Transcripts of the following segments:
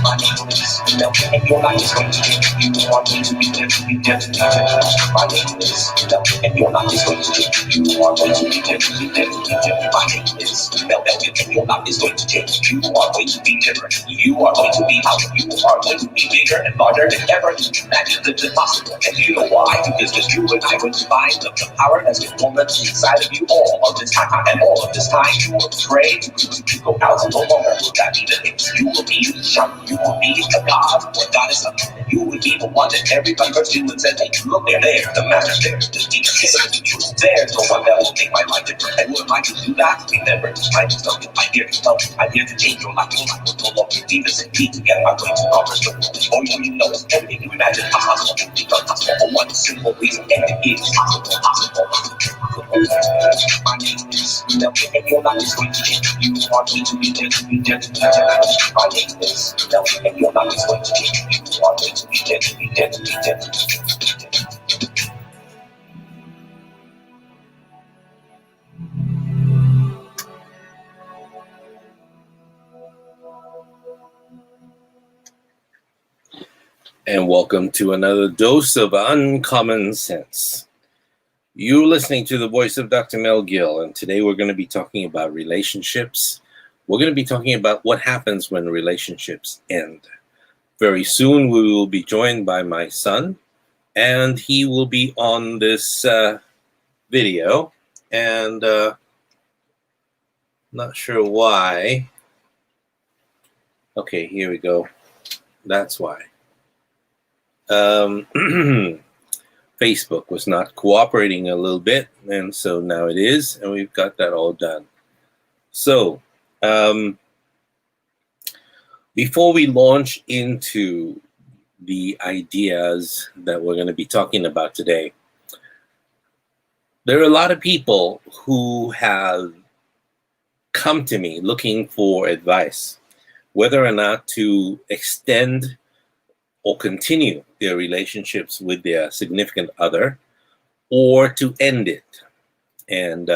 My name is Mel, and your life is going to change. You want me to be different. My name is Mel, and your life is going to change. You want me to be different. My name is Mel, and your life is going to change. You are going to be different. You are going to be out. You are going to be bigger and larger than ever. That is the impossible. And you know why? Because just you and I going to find the power that's been dormant inside of you all of this time. And all of this time, you will pray to go out and no longer will that be the case. You will be shout. You will be the God or goddess of. You will be the one that everybody looks to and says, hey, look, they're there. The master there. The deep is the truth. There's no one that will make my life different. And would like to do that? Remember, try to tell you. I'm here to help. I'm here to change your life. Your life will no longer be the same. Together, I'm going to conquer the world. All you know is everything you imagine possible. Possible for one simple reason. And it is possible. My name is Mel, and your life is going to change. You want me to be different. My name is Mel, and your life is going to change. You want me to be different. And welcome to another dose of uncommon sense. You're listening to the voice of Dr. Mel Gill, and today we're going to be talking about relationships. We're going to be talking about what happens when relationships end. Very soon we will be joined by my son, and he will be on this video, and not sure why. Okay, here we go. That's why. Facebook was not cooperating a little bit, and so now it is, and we've got that all done. So before we launch into the ideas that we're going to be talking about today, there are a lot of people who have come to me looking for advice, whether or not to extend or continue their relationships with their significant other, or to end it. And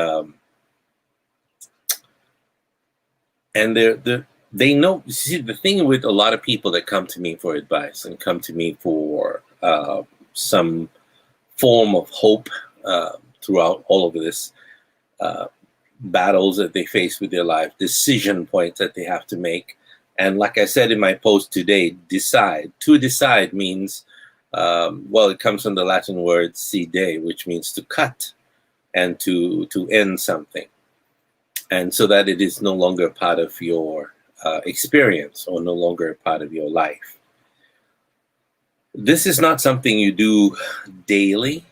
they know. See, the thing with a lot of people that come to me for advice and come to me for some form of hope throughout all of this battles that they face with their life, decision points that they have to make. And like I said in my post today, decide. To decide means, well, it comes from the Latin word cede, which means to cut and to end something. And so that it is no longer part of your experience or no longer part of your life. This is not something you do daily.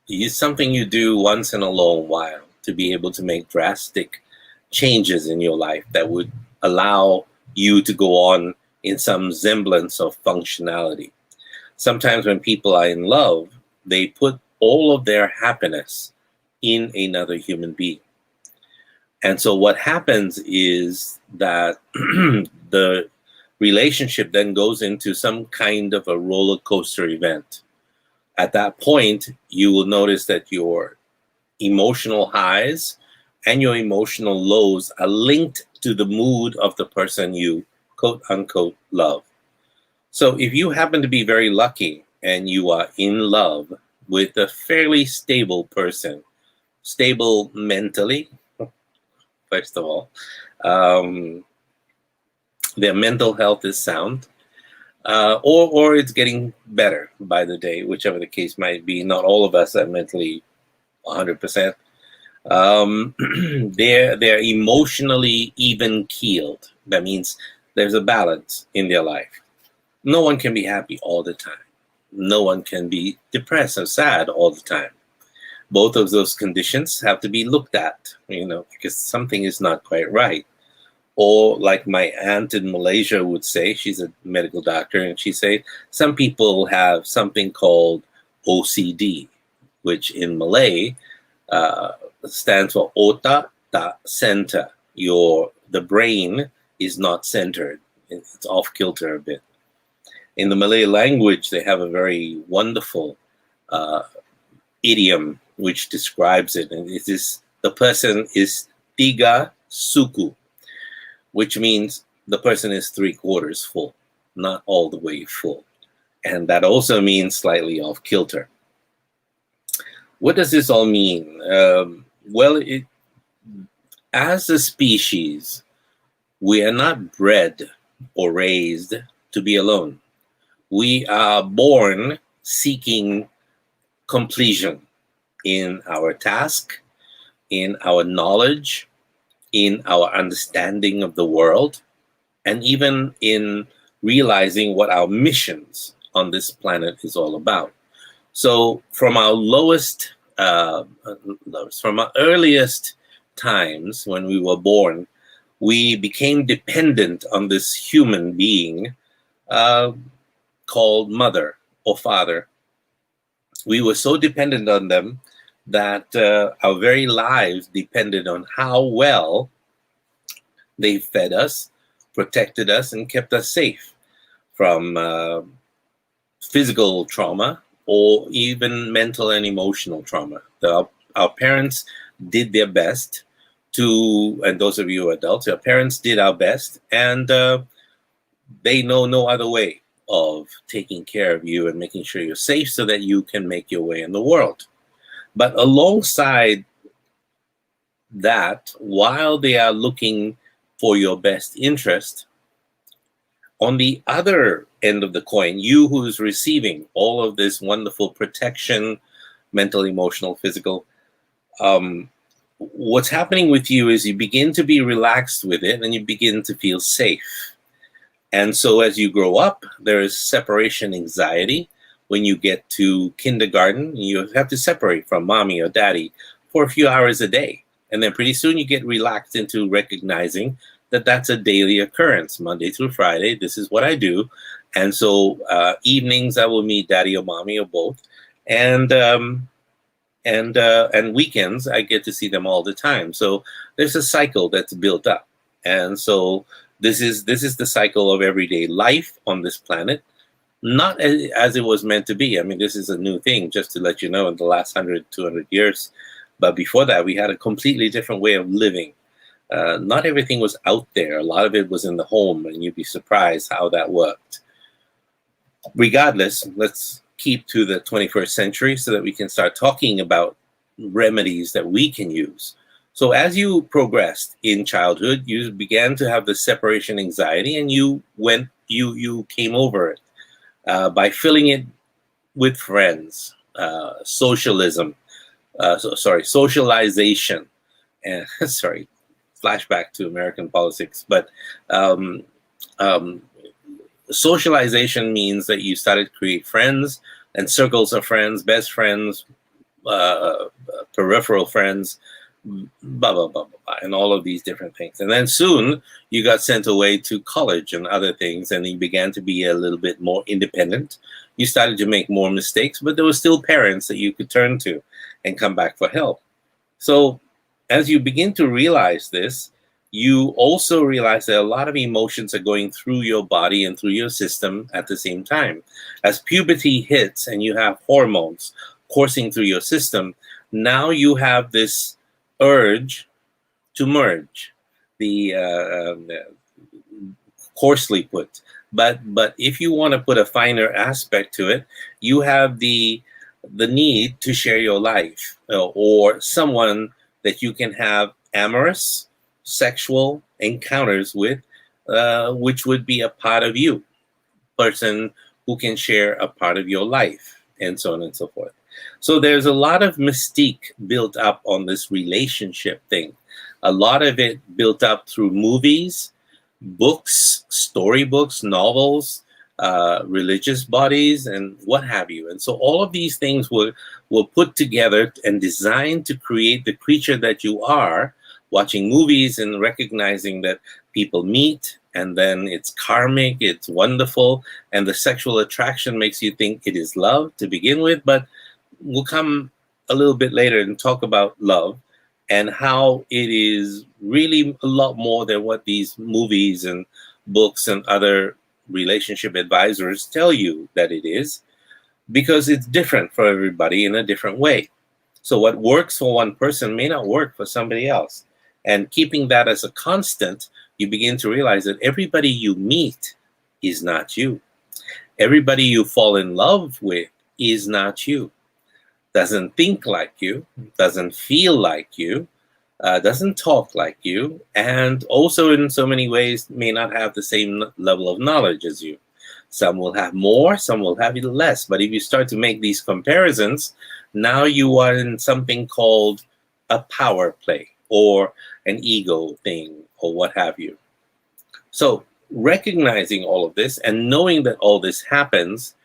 It's something you do once in a long while to be able to make drastic changes in your life that would allow you to go on in some semblance of functionality. Sometimes when people are in love, they put all of their happiness in another human being. And so what happens is that the relationship then goes into some kind of a roller coaster event. At that point, you will notice that your emotional highs and your emotional lows are linked to the mood of the person you quote unquote love. So if you happen to be very lucky and you are in love with a fairly stable person, stable mentally, first of all, their mental health is sound, or it's getting better by the day, whichever the case might be. Not all of us are mentally 100%. They're emotionally even keeled. That means there's a balance in their life. No one can be happy all the time. No one can be depressed or sad all the time. Both of those conditions have to be looked at, because something is not quite right. Or like my aunt in Malaysia would say, she's a medical doctor, and she say some people have something called OCD, which in Malay stands for Otak Tak Center. The brain is not centered. It's off kilter a bit. In the Malay language, they have a very wonderful idiom which describes it, and it is the person is tiga suku, which means the person is 3/4 full. not all the way full. And that also means slightly off kilter. What does this all mean? As a species, we are not bred or raised to be alone. We are born seeking completion in our task, in our knowledge, in our understanding of the world, and even in realizing what our missions on this planet is all about. So, from our from our earliest times when we were born, we became dependent on this human being uh, called mother or father. We were so dependent on them that our very lives depended on how well they fed us, protected us, and kept us safe from physical trauma or even mental and emotional trauma. Our parents did their best to, and those of you adults, our parents did our best, and they know no other way of taking care of you and making sure you're safe so that you can make your way in the world. But alongside that, while they are looking for your best interest, on the other end of the coin, you who's receiving all of this wonderful protection, mental, emotional, physical, what's happening with you is you begin to be relaxed with it and you begin to feel safe. And so as you grow up, there is separation anxiety. When you get to kindergarten, you have to separate from mommy or daddy for a few hours a day. And then pretty soon you get relaxed into recognizing that that's a daily occurrence, Monday through Friday. This is what I do. And so evenings I will meet daddy or mommy or both. And weekends I get to see them all the time. So there's a cycle that's built up. And so this is the cycle of everyday life on this planet, not as it was meant to be. I mean, this is a new thing, just to let you know, in the last 100, 200 years. But before that, we had a completely different way of living. Not everything was out there. A lot of it was in the home, and you'd be surprised how that worked. Regardless, let's keep to the 21st century so that we can start talking about remedies that we can use. So as you progressed in childhood, you began to have the separation anxiety, and you came over it by filling it with friends, socialization, and sorry, flashback to American politics. But socialization means that you started to create friends and circles of friends, best friends, peripheral friends, blah, blah, blah, blah, and all of these different things. And then soon you got sent away to college and other things, and you began to be a little bit more independent. You started to make more mistakes, but there were still parents that you could turn to and come back for help. So as you begin to realize this, you also realize that a lot of emotions are going through your body and through your system at the same time. As puberty hits and you have hormones coursing through your system, now you have this urge to merge, the coarsely put. But if you want to put a finer aspect to it, you have the need to share your life or someone that you can have amorous, sexual encounters with, which would be a part of you, person who can share a part of your life, and so on and so forth. So there's a lot of mystique built up on this relationship thing. A lot of it built up through movies, books, storybooks, novels, religious bodies, and what have you. And so all of these things were put together and designed to create the creature that you are, watching movies and recognizing that people meet, and then it's karmic, it's wonderful, and the sexual attraction makes you think it is love to begin with. But we'll come a little bit later and talk about love and how it is really a lot more than what these movies and books and other relationship advisors tell you that it is, because it's different for everybody in a different way. So what works for one person may not work for somebody else. And keeping that as a constant, you begin to realize that everybody you meet is not you. Everybody you fall in love with is not you. Doesn't think like you, doesn't feel like you, doesn't talk like you, and also in so many ways may not have the same level of knowledge as you. Some will have more, some will have less. But if you start to make these comparisons, now you are in something called a power play or an ego thing or what have you. So, recognizing all of this and knowing that all this happens,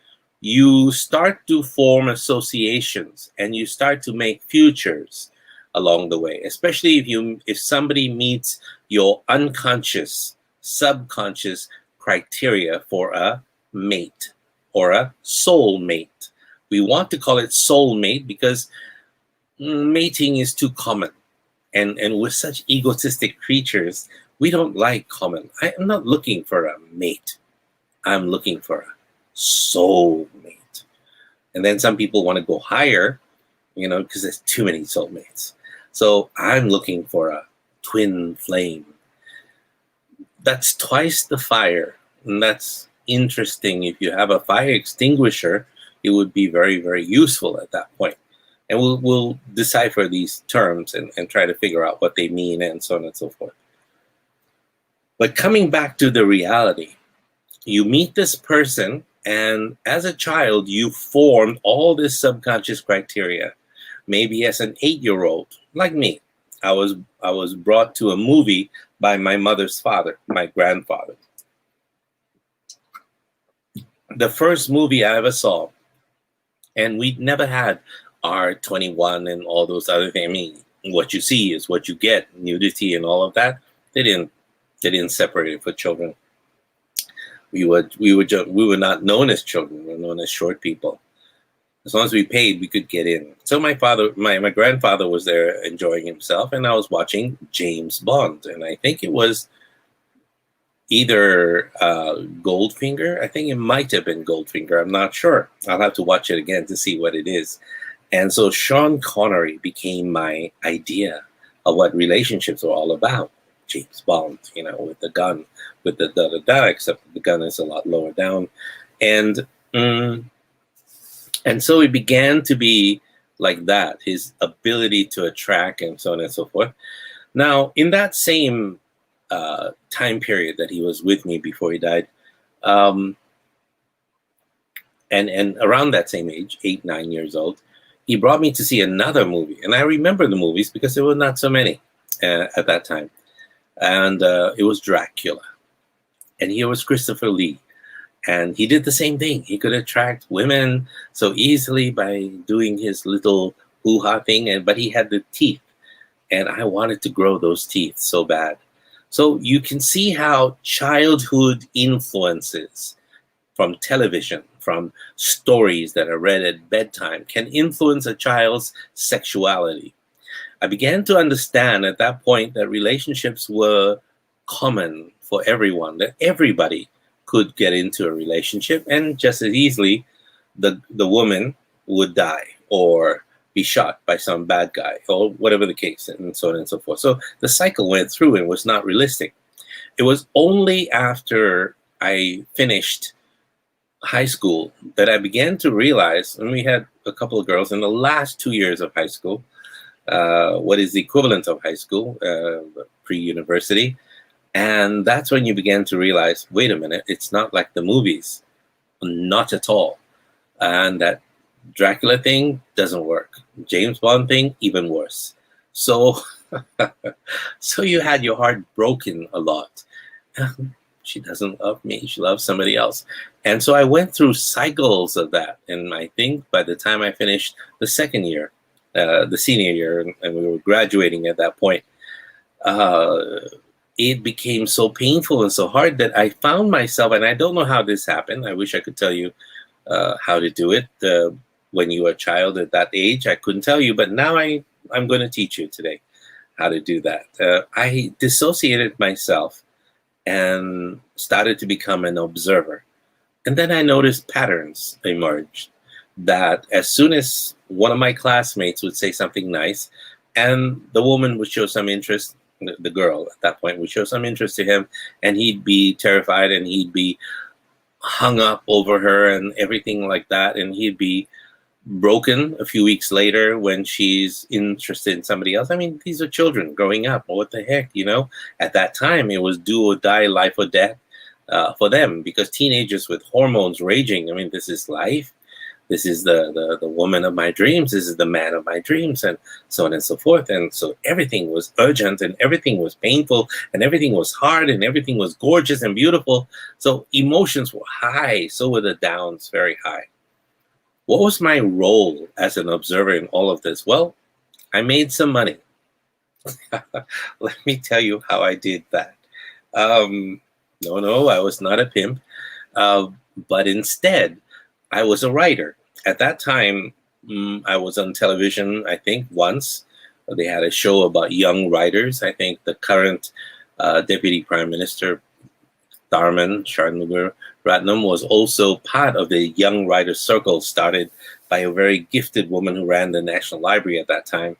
you start to form associations and you start to make futures along the way, especially if somebody meets your unconscious, subconscious criteria for a mate or a soul mate. We want to call it soul mate because mating is too common, and we're such egotistic creatures. We don't like common. I'm not looking for a mate. I'm looking for a soul mate. And then some people want to go higher, because there's too many soulmates. So I'm looking for a twin flame. That's twice the fire. And that's interesting. If you have a fire extinguisher, it would be very, very useful at that point. And we'll decipher these terms and try to figure out what they mean and so on and so forth. But coming back to the reality, you meet this person, and as a child, you formed all this subconscious criteria. Maybe as an 8-year-old, like me, I was brought to a movie by my mother's father, my grandfather. The first movie I ever saw, and we'd never had R21 and all those other things. I mean, what you see is what you get, nudity and all of that. They didn't separate it for children. We were not known as children. We were known as short people. As long as we paid, we could get in. So my grandfather was there enjoying himself, and I was watching James Bond, and I think it was either Goldfinger. I think it might have been Goldfinger. I'm not sure. I'll have to watch it again to see what it is. And so Sean Connery became my idea of what relationships are all about. James Bond, with the gun, with the da-da-da, except the gun is a lot lower down. And so it began to be like that, his ability to attract and so on and so forth. Now, in that same time period that he was with me before he died, and around that same age, 8, 9 years old, he brought me to see another movie. And I remember the movies because there were not so many at that time. And it was Dracula. And here was Christopher Lee. And he did the same thing. He could attract women so easily by doing his little hoo-ha thing, but he had the teeth. And I wanted to grow those teeth so bad. So you can see how childhood influences from television, from stories that are read at bedtime, can influence a child's sexuality. I began to understand at that point that relationships were common for everyone, that everybody could get into a relationship, and just as easily the woman would die or be shot by some bad guy or whatever the case, and so on and so forth. So the cycle went through and was not realistic. It was only after I finished high school that I began to realize, and we had a couple of girls in the last 2 years of high school, what is the equivalent of high school, pre-university. And that's when you began to realize, wait a minute, it's not like the movies. Not at all. And that Dracula thing doesn't work. James Bond thing, even worse. So, so you had your heart broken a lot. She doesn't love me. She loves somebody else. And so I went through cycles of that. And I think by the time I finished the second year, the senior year, and we were graduating at that point, it became so painful and so hard that I found myself, and I don't know how this happened. I wish I could tell you how to do it. When you were a child at that age, I couldn't tell you, but now I'm going to teach you today how to do that. I dissociated myself and started to become an observer. And then I noticed patterns emerged, that as soon as one of my classmates would say something nice, and the woman would show some interest, the girl at that point would show some interest to him, and he'd be terrified and he'd be hung up over her and everything like that, and he'd be broken a few weeks later when she's interested in somebody else. I mean, these are children growing up. What the heck, you know? At that time, it was do or die, life or death for them, because teenagers with hormones raging. I mean, this is life. This is the woman of my dreams. This is the man of my dreams, and so on and so forth. And so everything was urgent, and everything was painful, and everything was hard, and everything was gorgeous and beautiful. So emotions were high. So were the downs very high. What was my role as an observer in all of this? Well, I made some money. Let me tell you how I did that. No, I was not a pimp, uh, but instead, I was a writer. At that time, I was on television, I think, once. They had a show about young writers. I think the current Deputy Prime Minister, Tharman Shanmugaratnam, was also part of the Young Writers Circle started by a very gifted woman who ran the National Library at that time.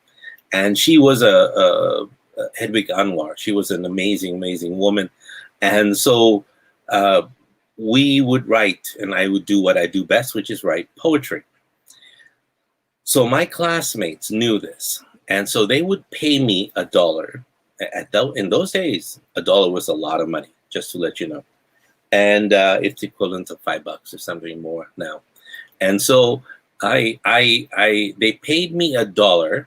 And she was a Hedwig Anwar. She was an amazing, amazing woman. And so we would write, and I would do what I do best, which is write poetry. So my classmates knew this. And so they would pay me $1. In those days, $1 was a lot of money, just to let you know. And it's equivalent to $5 or something more now. And so they paid me $1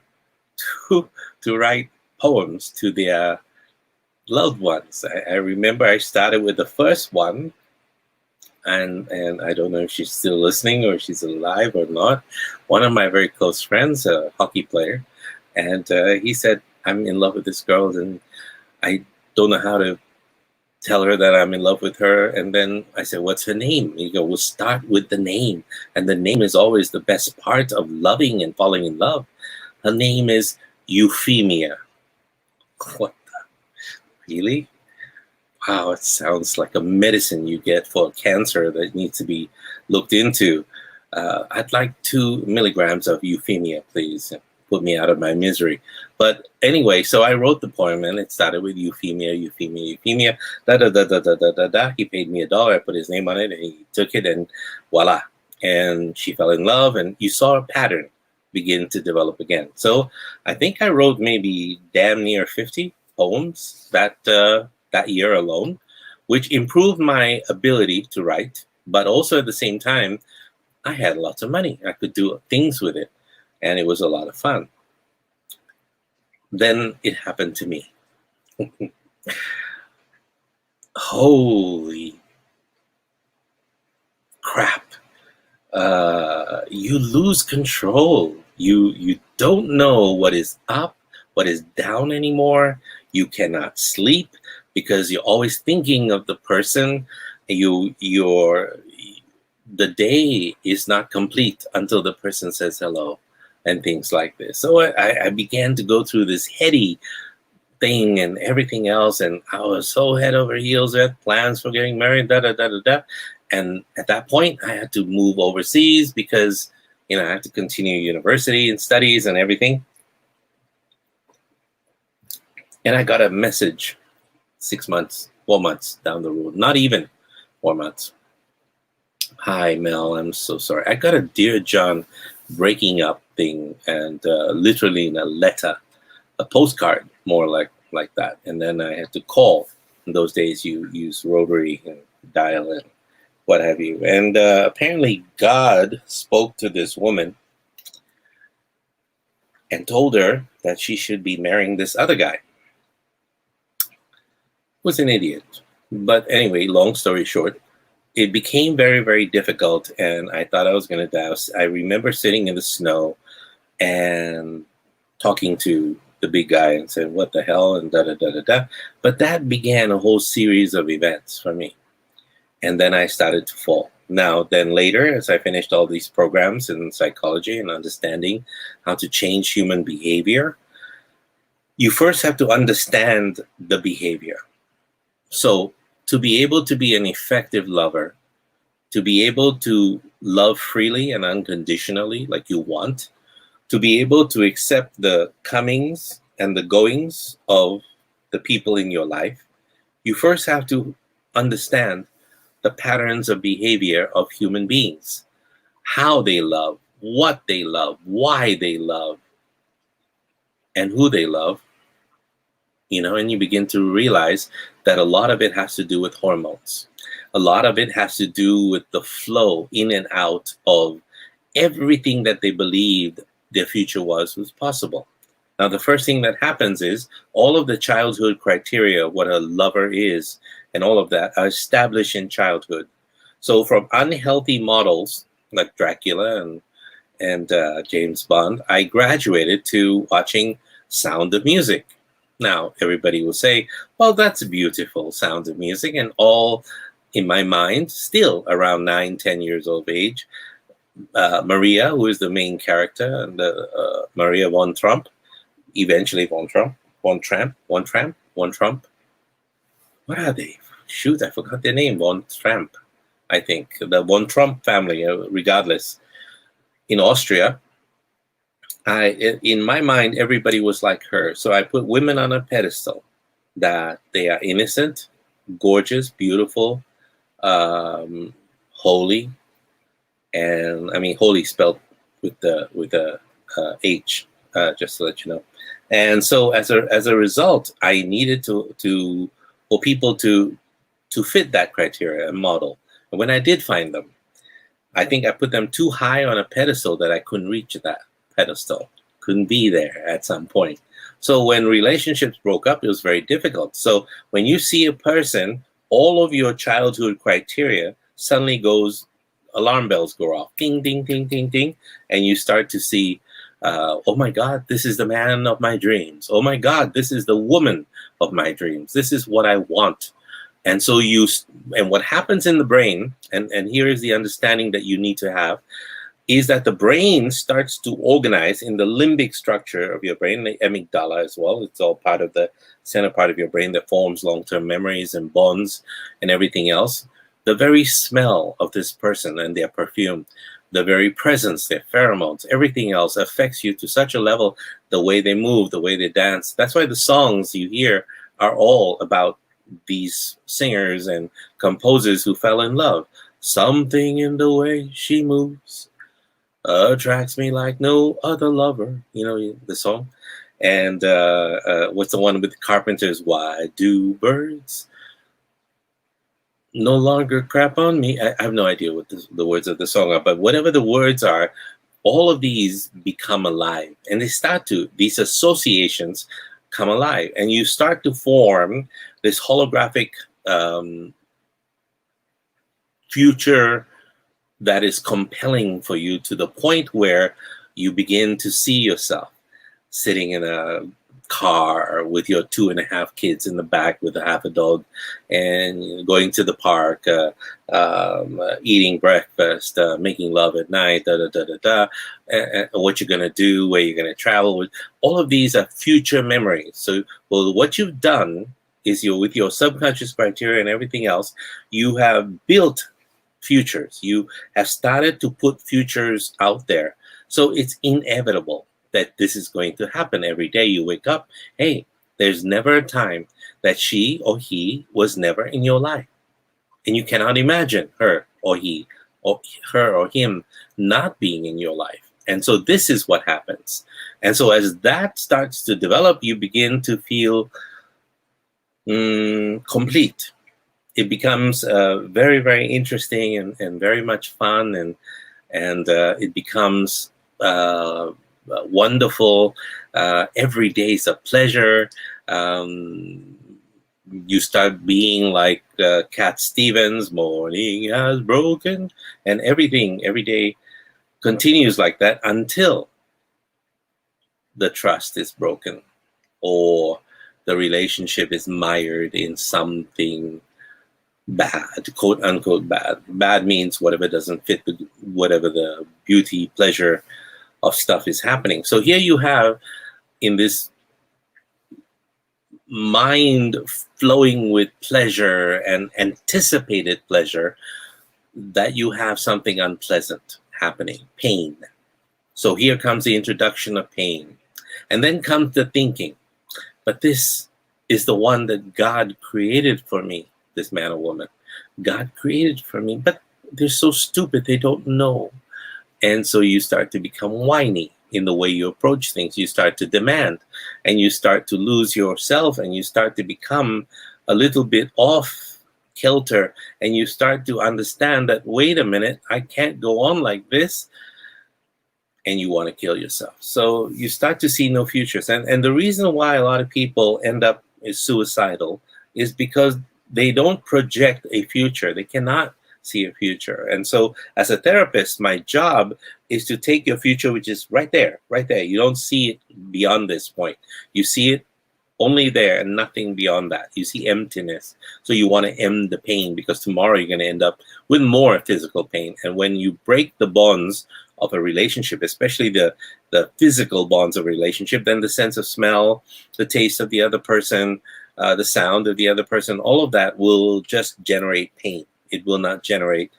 to write poems to their loved ones. I remember I started with the first one, and I don't know if she's still listening or she's alive or not. One of my very close friends, a hockey player, and he said, "I'm in love with this girl, and I don't know how to tell her that I'm in love with her." And then I said, "What's her name?" He goes, "We'll start with the name, and the name is always the best part of loving and falling in love. Her name is Euphemia." What the? Really? Wow, it sounds like a medicine you get for cancer that needs to be looked into. I'd like 2 milligrams of Euphemia, please. Put me out of my misery. But anyway, so I wrote the poem, and it started with Euphemia, Euphemia, Euphemia, da da da da da da da da. He paid me $1. I put his name on it, and he took it, and voila. And she fell in love, and you saw a pattern begin to develop again. So I think I wrote maybe damn near 50 poems that year alone, which improved my ability to write. But also at the same time, I had lots of money. I could do things with it, and it was a lot of fun. Then it happened to me. Holy crap. You lose control. You don't know what is up, what is down anymore. You cannot sleep because you're always thinking of the person. The day is not complete until the person says hello and things like this. So I began to go through this heady thing and everything else, and I was so head over heels with plans for getting married, da da da da da. And at that point, I had to move overseas because I had to continue university and studies and everything. And I got a message 6 months, 4 months down the road, not even 4 months. "Hi, Mel, I'm so sorry. I got a Dear John breaking up thing, and literally in a letter, a postcard, more like that. And then I had to call. In those days, you use rotary and dial and what have you. And apparently God spoke to this woman and told her that she should be marrying this other guy. Was an idiot. But anyway, long story short, it became very, very difficult, and I thought I was going to die. I remember sitting in the snow and talking to the big guy and saying, "What the hell?" and da da da da da. But that began a whole series of events for me. And then I started to fall. Now, then later, as I finished all these programs in psychology and understanding how to change human behavior, you first have to understand the behavior. So to be able to be an effective lover, to be able to love freely and unconditionally like you want, to be able to accept the comings and the goings of the people in your life, you first have to understand the patterns of behavior of human beings, how they love, what they love, why they love, and who they love, and you begin to realize that a lot of it has to do with hormones. A lot of it has to do with the flow in and out of everything that they believed their future was possible. Now, the first thing that happens is all of the childhood criteria, what a lover is, and all of that are established in childhood. So from unhealthy models like Dracula and James Bond, I graduated to watching Sound of Music. Now, everybody will say, well, that's beautiful, Sound of Music, and all in my mind, still around 9, 10 years of age, Maria, who is the main character, and Maria von Trump, eventually von Trump. What are they? Shoot, I forgot their name. Von Trump, I think. The von Trump family, regardless. In Austria, in my mind, everybody was like her. So I put women on a pedestal, that they are innocent, gorgeous, beautiful, holy, and I mean holy spelled with the H, just to let you know. And so as a result, I needed for people to fit that criteria and model. And when I did find them, I think I put them too high on a pedestal that I couldn't reach that pedestal, couldn't be there at some point. So when relationships broke up, it was very difficult. So when you see a person, all of your childhood criteria suddenly alarm bells go off, ding, ding, ding, ding, ding, and you start to see, oh my God, this is the man of my dreams. Oh my God, this is the woman of my dreams. This is what I want. And so and what happens in the brain, and here is the understanding that you need to have, is that the brain starts to organize in the limbic structure of your brain, the amygdala as well. It's all part of the center part of your brain that forms long-term memories and bonds and everything else. The very smell of this person and their perfume, the very presence, their pheromones, everything else affects you to such a level, the way they move, the way they dance. That's why the songs you hear are all about these singers and composers who fell in love. Something in the way she moves attracts me like no other lover. You know the song. And what's the one with the Carpenters? Why do birds no longer crap on me? I have no idea what the words of the song are, but whatever the words are, all of these become alive, and these associations come alive, and you start to form this holographic future that is compelling for you, to the point where you begin to see yourself sitting in a car with your 2.5 kids in the back with a half a dog, and going to the park, eating breakfast, making love at night, and what you're going to do, where you're going to travel with. All of these are future memories. So, what you've done is, with your subconscious criteria and everything else, you have built futures. You have started to put futures out there. So it's inevitable that this is going to happen. Every day you wake up, hey, there's never a time that she or he was never in your life. And you cannot imagine her or him not being in your life. And so this is what happens. And so as that starts to develop, you begin to feel complete. It becomes very, very interesting and very much fun, and it becomes wonderful. Every day is a pleasure. You start being like Cat Stevens, morning has broken, and everything every day continues like that until the trust is broken, or the relationship is mired in something bad, quote unquote bad. Bad means whatever doesn't fit whatever the beauty, pleasure of stuff is happening. So here you have, in this mind flowing with pleasure and anticipated pleasure, that you have something unpleasant happening, pain. So here comes the introduction of pain. And then comes the thinking, but this is the one that God created for me, this man or woman. God created for me, but they're so stupid, they don't know. And so you start to become whiny in the way you approach things. You start to demand, and you start to lose yourself, and you start to become a little bit off kilter, and you start to understand that, wait a minute, I can't go on like this, and you want to kill yourself. So you start to see no futures. And the reason why a lot of people end up is suicidal is because they don't project a future. They cannot see a future. And so as a therapist, my job is to take your future, which is right there, right there. You don't see it beyond this point. You see it only there and nothing beyond that. You see emptiness. So you want to end the pain, because tomorrow you're going to end up with more physical pain. And when you break the bonds of a relationship, especially the physical bonds of a relationship, then the sense of smell, the taste of the other person, the sound of the other person, all of that will just generate pain. It will not generate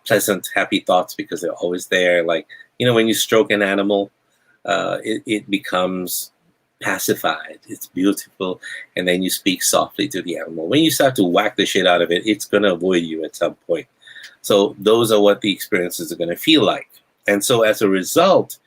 pleasant, happy thoughts, because they're always there. Like, when you stroke an animal, it becomes pacified, it's beautiful, and then you speak softly to the animal. When you start to whack the shit out of it, it's going to avoid you at some point. So those are what the experiences are going to feel like. And so as a result,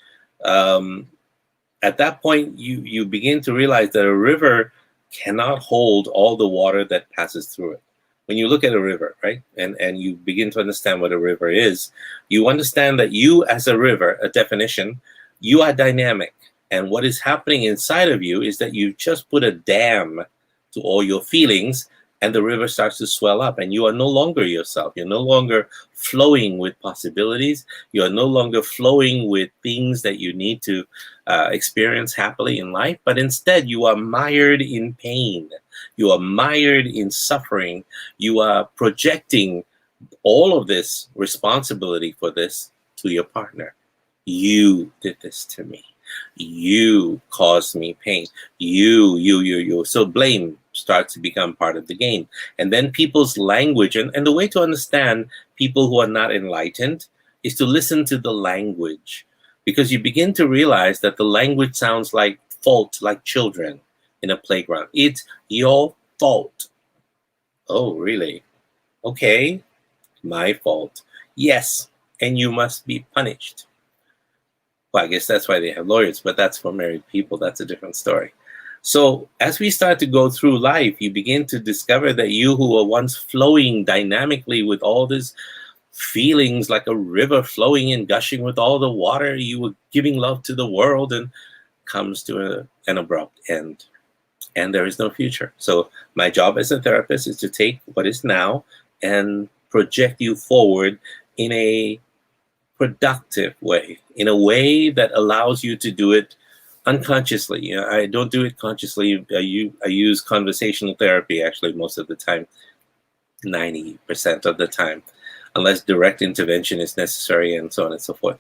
at that point, you begin to realize that a river cannot hold all the water that passes through it. When you look at a river, right, and you begin to understand what a river is, you understand that you, as a river, a definition, you are dynamic. And what is happening inside of you is that you just put a dam to all your feelings, and the river starts to swell up, and you are no longer yourself. You're no longer flowing with possibilities. You are no longer flowing with things that you need to experience happily in life, but instead you are mired in pain. You are mired in suffering. You are projecting all of this responsibility for this to your partner. You did this to me. You caused me pain. You. So blame starts to become part of the game. And then people's language, and the way to understand people who are not enlightened is to listen to the language, because you begin to realize that the language sounds like fault, like children in a playground. It's your fault. Oh, really? Okay, my fault. Yes, and you must be punished. Well, I guess that's why they have lawyers, but that's for married people. That's a different story. So as we start to go through life, you begin to discover that you, who were once flowing dynamically with all these feelings like a river flowing and gushing with all the water, you were giving love to the world, and comes to an abrupt end. And there is no future. So my job as a therapist is to take what is now and project you forward in a productive way, in a way that allows you to do it unconsciously. I don't do it consciously. I use conversational therapy actually most of the time, 90% of the time, unless direct intervention is necessary, and so on and so forth.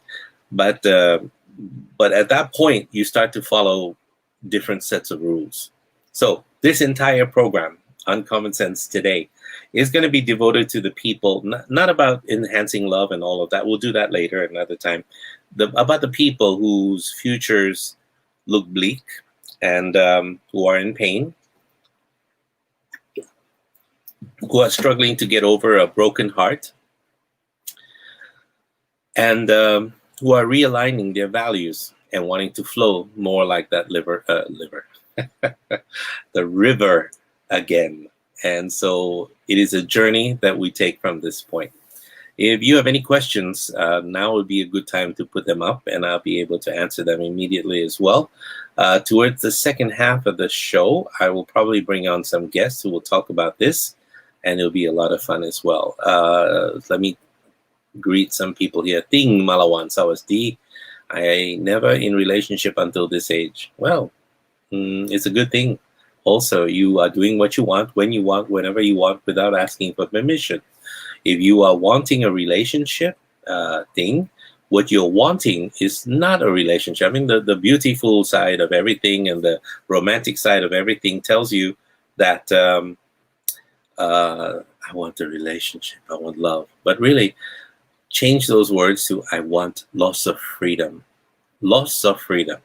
But at that point, you start to follow different sets of rules. So this entire program, Uncommon Sense Today, is going to be devoted to the people, not about enhancing love and all of that. We'll do that later another time. About the people whose futures look bleak, and who are in pain, who are struggling to get over a broken heart, and who are realigning their values and wanting to flow more like that the river again. And so it is a journey that we take from this point. If you have any questions, now would be a good time to put them up, and I'll be able to answer them immediately as well. Towards the second half of the show, I will probably bring on some guests who will talk about this, and it'll be a lot of fun as well. Let me greet some people here. Ting Malawan Sawasdi. I never in relationship until this age. Well, it's a good thing. Also, you are doing what you want, when you want, whenever you want, without asking for permission. If you are wanting a relationship thing, what you're wanting is not a relationship. I mean, the beautiful side of everything and the romantic side of everything tells you that I want a relationship, I want love. But really, change those words to I want loss of freedom. Loss of freedom.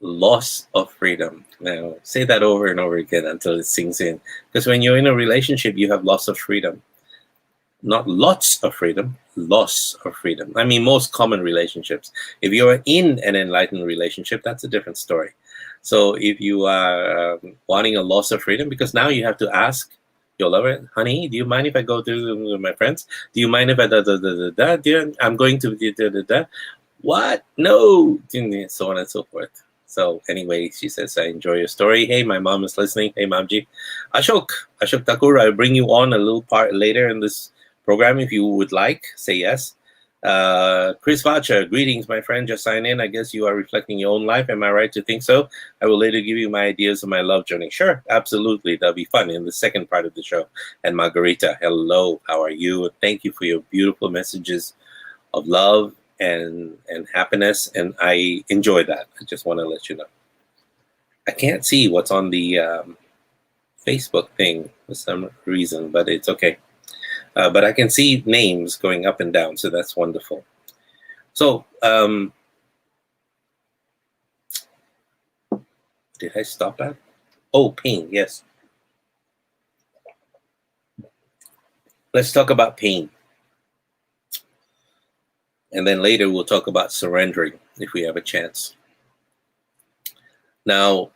loss of freedom. Now, say that over and over again until it sinks in. Because when you're in a relationship, you have loss of freedom. Not lots of freedom, loss of freedom. I mean, most common relationships. If you're in an enlightened relationship, that's a different story. So if you are wanting a loss of freedom, because now you have to ask your lover, honey, do you mind if I go to my friends? Do you mind if I I'm going to what? No, so on and so forth. So anyway, she says, I enjoy your story. Hey, my mom is listening. Hey, Mamji. Ashok Thakur, I'll bring you on a little part later in this program if you would like. Say yes. Chris Vacha, greetings, my friend. Just sign in. I guess you are reflecting your own life. Am I right to think so? I will later give you my ideas of my love journey. Sure, absolutely. That'll be fun in the second part of the show. And Margarita, hello. How are you? Thank you for your beautiful messages of love and happiness. And I enjoy that. I just want to let you know. I can't see what's on the Facebook thing for some reason, but it's okay. But I can see names going up and down, so that's wonderful. So, did I stop at? Oh, pain, yes. Let's talk about pain. And then later we'll talk about surrendering if we have a chance. Now,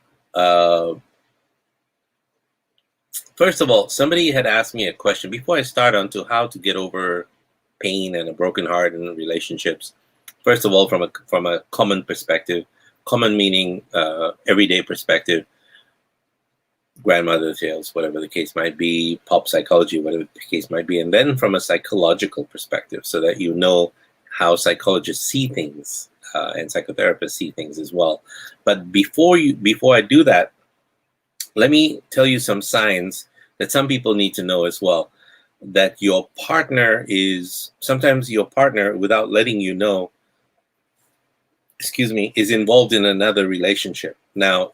first of all, somebody had asked me a question before I start on to how to get over pain and a broken heart in relationships. First of all, from a common perspective, common meaning everyday perspective, grandmother tales, whatever the case might be, pop psychology, whatever the case might be, and then from a psychological perspective, so that you know how psychologists see things and psychotherapists see things as well. But before I do that, let me tell you some signs that some people need to know as well. That your partner is, sometimes your partner, without letting you know, is involved in another relationship. Now,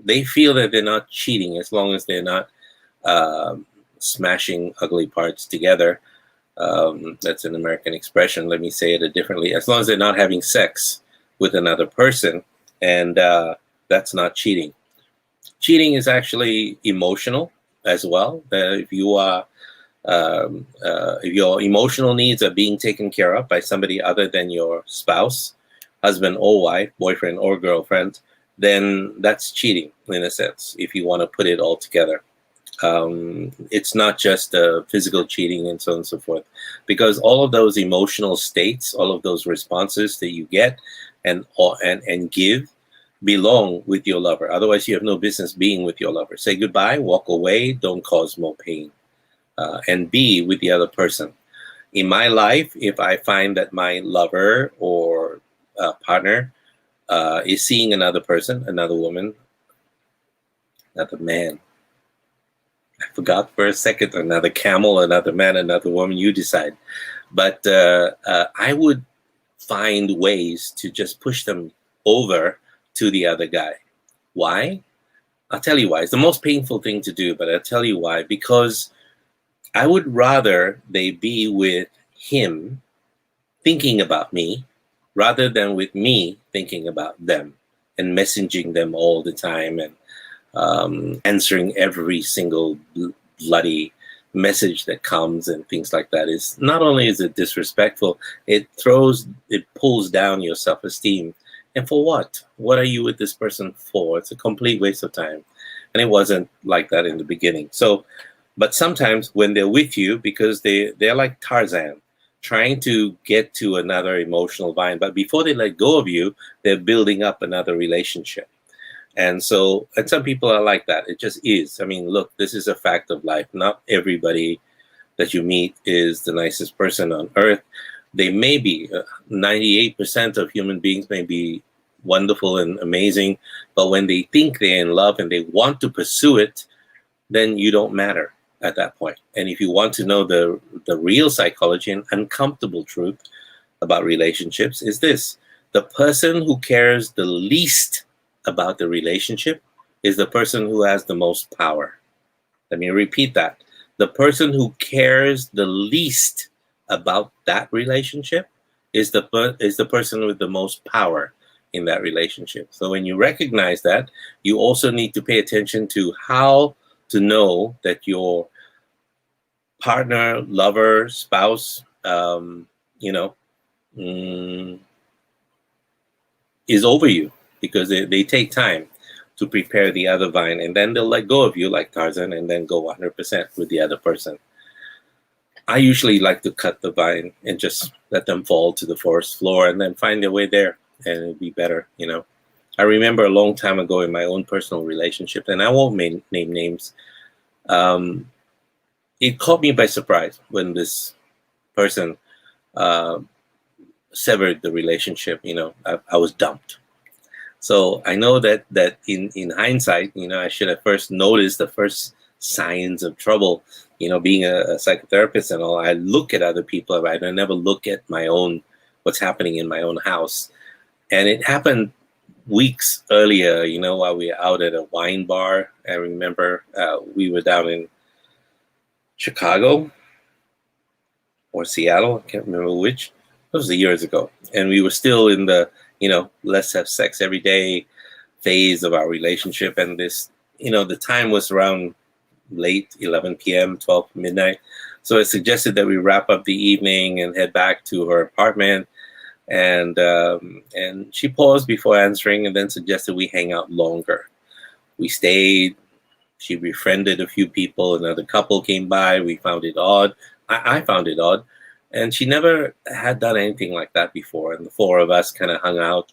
they feel that they're not cheating as long as they're not smashing ugly parts together. That's an American expression. Let me say it differently. As long as they're not having sex with another person, and that's not cheating. Cheating is actually emotional as well. If your emotional needs are being taken care of by somebody other than your spouse, husband or wife, boyfriend or girlfriend, then that's cheating in a sense, if you want to put it all together. It's not just physical cheating and so on and so forth, because all of those emotional states, all of those responses that you get and give belong with your lover. Otherwise, you have no business being with your lover. Say goodbye, walk away, don't cause more pain, and be with the other person. In my life, if I find that my lover or partner is seeing another person, another woman, another man, I forgot for a second, another camel, another man, another woman, you decide. But I would find ways to just push them over to the other guy. Why? I'll tell you why. It's the most painful thing to do, but I'll tell you why. Because I would rather they be with him thinking about me rather than with me thinking about them and messaging them all the time and answering every single bloody message that comes and things like that. Is not only is it disrespectful, it pulls down your self-esteem. And for what? What are you with this person for? It's a complete waste of time. And it wasn't like that in the beginning. So, but sometimes when they're with you, because they're like Tarzan, trying to get to another emotional vine, but before they let go of you, they're building up another relationship. And so, and some people are like that. It just is. I mean, look, this is a fact of life. Not everybody that you meet is the nicest person on earth. They may be, 98% of human beings may be wonderful and amazing, but when they think they're in love and they want to pursue it, then you don't matter at that point. And if you want to know the real psychology and uncomfortable truth about relationships, is this: the person who cares the least about the relationship is the person who has the most power. Let me repeat that. The person who cares the least about that relationship is the person with the most power. in that relationship. So when you recognize that, you also need to pay attention to how to know that your partner, lover, spouse, you know, mm, is over you, because they take time to prepare the other vine, and then they'll let go of you like Tarzan and then go 100% with the other person. I usually like to cut the vine and just let them fall to the forest floor and then find their way there, and it'll be better. I remember a long time ago in my own personal relationship, and I won't name names. Um, it caught me by surprise when this person uh, severed the relationship. I was dumped. So I know that in hindsight, I should have first noticed the first signs of trouble. Being a psychotherapist and all, I look at other people, right? I never look at my own, what's happening in my own house. And it happened weeks earlier, while we were out at a wine bar. I remember we were down in Chicago or Seattle. I can't remember which. It was years ago. And we were still in the, let's have sex every day phase of our relationship. And this, the time was around late 11 p.m., 12 midnight. So I suggested that we wrap up the evening and head back to her apartment. And she paused before answering and then suggested we hang out longer. We stayed. She befriended a few people. Another couple came by. We found it odd. I found it odd. And she never had done anything like that before. And the four of us kind of hung out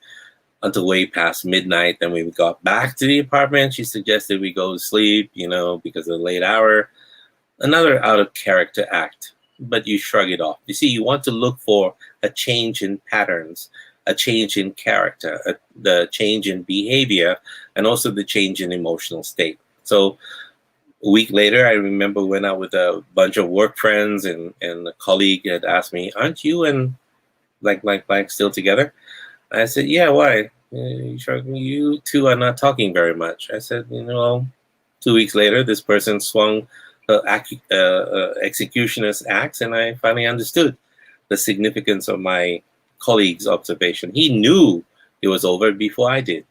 until way past midnight. Then we got back to the apartment. She suggested we go to sleep, because of the late hour. Another out of character act, but you shrug it off. You see, you want to look for a change in patterns, a change in character, the change in behavior, and also the change in emotional state. So a week later, I remember went out with a bunch of work friends, and a colleague had asked me, "Aren't you and like still together?" I said, "Yeah, why?" You two are not talking very much. I said, 2 weeks later, this person swung executioner's axe, and I finally understood the significance of my colleague's observation. He knew it was over before I did.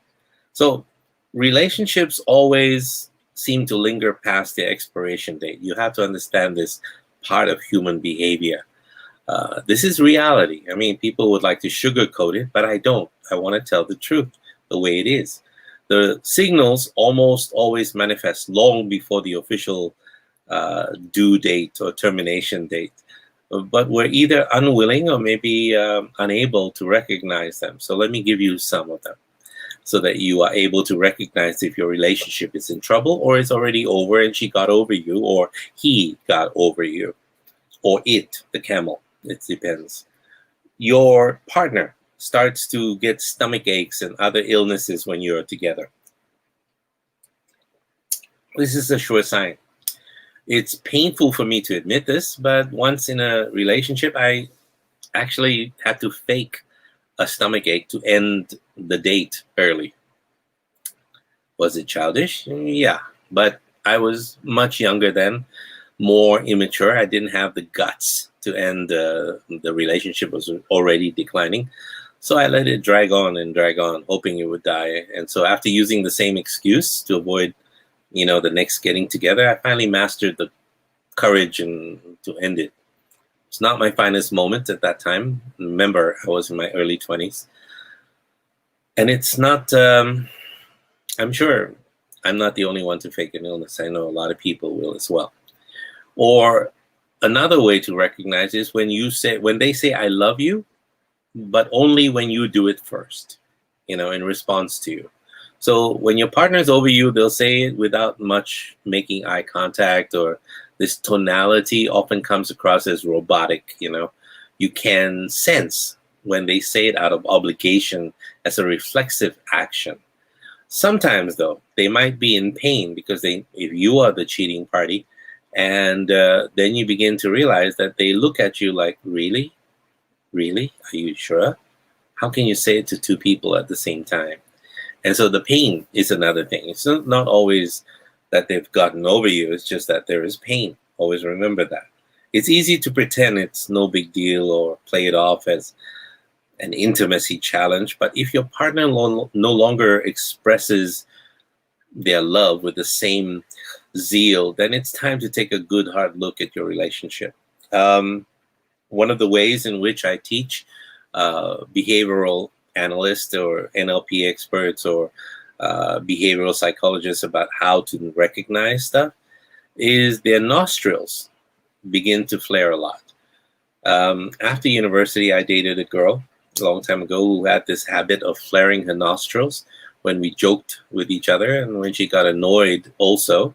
So relationships always seem to linger past their expiration date. You have to understand this part of human behavior. This is reality. I mean, people would like to sugarcoat it, but I don't. I want to tell the truth the way it is. The signals almost always manifest long before the official due date or termination date, but we're either unwilling or maybe unable to recognize them. So let me give you some of them so that you are able to recognize if your relationship is in trouble or it's already over and she got over you or he got over you or it, the camel. It depends. Your partner starts to get stomach aches and other illnesses when you're together. This is a sure sign. It's painful for me to admit this, but once in a relationship, I actually had to fake a stomach ache to end the date early. Was it childish? Yeah, but I was much younger then, more immature. I didn't have the guts to end the relationship was already declining. So I let it drag on and drag on, hoping it would die. And so after using the same excuse to avoid, the next getting together, I finally mastered the courage and to end it. It's not my finest moment at that time. Remember, I was in my early 20s. And it's not, I'm sure I'm not the only one to fake an illness. I know a lot of people will as well. Or another way to recognize is when they say, "I love you," but only when you do it first, in response to you. So when your partner's over you, they'll say it without much making eye contact, or this tonality often comes across as robotic. You can sense when they say it out of obligation as a reflexive action. Sometimes, though, they might be in pain because if you are the cheating party, and then you begin to realize that they look at you like, really? Really? Are you sure? How can you say it to two people at the same time? And so the pain is another thing. It's not always that they've gotten over you. It's just that there is pain. Always remember that. It's easy to pretend it's no big deal or play it off as an intimacy challenge. But if your partner no longer expresses their love with the same zeal, then it's time to take a good hard look at your relationship. Um, One of the ways in which I teach behavioral analysts or NLP experts or behavioral psychologists about how to recognize stuff is their nostrils begin to flare a lot. After university, I dated a girl a long time ago who had this habit of flaring her nostrils when we joked with each other and when she got annoyed also.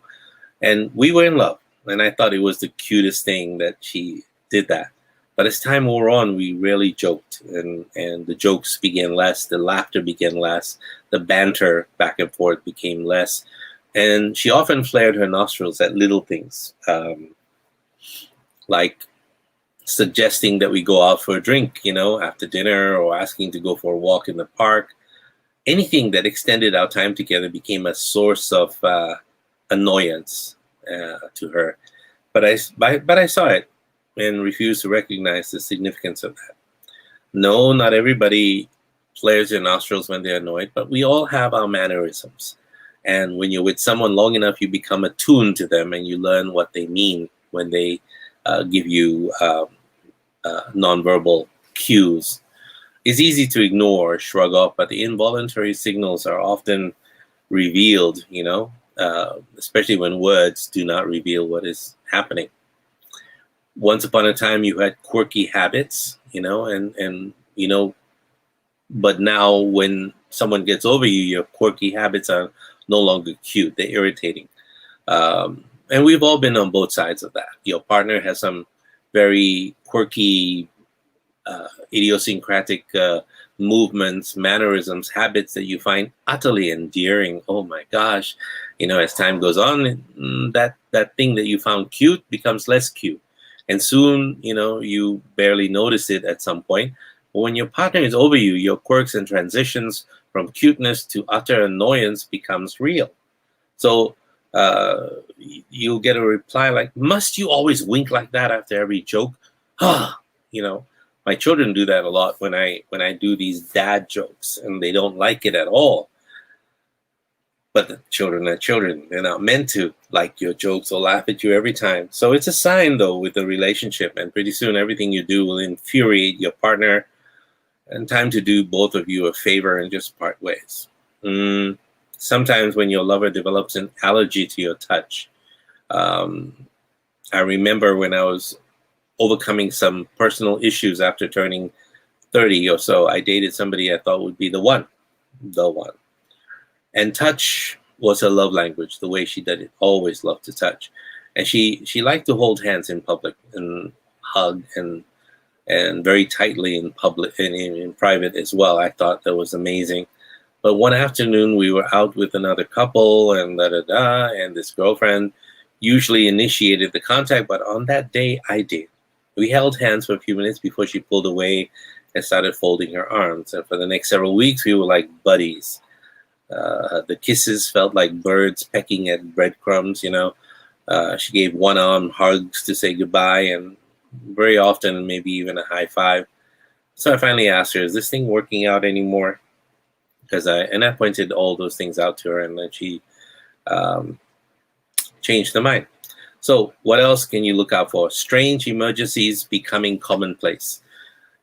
And we were in love. And I thought it was the cutest thing that she did that. But as time wore on, we really joked, and the jokes began less, the laughter began less, the banter back and forth became less. And she often flared her nostrils at little things, like suggesting that we go out for a drink, after dinner, or asking to go for a walk in the park. Anything that extended our time together became a source of annoyance to her. But I saw it and refused to recognize the significance of that. No, not everybody flares their nostrils when they're annoyed, but we all have our mannerisms. And when you're with someone long enough, you become attuned to them and you learn what they mean when they give you nonverbal cues. It's easy to ignore or shrug off, but the involuntary signals are often revealed, especially when words do not reveal what is happening. Once upon a time, you had quirky habits, but now when someone gets over you, your quirky habits are no longer cute. They're irritating. And we've all been on both sides of that. Your partner has some very quirky, idiosyncratic movements, mannerisms, habits that you find utterly endearing. Oh my gosh. As time goes on, that thing that you found cute becomes less cute. And soon, you barely notice it at some point. But when your partner is over you, your quirks and transitions from cuteness to utter annoyance becomes real. So you'll get a reply like, "Must you always wink like that after every joke?" My children do that a lot when I do these dad jokes, and they don't like it at all. But the children are children. They're not meant to like your jokes or laugh at you every time. So it's a sign, though, with the relationship. And pretty soon, everything you do will infuriate your partner. And time to do both of you a favor and just part ways. Sometimes when your lover develops an allergy to your touch. I remember when I was overcoming some personal issues after turning 30 or so, I dated somebody I thought would be the one. And touch was her love language, the way she did it. Always loved to touch. And she liked to hold hands in public and hug and very tightly in public and in private as well. I thought that was amazing. But one afternoon we were out with another couple and and this girlfriend usually initiated the contact, but on that day I did. We held hands for a few minutes before she pulled away and started folding her arms. And for the next several weeks we were like buddies. The kisses felt like birds pecking at breadcrumbs, She gave one-arm hugs to say goodbye, and very often maybe even a high five. So I finally asked her, "Is this thing working out anymore?" I pointed all those things out to her, and then she changed her mind. So what else can you look out for? Strange emergencies becoming commonplace.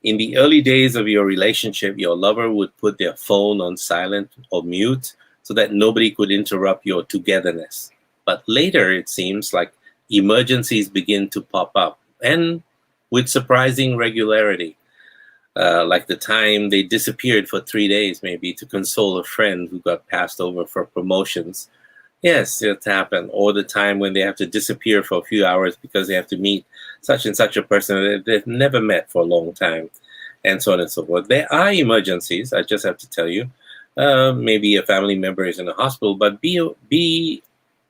In the early days of your relationship, your lover would put their phone on silent or mute so that nobody could interrupt your togetherness. But later, it seems like emergencies begin to pop up, and with surprising regularity. Like the time they disappeared for 3 days, maybe, to console a friend who got passed over for promotions. Yes, it's happened. Or the time when they have to disappear for a few hours because they have to meet such and such a person that they've never met for a long time, and so on and so forth. There are emergencies, I just have to tell you. Maybe a family member is in a hospital, but be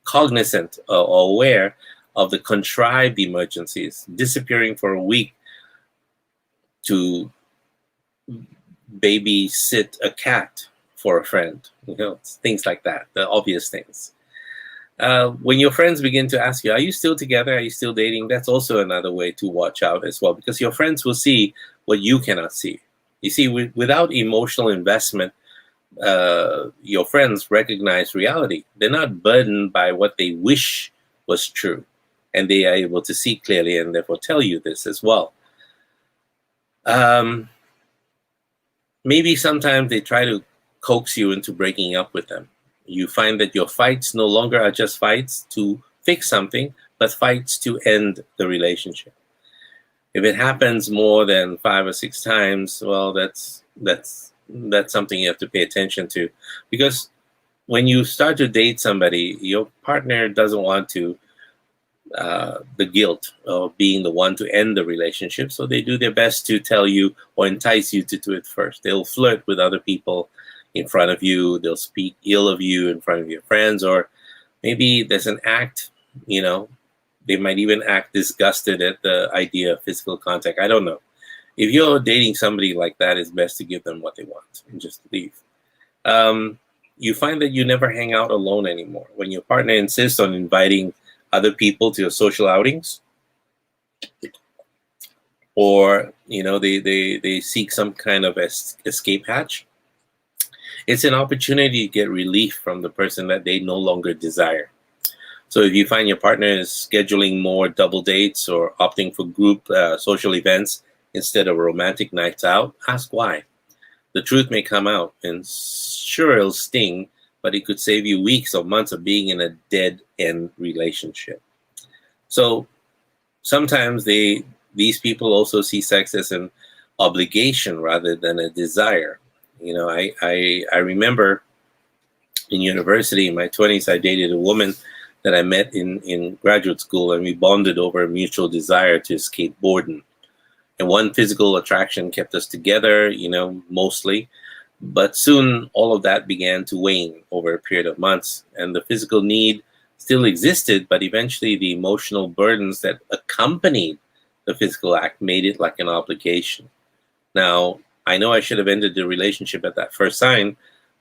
cognizant or aware of the contrived emergencies. Disappearing for a week to babysit a cat for a friend, things like that, the obvious things. When your friends begin to ask you, "Are you still together? Are you still dating?" That's also another way to watch out as well, because your friends will see what you cannot see. You see, without emotional investment, your friends recognize reality. They're not burdened by what they wish was true, and they are able to see clearly and therefore tell you this as well. Um, Maybe sometimes they try to coax you into breaking up with them. You find that your fights no longer are just fights to fix something, but fights to end the relationship. If it happens more than 5 or 6 times, well, that's something you have to pay attention to, because when you start to date somebody, your partner doesn't want to the guilt of being the one to end the relationship. So they do their best to tell you or entice you to do it first. They'll flirt with other people in front of you. They'll speak ill of you in front of your friends, or maybe there's an act, you know, they might even act disgusted at the idea of physical contact. I don't know. If you're dating somebody like that, it's best to give them what they want and just leave. Um, you find that you never hang out alone anymore. When your partner insists on inviting other people to your social outings, or they seek some kind of escape hatch, it's an opportunity to get relief from the person that they no longer desire. So if you find your partner is scheduling more double dates or opting for group social events instead of romantic nights out, ask why. The truth may come out, and sure, it'll sting, but it could save you weeks or months of being in a dead end relationship. So sometimes these people also see sex as an obligation rather than a desire. I remember in university in my 20s, I dated a woman that I met in graduate school, and we bonded over a mutual desire to escape boredom. And one physical attraction kept us together, mostly. But soon all of that began to wane over a period of months, and the physical need still existed, but eventually the emotional burdens that accompanied the physical act made it like an obligation. Now, I know I should have ended the relationship at that first sign,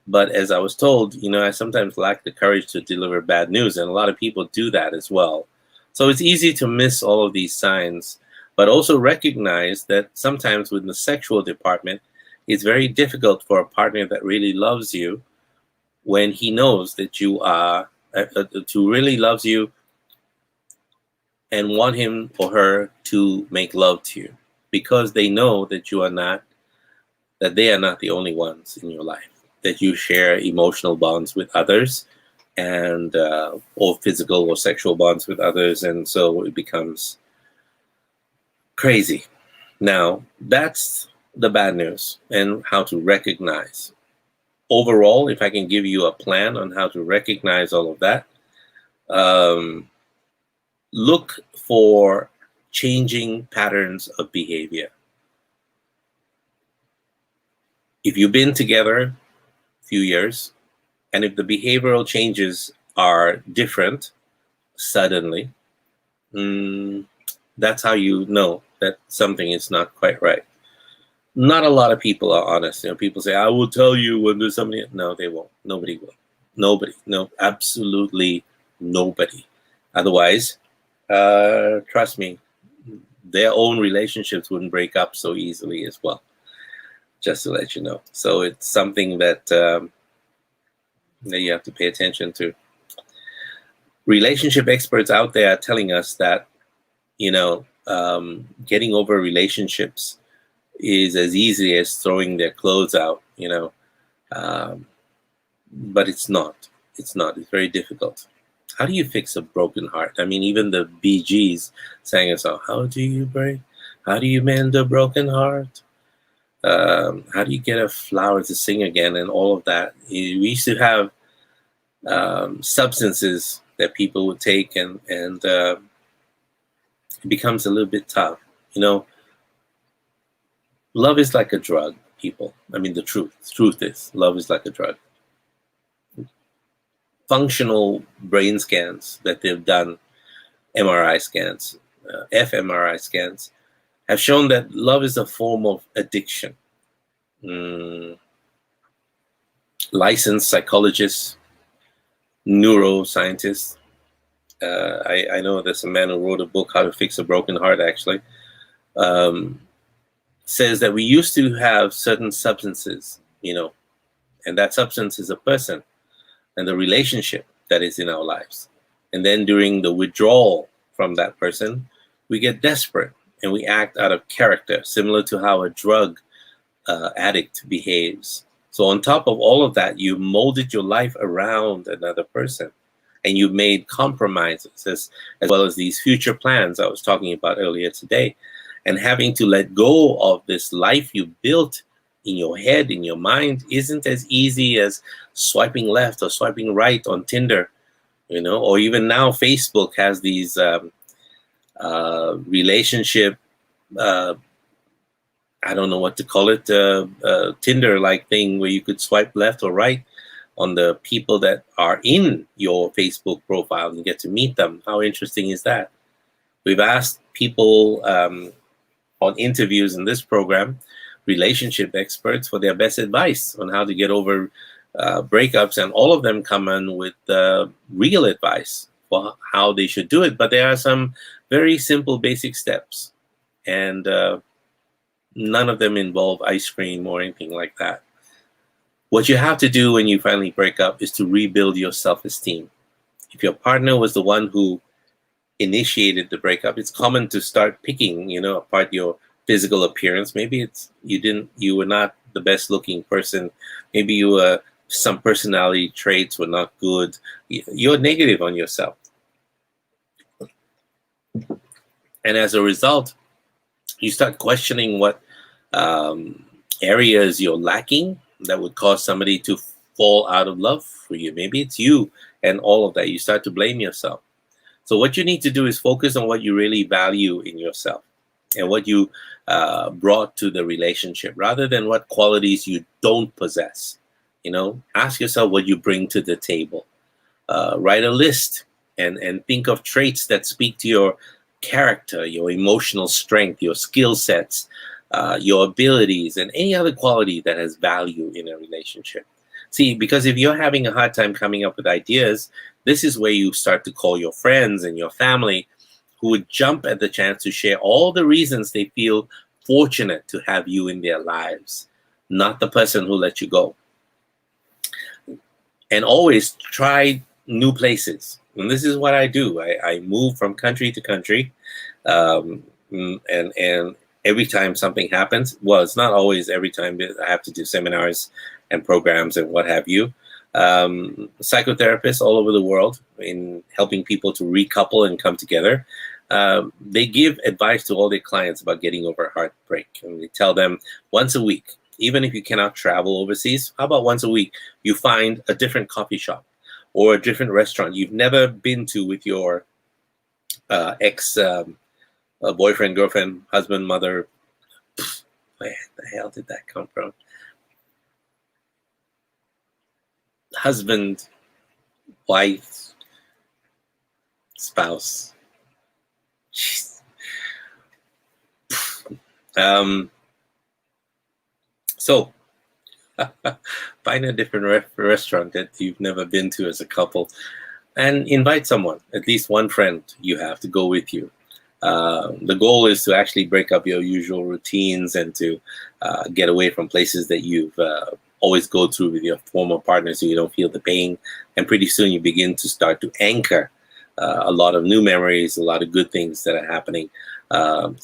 but as I was told, I sometimes lack the courage to deliver bad news, and a lot of people do that as well. So it's easy to miss all of these signs, but also recognize that sometimes within the sexual department, it's very difficult for a partner that really loves you, when he knows that you are, to really loves you and want him or her to make love to you, because they know that they are not the only ones in your life, that you share emotional bonds with others, and or physical or sexual bonds with others, and so it becomes crazy. Now, that's the bad news and how to recognize. Overall, if I can give you a plan on how to recognize all of that, look for changing patterns of behavior. If you've been together a few years, and if the behavioral changes are different suddenly, that's how you know that something is not quite right. Not a lot of people are honest. People say, I will tell you when there's something. No, they won't. Nobody will. Nobody. No, absolutely nobody. Otherwise, trust me, their own relationships wouldn't break up so easily as well. Just to let you know. So it's something that you have to pay attention to. Relationship experts out there are telling us that, getting over relationships is as easy as throwing their clothes out, but it's not. It's not. It's very difficult. How do you fix a broken heart? I mean, even the Bee Gees sang a song, how do you break? How do you mend a broken heart? How do you get a flower to sing again? And all of that. We used to have substances that people would take, and it becomes a little bit tough. Love is like a drug, people. I mean, the truth is, love is like a drug. Functional brain scans that they've done, MRI scans, fMRI scans, have shown that love is a form of addiction. Licensed psychologists, neuroscientists. I know there's a man who wrote a book, How to Fix a Broken Heart, actually. says that we used to have certain substances, and that substance is a person and the relationship that is in our lives. And then during the withdrawal from that person, we get desperate and we act out of character, similar to how a drug addict behaves. So, on top of all of that, you molded your life around another person and you made compromises as well as these future plans I was talking about earlier today. And having to let go of this life you built in your head, in your mind, isn't as easy as swiping left or swiping right on Tinder, or even now Facebook has these relationship, I don't know what to call it, Tinder-like thing where you could swipe left or right on the people that are in your Facebook profile and get to meet them. How interesting is that? We've asked people on interviews in this program, relationship experts, for their best advice on how to get over breakups, and all of them come in with real advice for how they should do it. But there are some very simple, basic steps, and none of them involve ice cream or anything like that. What you have to do when you finally break up is to rebuild your self-esteem. If your partner was the one who initiated the breakup, it's common to start picking, apart your physical appearance. Maybe you were not the best looking person. Maybe some personality traits were not good. You're negative on yourself. And as a result, you start questioning what areas you're lacking that would cause somebody to fall out of love for you. Maybe it's you and all of that. You start to blame yourself. So what you need to do is focus on what you really value in yourself and what you brought to the relationship, rather than what qualities you don't possess. Ask yourself what you bring to the table. Write a list and think of traits that speak to your character, your emotional strength, your skill sets, your abilities, and any other quality that has value in a relationship. See, because if you're having a hard time coming up with ideas, this is where you start to call your friends and your family, who would jump at the chance to share all the reasons they feel fortunate to have you in their lives, not the person who let you go. And always try new places. And this is what I do. I move from country to country, and every time something happens, well, it's not always every time. I have to do seminars and programs and what have you. Psychotherapists all over the world in helping people to recouple and come together. They give advice to all their clients about getting over heartbreak. And they tell them once a week, even if you cannot travel overseas, how about once a week you find a different coffee shop or a different restaurant you've never been to with your ex boyfriend, girlfriend, husband, mother. Where the hell did that come from? Husband, wife, spouse. Jeez. So find a different restaurant that you've never been to as a couple, and invite someone, at least one friend you have to go with you. The goal is to actually break up your usual routines and to get away from places that you've always go through with your former partner, so you don't feel the pain. And pretty soon you begin to start to anchor a lot of new memories, a lot of good things that are happening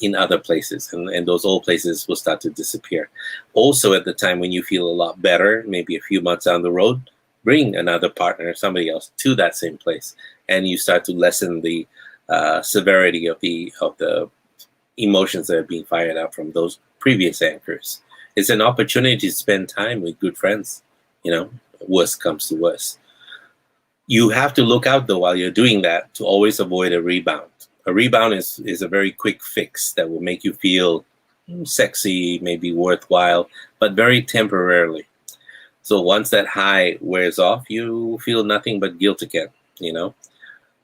in other places, and those old places will start to disappear. Also, at the time when you feel a lot better, maybe a few months down the road, bring another partner, somebody else, to that same place, and you start to lessen the severity of the emotions that are being fired out from those previous anchors. It's an opportunity to spend time with good friends. Worst comes to worst. You have to look out, though, while you're doing that, to always avoid a rebound. A rebound is a very quick fix that will make you feel sexy, maybe worthwhile, but very temporarily. So once that high wears off, you feel nothing but guilt again.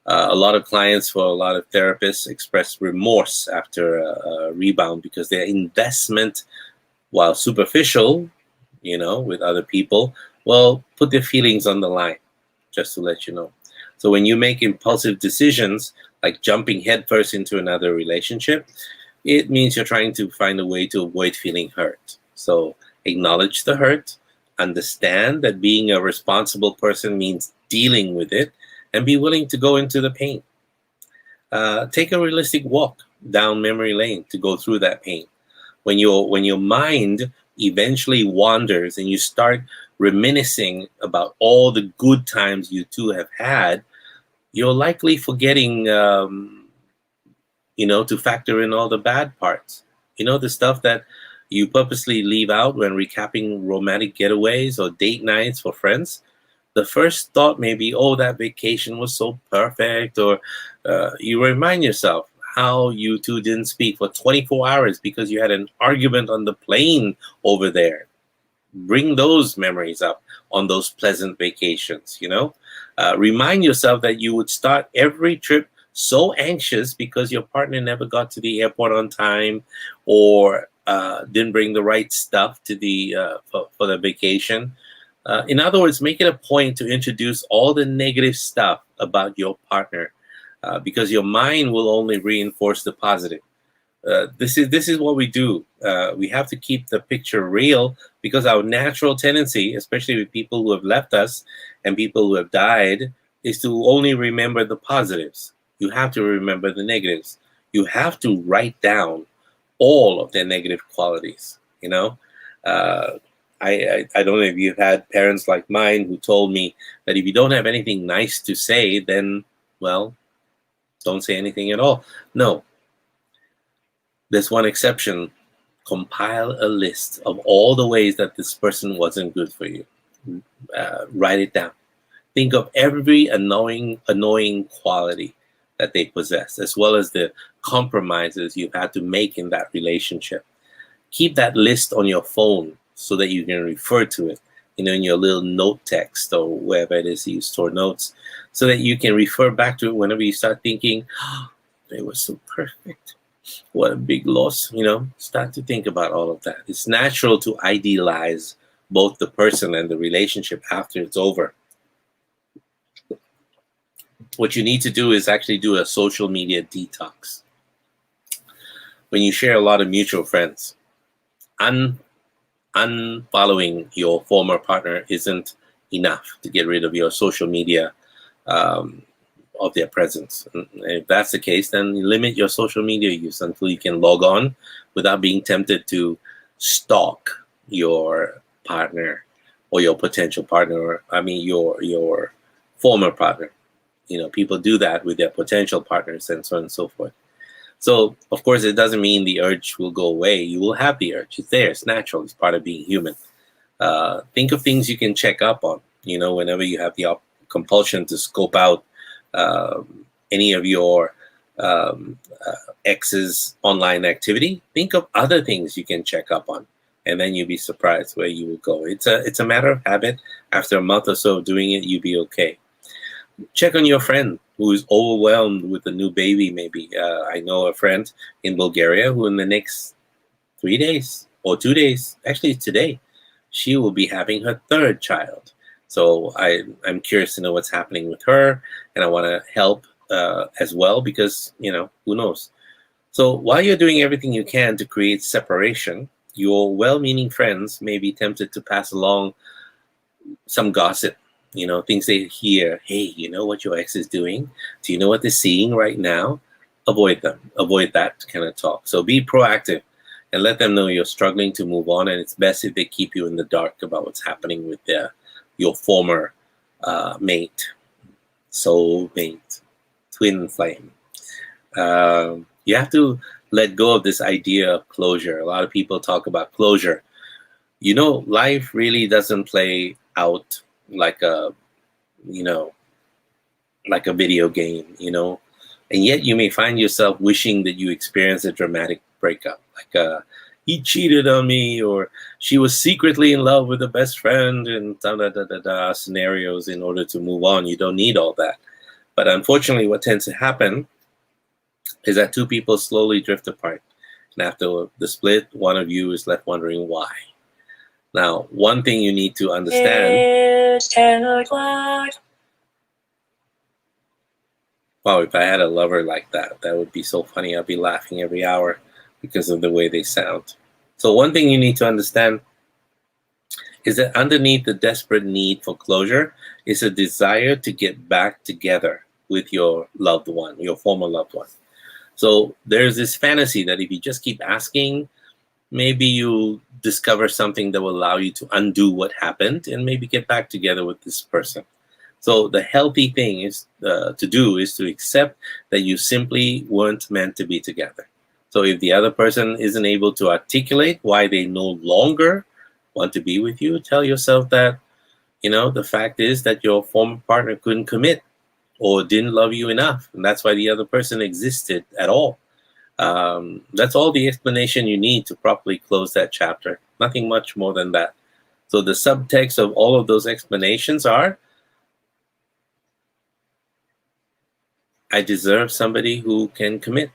A lot of clients, for a lot of therapists, express remorse after a rebound because their investment, while superficial, with other people, well, put their feelings on the line, just to let you know. So when you make impulsive decisions, like jumping headfirst into another relationship, it means you're trying to find a way to avoid feeling hurt. So acknowledge the hurt, understand that being a responsible person means dealing with it, and be willing to go into the pain. Take a realistic walk down memory lane to go through that pain. When your mind eventually wanders and you start reminiscing about all the good times you two have had, you're likely forgetting, to factor in all the bad parts. The stuff that you purposely leave out when recapping romantic getaways or date nights for friends. The first thought may be, oh, that vacation was so perfect, or you remind yourself how you two didn't speak for 24 hours because you had an argument on the plane over there. Bring those memories up on those pleasant vacations. Remind yourself that you would start every trip so anxious because your partner never got to the airport on time, or didn't bring the right stuff to the for the vacation. In other words, make it a point to introduce all the negative stuff about your partner, because your mind will only reinforce the positive. This is what we do. We have to keep the picture real, because our natural tendency, especially with people who have left us and people who have died, is to only remember the positives. You have to remember the negatives. You have to write down all of their negative qualities. Uh, I don't know if you've had parents like mine who told me that if you don't have anything nice to say, then, well, don't say anything at all. No, there's one exception. Compile a list of all the ways that this person wasn't good for you. Write it down. Think of every annoying quality that they possess, as well as the compromises you've had to make in that relationship. Keep that list on your phone so that you can refer to it, in your little note text or wherever it is you store notes, so that you can refer back to it whenever you start thinking, oh, they were so perfect. What a big loss. Start to think about all of that. It's natural to idealize both the person and the relationship after it's over. What you need to do is actually do a social media detox. When you share a lot of mutual friends, unfollowing your former partner isn't enough to get rid of your social media, of their presence. And if that's the case, then limit your social media use until you can log on without being tempted to stalk your partner or your potential partner, or your former partner. People do that with their potential partners and so on and so forth. So, of course, it doesn't mean the urge will go away. You will have the urge. It's there. It's natural. It's part of being human. Think of things you can check up on. Whenever you have the compulsion to scope out any of your ex's online activity, think of other things you can check up on, and then you'll be surprised where you will go. It's a matter of habit. After a month or so of doing it, you'll be okay. Check on your friend who is overwhelmed with a new baby, maybe. I know a friend in Bulgaria who in the next 3 days or 2 days, actually today, she will be having her third child. So I'm curious to know what's happening with her, and I want to help as well, because, who knows? So while you're doing everything you can to create separation, your well-meaning friends may be tempted to pass along some gossip, things they hear. Hey, you know what your ex is doing? Do you know what they're seeing right now? Avoid them. Avoid that kind of talk. So be proactive and let them know you're struggling to move on, and it's best if they keep you in the dark about what's happening with your former mate, soul mate, twin flame. You have to let go of this idea of closure. A lot of people talk about closure. Life really doesn't play out like a, like a video game, and yet you may find yourself wishing that you experienced a dramatic breakup, like he cheated on me, or she was secretly in love with a best friend, and da da da da da scenarios in order to move on. You don't need all that. But unfortunately, what tends to happen is that two people slowly drift apart. And after the split, one of you is left wondering why. Now, one thing you need to understand. It's 10 o'clock. Wow, if I had a lover like that, that would be so funny. I'd be laughing every hour. because of the way they sound. So one thing you need to understand is that underneath the desperate need for closure is a desire to get back together with your loved one, your former loved one. So there's this fantasy that if you just keep asking, maybe you discover something that will allow you to undo what happened and maybe get back together with this person. So the healthy thing is to do is to accept that you simply weren't meant to be together. So if the other person isn't able to articulate why they no longer want to be with you, tell yourself that, the fact is that your former partner couldn't commit or didn't love you enough. And that's why the other person existed at all. That's all the explanation you need to properly close that chapter. Nothing much more than that. So the subtext of all of those explanations are, I deserve somebody who can commit,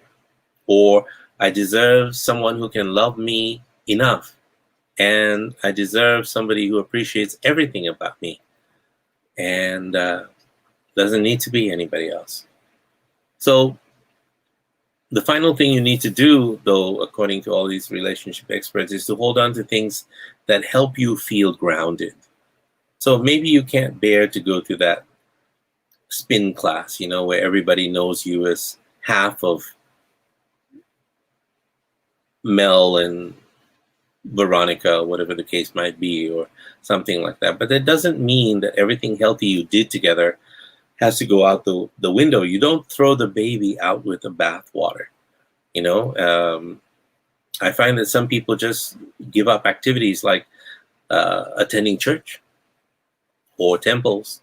or I deserve someone who can love me enough, and I deserve somebody who appreciates everything about me and doesn't need to be anybody else. So the final thing you need to do, though, according to all these relationship experts, is to hold on to things that help you feel grounded. So maybe you can't bear to go to that spin class, where everybody knows you as half of Mel and Veronica, whatever the case might be, or something like that. But that doesn't mean that everything healthy you did together has to go out the window. You don't throw the baby out with the bathwater. I find that some people just give up activities like attending church or temples,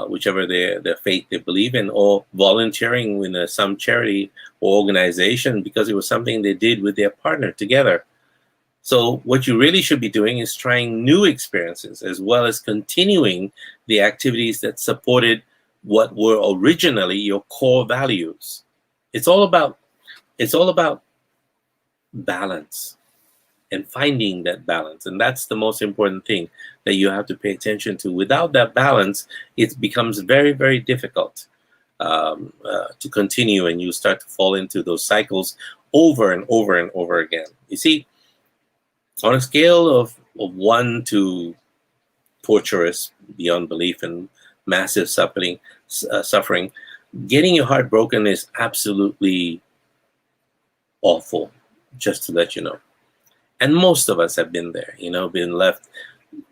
whichever their faith they believe in, or volunteering in some charity or organization because it was something they did with their partner together. So what you really should be doing is trying new experiences as well as continuing the activities that supported what were originally your core values. It's all about balance and finding that balance. And that's the most important thing that you have to pay attention to. Without that balance, it becomes very, very difficult to continue, and you start to fall into those cycles over and over and over again. You see, on a scale of 1 to torturous beyond belief and massive suffering, getting your heart broken is absolutely awful, just to let you know. And most of us have been there, been left,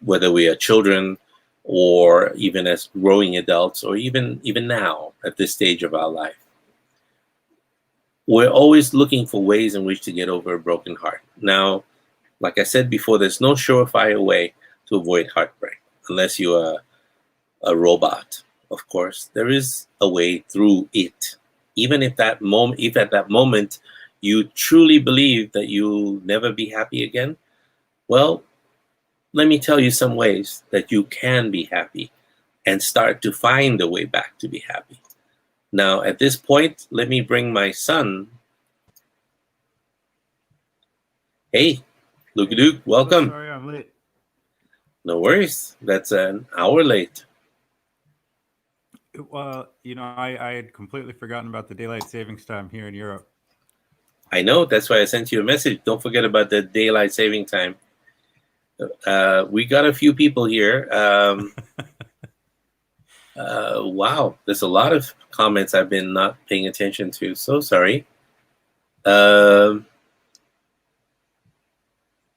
whether we are children or even as growing adults, or even now at this stage of our life. We're always looking for ways in which to get over a broken heart. Now, like I said before, there's no surefire way to avoid heartbreak, unless you are a robot, of course. There is a way through it. Even if at that moment you truly believe that you'll never be happy again, well, let me tell you some ways that you can be happy and start to find the way back to be happy. Now, at this point, let me bring my son. Hey, Luc, welcome. Sorry, I'm late. No worries. That's an hour late. Well, I had completely forgotten about the daylight savings time here in Europe. I know. That's why I sent you a message. Don't forget about the daylight saving time. We got a few people here. Wow, there's a lot of comments I've been not paying attention to. So sorry.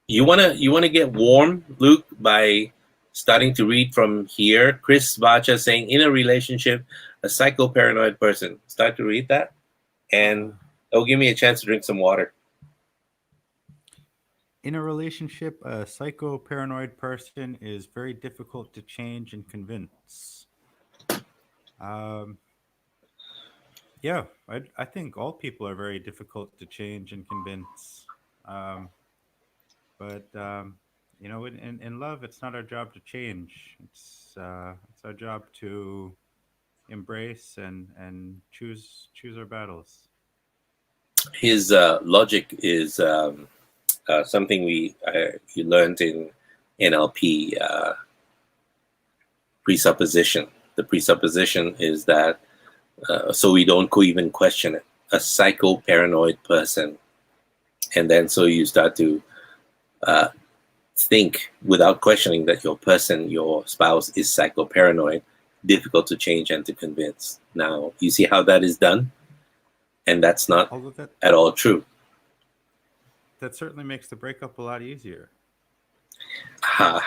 You wanna get warm, Luke, by starting to read from here. Chris Vacha saying, in a relationship, a psychoparanoid person. Start to read that, and it'll give me a chance to drink some water. In a relationship, a psychoparanoid person is very difficult to change and convince. Yeah, I think all people are very difficult to change and convince. But in love, it's not our job to change. It's our job to embrace and choose our battles. His logic is something you learned in NLP, presupposition. The presupposition is that so we don't even question it. A psychoparanoid person And then so you start to uh, think without questioning that your person, your spouse, is psychoparanoid, difficult to change and to convince. Now, you see how that is done? And that's not Although at all true. that certainly makes the breakup a lot easier. Ha.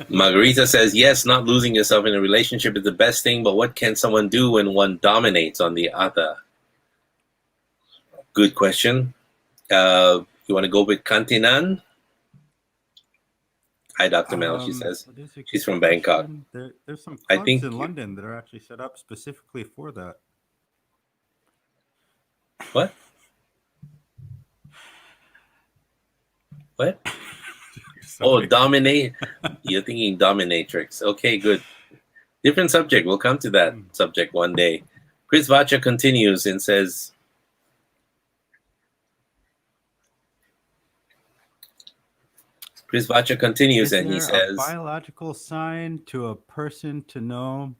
Margarita says, yes, not losing yourself in a relationship is the best thing, but what can someone do when one dominates on the other? Good question. You want to go with Kantinan? Hi, Dr. Mel, she says. That is a She's good from Bangkok. question. There's some I clubs think, in London that are actually set up specifically for that. what? What? Oh, Sorry. dominate. You're thinking dominatrix. Okay, good. Different subject. We'll come to that Hmm. subject one day. Chris Vacha continues and says, Chris Vacha continues Is and he there a says, biological sign to a person to know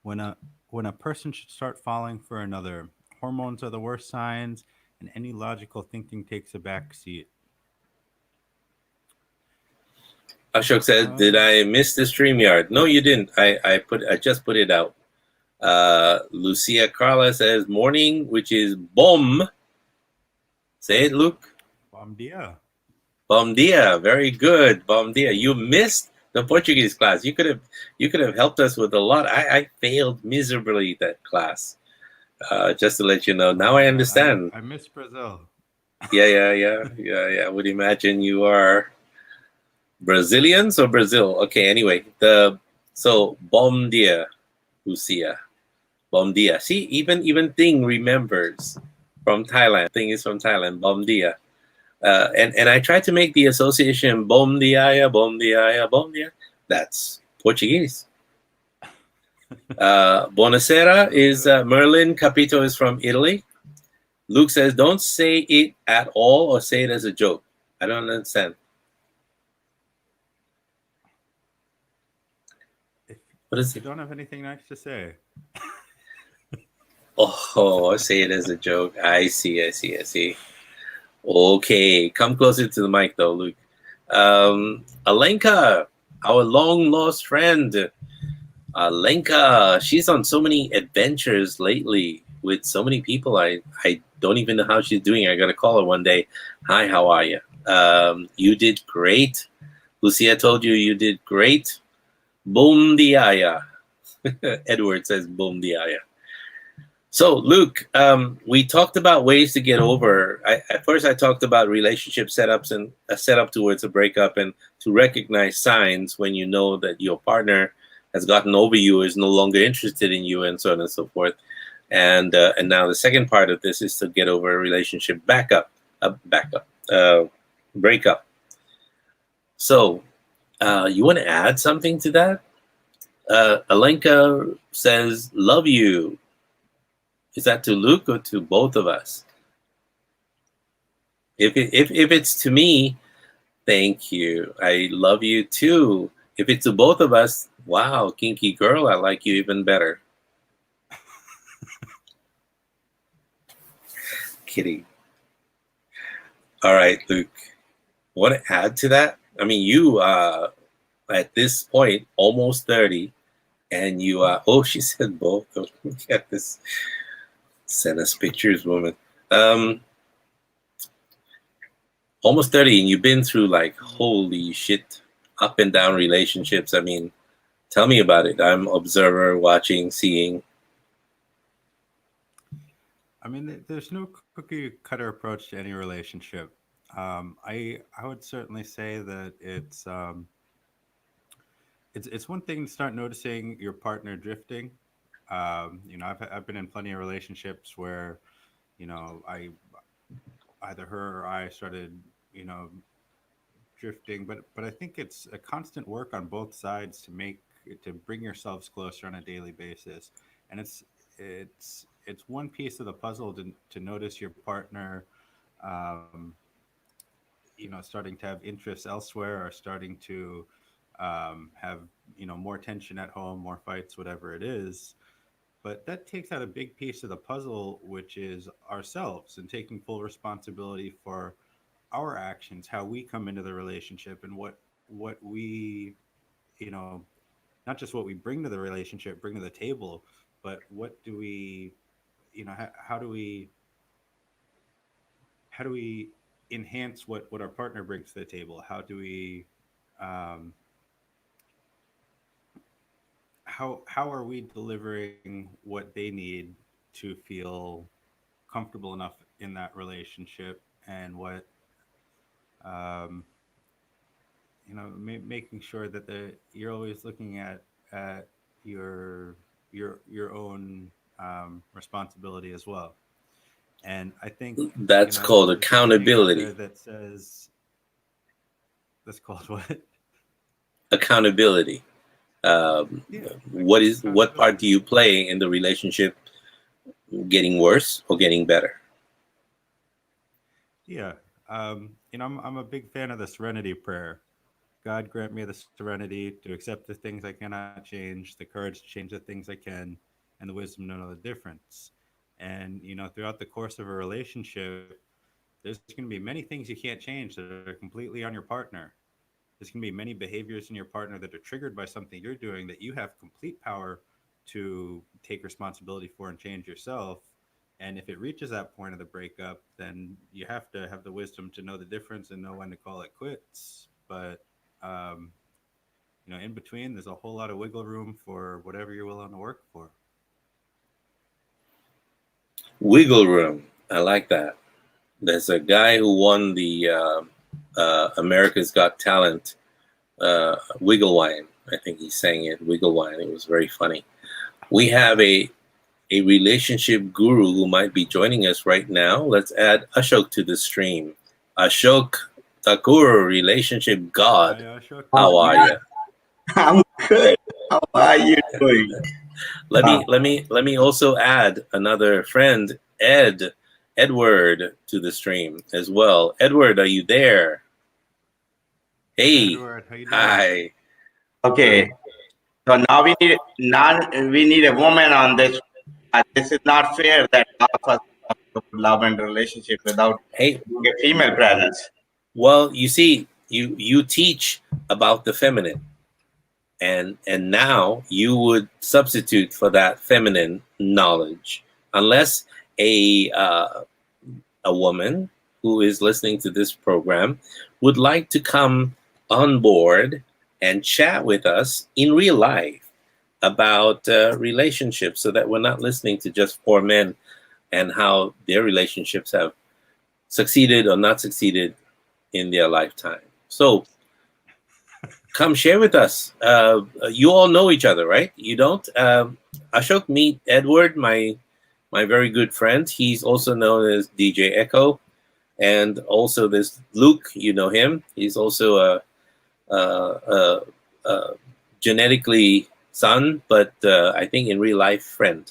when a person should start falling for another? Hormones are the worst signs, and any logical thinking takes a back seat. Ashok said, did Um, I miss the StreamYard? No, you didn't. I just put it out. Lucia Carla says, morning, which is bom. Say it, Luke. bom dia. Bom dia. Very good. Bom dia. You missed the Portuguese class. You could have helped us with a lot. I failed miserably that class. Just to let you know. Now Oh I man, understand. I miss Brazil. Yeah. I would imagine you are Brazilians or Brazil. Okay, anyway. So bom dia, Lucia. Bom dia. See, even Thing remembers from Thailand. Thing is from Thailand. Bom dia. And I try to make the association bom dia, bom dia, bom dia. That's Portuguese. Buonasera is Merlin. Capito is from Italy. Luke says, don't say it at all or say it as a joke. I don't understand. If What is if you it? don't have anything nice to say, Oh, say it as a joke. I see. Okay, come closer to the mic though, Luke. Alenka, our long lost friend. Alenka, she's on so many adventures lately with so many people. I don't even know how she's doing. I gotta call her one day. Hi, how are you? You did great. Lucia told you you did great. Boom diaya. Edward says boom diaya. So, Luke, we talked about ways to get over. At first, I talked about relationship setups and a setup towards a breakup, and to recognize signs when you know that your partner has gotten over you, is no longer interested in you, and so on and so forth. And now the second part of this is to get over a relationship breakup. So, you want to add something to that? Alenka says, "Love you." Is that to Luke or to both of us? If it's to me, thank you. I love you too. If it's to both of us, wow, kinky girl, I like you even better. Kidding. All right, Luke. Want to add to that? I mean, you at this point almost 30, and you are. Oh, she said both. Look at this. Send us pictures, woman. Um, Almost 30, and you've been through like holy shit, up and down relationships. I mean, tell me about it. I'm observer, watching, seeing. I mean, there's no cookie cutter approach to any relationship. I would certainly say that it's one thing to start noticing your partner drifting. I've been in plenty of relationships where I either her or I started you know drifting, but I think it's a constant work on both sides to bring yourselves closer on a daily basis, and it's one piece of the puzzle to notice your partner, um, starting to have interests elsewhere, or starting to have more tension at home, more fights, whatever it is. But that takes out a big piece of the puzzle, which is ourselves and taking full responsibility for our actions, how we come into the relationship, and what we, you know, not just what we bring to the relationship, bring to the table, but what do we, you know, how do we enhance what our partner brings to the table? How do we um, how are we delivering what they need to feel comfortable enough in that relationship, and what um, you know, making sure that you're always looking at your your own responsibility as well. And I think, you That's know, called there's a saying out there accountability. that says, that's called what? Accountability. Um, Yeah, what part accountability. do you play in the relationship getting worse or getting better? Yeah. You know, I'm a big fan of the serenity prayer. God grant me the serenity to accept the things I cannot change, the courage to change the things I can, and the wisdom to know the difference. And, you know, throughout the course of a relationship, there's going to be many things you can't change that are completely on your partner. There's going to be many behaviors in your partner that are triggered by something you're doing that you have complete power to take responsibility for and change yourself. And if it reaches that point of the breakup, then you have to have the wisdom to know the difference and know when to call it quits. But um, you know, in between, there's a whole lot of wiggle room for whatever you're willing to work for. Wiggle room. I like that. There's a guy who won the America's Got Talent Wiggle Wine. I think he sang it, Wiggle Wine. It was very funny. We have a relationship guru who might be joining us right now. Let's add Ashok to the stream. Ashok Thakur, relationship god. Hi, Ashok. Oh, How are yeah, you? I'm good. How are you doing? Uh, Let me also add another friend, Edward, to the stream as well. Edward, are you there? Hey, Edward, how you doing? hi. okay, so now we need a woman on this. This is not fair that all of us talk about love and relationship without Hey, a female presence. well, you see, you teach about the feminine, and now you would substitute for that feminine knowledge, unless a woman who is listening to this program would like to come on board and chat with us in real life about relationships, so that we're not listening to just four men and how their relationships have succeeded or not succeeded in their lifetime. So come share with us. You all know each other, right? You don't? Ashok, meet Edward, my very good friend. He's also known as DJ Echo. And also there's Luke, you know him. He's also a genetically son, but I think in real life friend.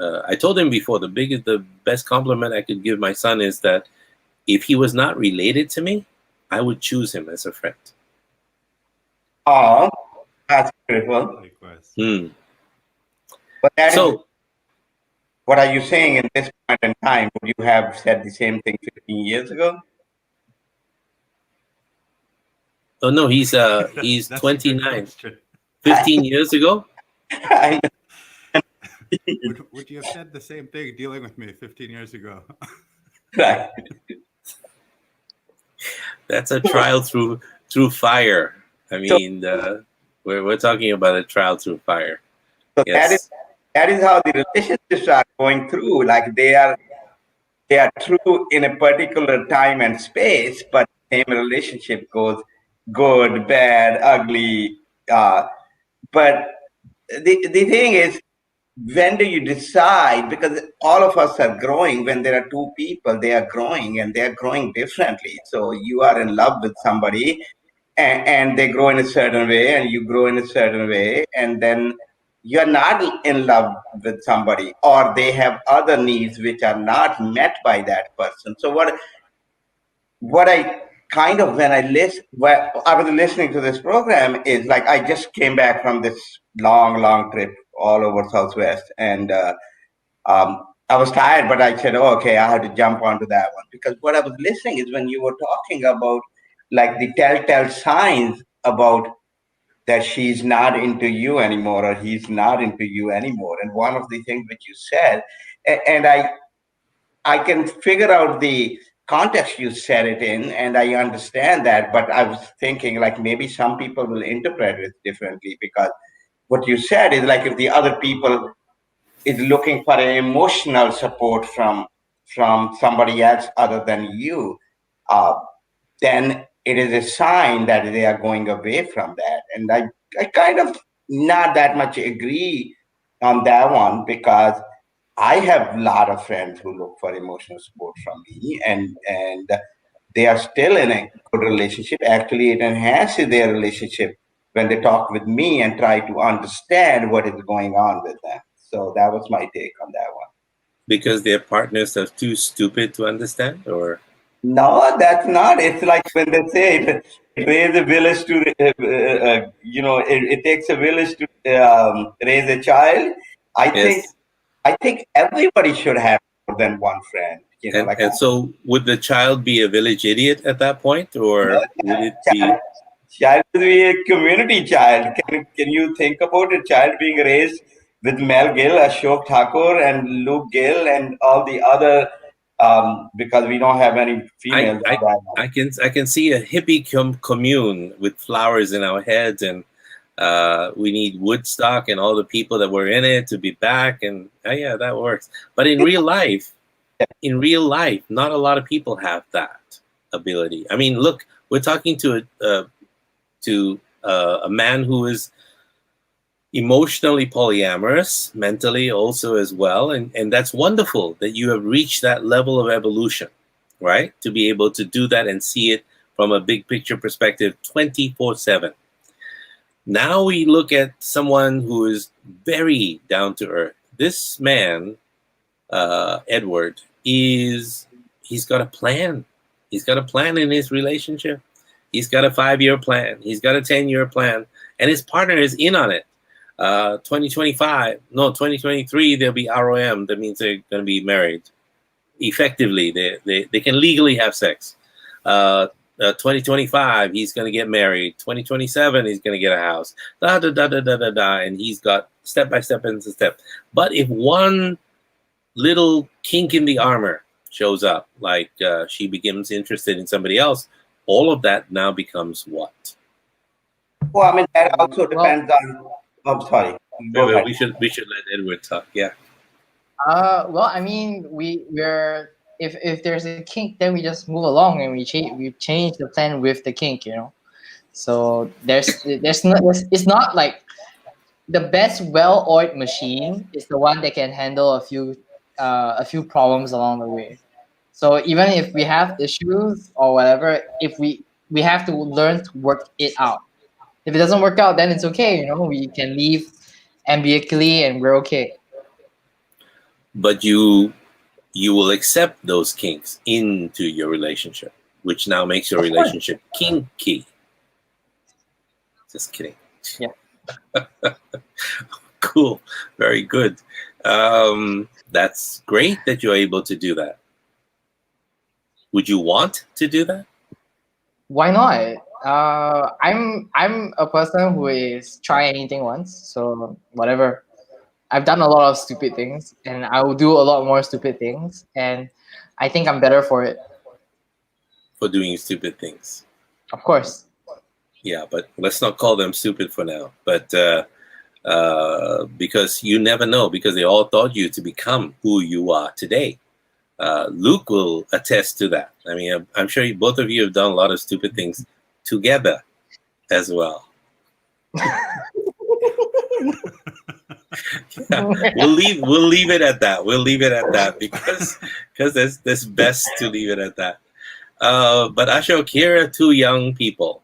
I told him before, the best compliment I could give my son is that if he was not related to me, I would choose him as a friend. Oh, that's beautiful. Likewise. Hmm. But that is So, what are you saying in this point in time? Would you have said the same thing 15 years ago? oh no, he's That's a good 29. question. 15 years ago, I Would you have said the same thing dealing with me 15 years ago? right. that's a trial through fire. I So, mean, we're talking about a trial through fire. so Yes. that is how the relationships are going through. Like they are true in a particular time and space, but the same relationship goes good, bad, ugly. But the thing is, when do you decide? Because all of us are growing. When there are two people, they are growing and they are growing differently. So you are in love with somebody, and they grow in a certain way, and you grow in a certain way, and then you're not in love with somebody, or they have other needs which are not met by that person. So what I kind of when I was listening to this program is like I just came back from this long trip all over Southwest, and I was tired, but I said, oh, okay, I had to jump onto that one because what I was listening is when you were talking about like the telltale signs about that she's not into you anymore or he's not into you anymore. And one of the things which you said, and I can figure out the context you said it in, and I understand that. But I was thinking like maybe some people will interpret it differently because what you said is like if the other people is looking for an emotional support from somebody else other than you, uh, then it is a sign that they are going away from that. And I kind of not that much agree on that one because I have a lot of friends who look for emotional support from me, and they are still in a good relationship. Actually, it enhances their relationship when they talk with me and try to understand what is going on with them. So that was my take on that one. Because their partners are too stupid to understand, or No, that's not. It's like when they say it raise a village to, it takes a village to raise a child. I think yes. I think everybody should have more than one friend. Like And so would the child be a village idiot at that point, no, or would it child, be? child will be a community child. Can you think about a child being raised with Mel Gill, Ashok Thakur, and Luke Gill, and all the other? Because we don't have any I females on I that one. I can see a hippie commune with flowers in our heads, and we need Woodstock and all the people that were in it to be back, and yeah, that works. But in real life, not a lot of people have that ability. I mean, look, we're talking to a man who is emotionally polyamorous, mentally also as well, and that's wonderful that you have reached that level of evolution, right? To be able to do that and see it from a big picture perspective 24/7. Now we look at someone who is very down to earth. This man, Edward, he's got a plan. He's got a plan in his relationship. He's got a 5-year plan. He's got a 10-year plan, and his partner is in on it. 2025, no, 2023, they'll be ROM. That means they're going to be married. Effectively, they can legally have sex. 2025, he's going to get married. 2027, he's going to get a house. Da da da da da da da. And he's got step by step into step. But if one little kink in the armor shows up, like she becomes interested in somebody else, all of that now becomes what? Well, I mean that also Well, depends on. I'm sorry. Go ahead. We should let Edward talk. Yeah. well, I mean, we're if there's a kink, then we just move along and we change the plan with the kink, you know. So it's not like the best well-oiled machine is the one that can handle a few problems along the way. So even if we have issues or whatever, if we have to learn to work it out. If it doesn't work out, then it's okay, you know. We can leave ambiguously and we're okay. But you will accept those kinks into your relationship, which now makes your Of course. relationship kinky. Just kidding. Yeah. Cool. Very good. That's great that you're able to do that. Would you want to do that? Why not? I'm a person who is try anything once, so whatever. I've done a lot of stupid things, and I will do a lot more stupid things, and I think I'm better for it. For doing stupid things? Of course. Yeah, but let's not call them stupid for now. But because you never know, because they all thought you to become who you are today. Luke will attest to that. I mean, I'm sure both of you have done a lot of stupid things together as well. Yeah, we'll leave it at that. We'll leave it at that because that's best to leave it at that. But Ashok, here are two young people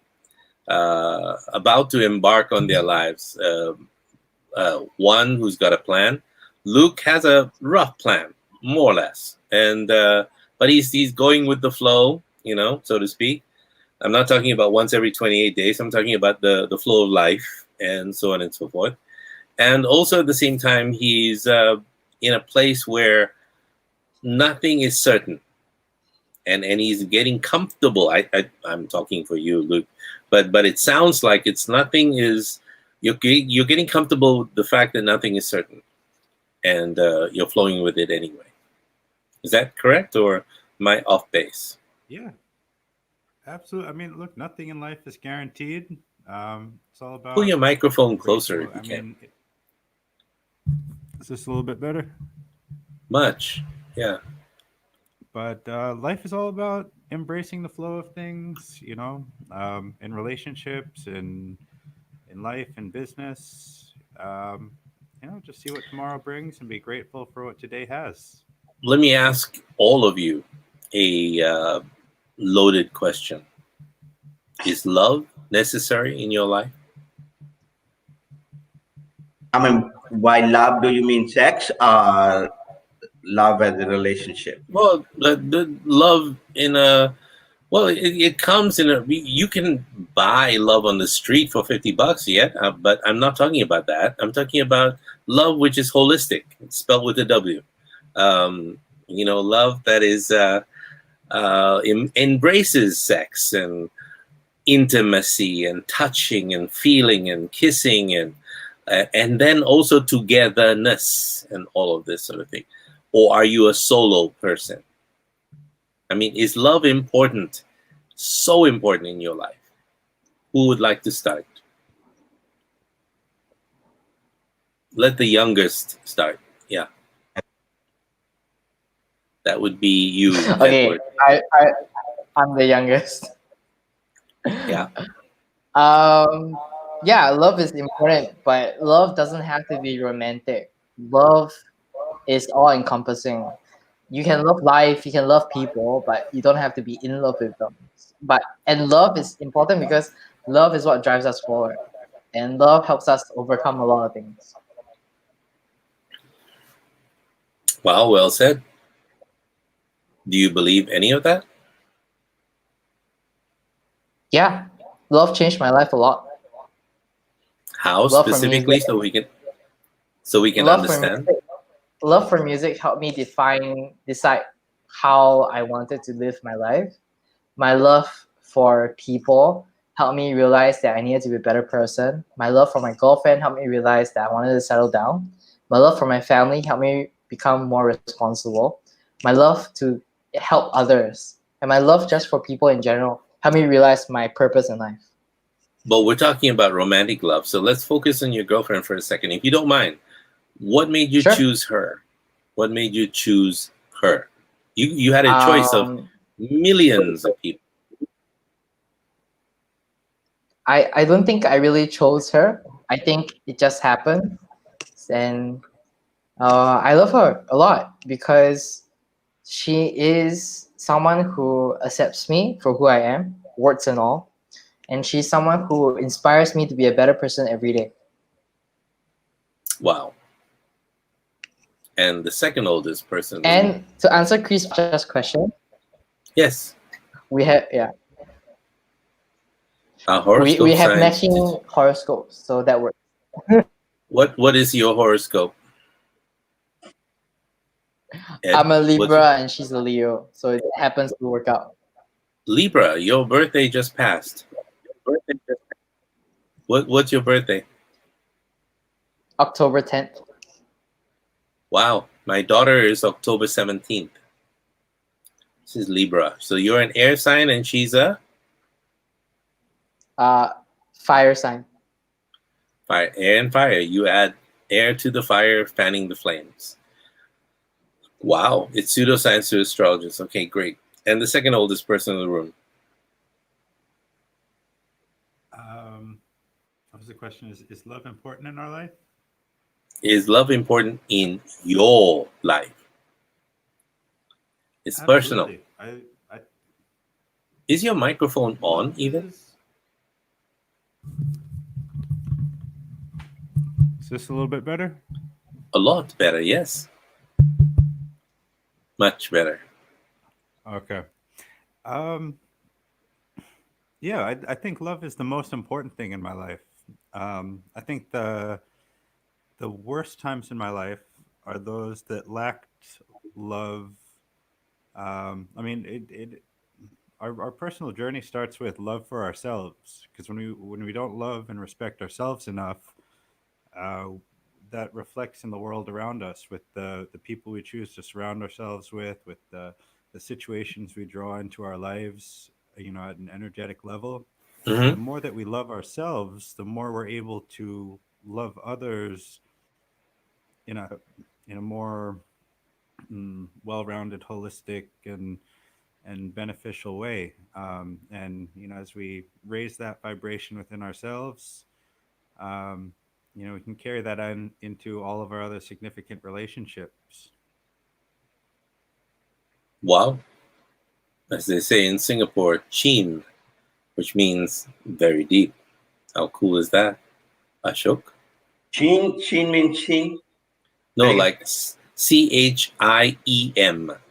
about to embark on their lives. One who's got a plan. Luke has a rough plan, more or less, and but he's going with the flow, so to speak. I'm not talking about once every 28 days. I'm talking about the flow of life and so on and so forth. And also at the same time, he's in a place where nothing is certain, and he's getting comfortable. I'm talking for you, Luke, but it sounds like it's nothing is you're getting comfortable with the fact that nothing is certain, and you're flowing with it anyway. Is that correct, or am I off base? Yeah, absolutely. I mean, look, nothing in life is guaranteed. It's all Pull about your microphone being closer grateful. if you I can. mean, is this a little bit better? Much, yeah. But life is all about embracing the flow of things, in relationships and in life and business. Just see what tomorrow brings and be grateful for what today has. Let me ask all of you a loaded question. Is love necessary in your life? I mean, by love, do you mean sex or love as a relationship? Well, the love in a well, it comes in a. You can buy love on the street for $50 yet, but I'm not talking about that. I'm talking about love which is holistic. It's spelled with a W. Love that is embraces sex and intimacy and touching and feeling and kissing and then also togetherness and all of this sort of thing. Or are you a solo person? I mean, is love important? So important in your life? Who would like to start? Let the youngest start. Yeah, that would be you, Okay, Edward. I'm the youngest. Yeah. Yeah, love is important, but love doesn't have to be romantic. Love is all encompassing. You can love life, you can love people, but you don't have to be in love with them. And love is important because love is what drives us forward, and love helps us overcome a lot of things. Wow, well said. Do you believe any of that? Yeah, love changed my life a lot. How Love for music, specifically, so we can love for understand? music, love for music helped me decide how I wanted to live my life. My love for people helped me realize that I needed to be a better person. My love for my girlfriend helped me realize that I wanted to settle down. My love for my family helped me become more responsible. My love to help others and my love just for people in general helped me realize my purpose in life. But we're talking about romantic love, so let's focus on your girlfriend for a second, if you don't mind. What made you Sure. choose her? What made you choose her? You had a choice of Um, millions of people. I don't think I really chose her. I think it just happened. And I love her a lot because she is someone who accepts me for who I am, warts and all. And she's someone who inspires me to be a better person every day. Wow. And the second oldest person in the room. And to answer Chris' just question, Yes. we have yeah Our we horoscope have signs. matching horoscopes, so that works. What is your horoscope, Ed? I'm a What's Libra and she's a Leo, so it happens to work out. Libra? Your birthday just passed. What's your birthday? October 10th. Wow. My daughter is October 17th. This is Libra. So you're an air sign and she's a Uh, Fire sign. fire. Air and fire. You add air to the fire, fanning the flames. Wow. It's pseudoscience to astrologers. Okay, great. And the second oldest person in the room. What was the question? Is love important in our life? Is love important in your life? It's personal. Absolutely. I Is your microphone on love even? is this a little bit better? A lot better, yes. Much better. Okay. Um, Yeah, I think love is the most important thing in my life. I think the worst times in my life are those that lacked love. I mean, our personal journey starts with love for ourselves, because when we don't love and respect ourselves enough, uh, that reflects in the world around us, with the people we choose to surround ourselves with the situations we draw into our lives, at an energetic level. The Hmm. more that we love ourselves, the more we're able to love others in a more well-rounded, holistic, and beneficial way. And as we raise that vibration within ourselves, um, we can carry that on into all of our other significant relationships. Well, as they say in Singapore, chin, which means very deep. How cool is that, Ashok? Chin means chin. No, like Chiem,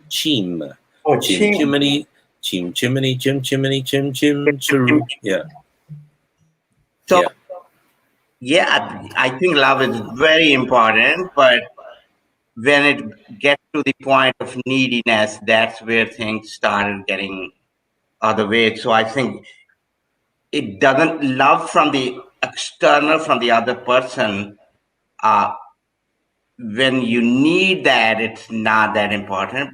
chim, Oh, chim chin. chimney, chim chimney, chim chimney, chim chim churu. Yeah, So yeah. yeah, I think love is very important, but when it gets to the point of neediness, that's where things started getting other way. So I think it doesn't love from the external, from the other person. Uh, when you need that, it's not that important.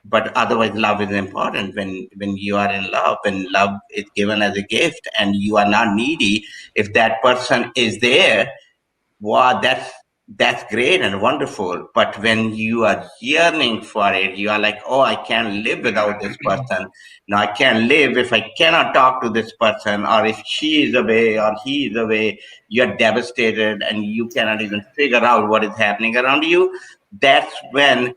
But otherwise, love is important. When you are in love, when love is given as a gift, and you are not needy, if that person is there, wow, that's great and wonderful. But when you are yearning for it, you are like, oh, I can't live without this person. No, I can't live if I cannot talk to this person, or if she is away or he is away. You're devastated and you cannot even figure out what is happening around you. That's when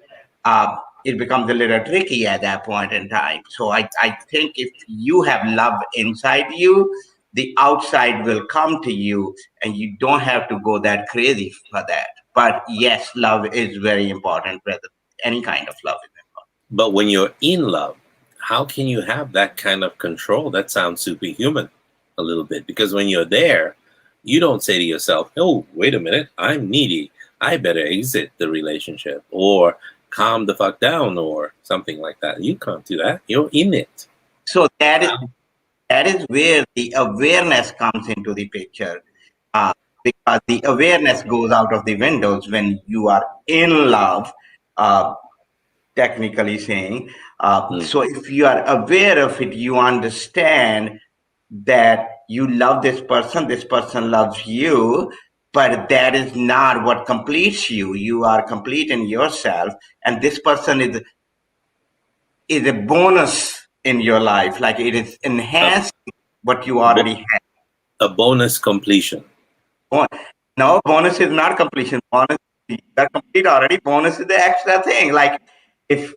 it becomes a little tricky at that point in time. So I think if you have love inside you, the outside will come to you, and you don't have to go that crazy for that. But yes, love is very important, whether any kind of love is But when you're in love, how can you have that kind of control? That sounds superhuman a little bit, because when you're there, you don't say to yourself, oh, wait a minute, I'm needy. I better exit the relationship or calm the fuck down or something like that. You can't do that. You're in it. so How? that is where the awareness comes into the picture, uh, because the awareness goes out of the windows when you are in love, uh, technically saying. Mm. So if you are aware of it, you understand that you love this person loves you, but that is not what completes you. You are complete in yourself, and this person is a bonus in your life, like it is A, enhancing what you a, bo- already have. a bonus completion. No, bonus is not completion. Bonus, you are complete already. Bonus is the extra thing. Like if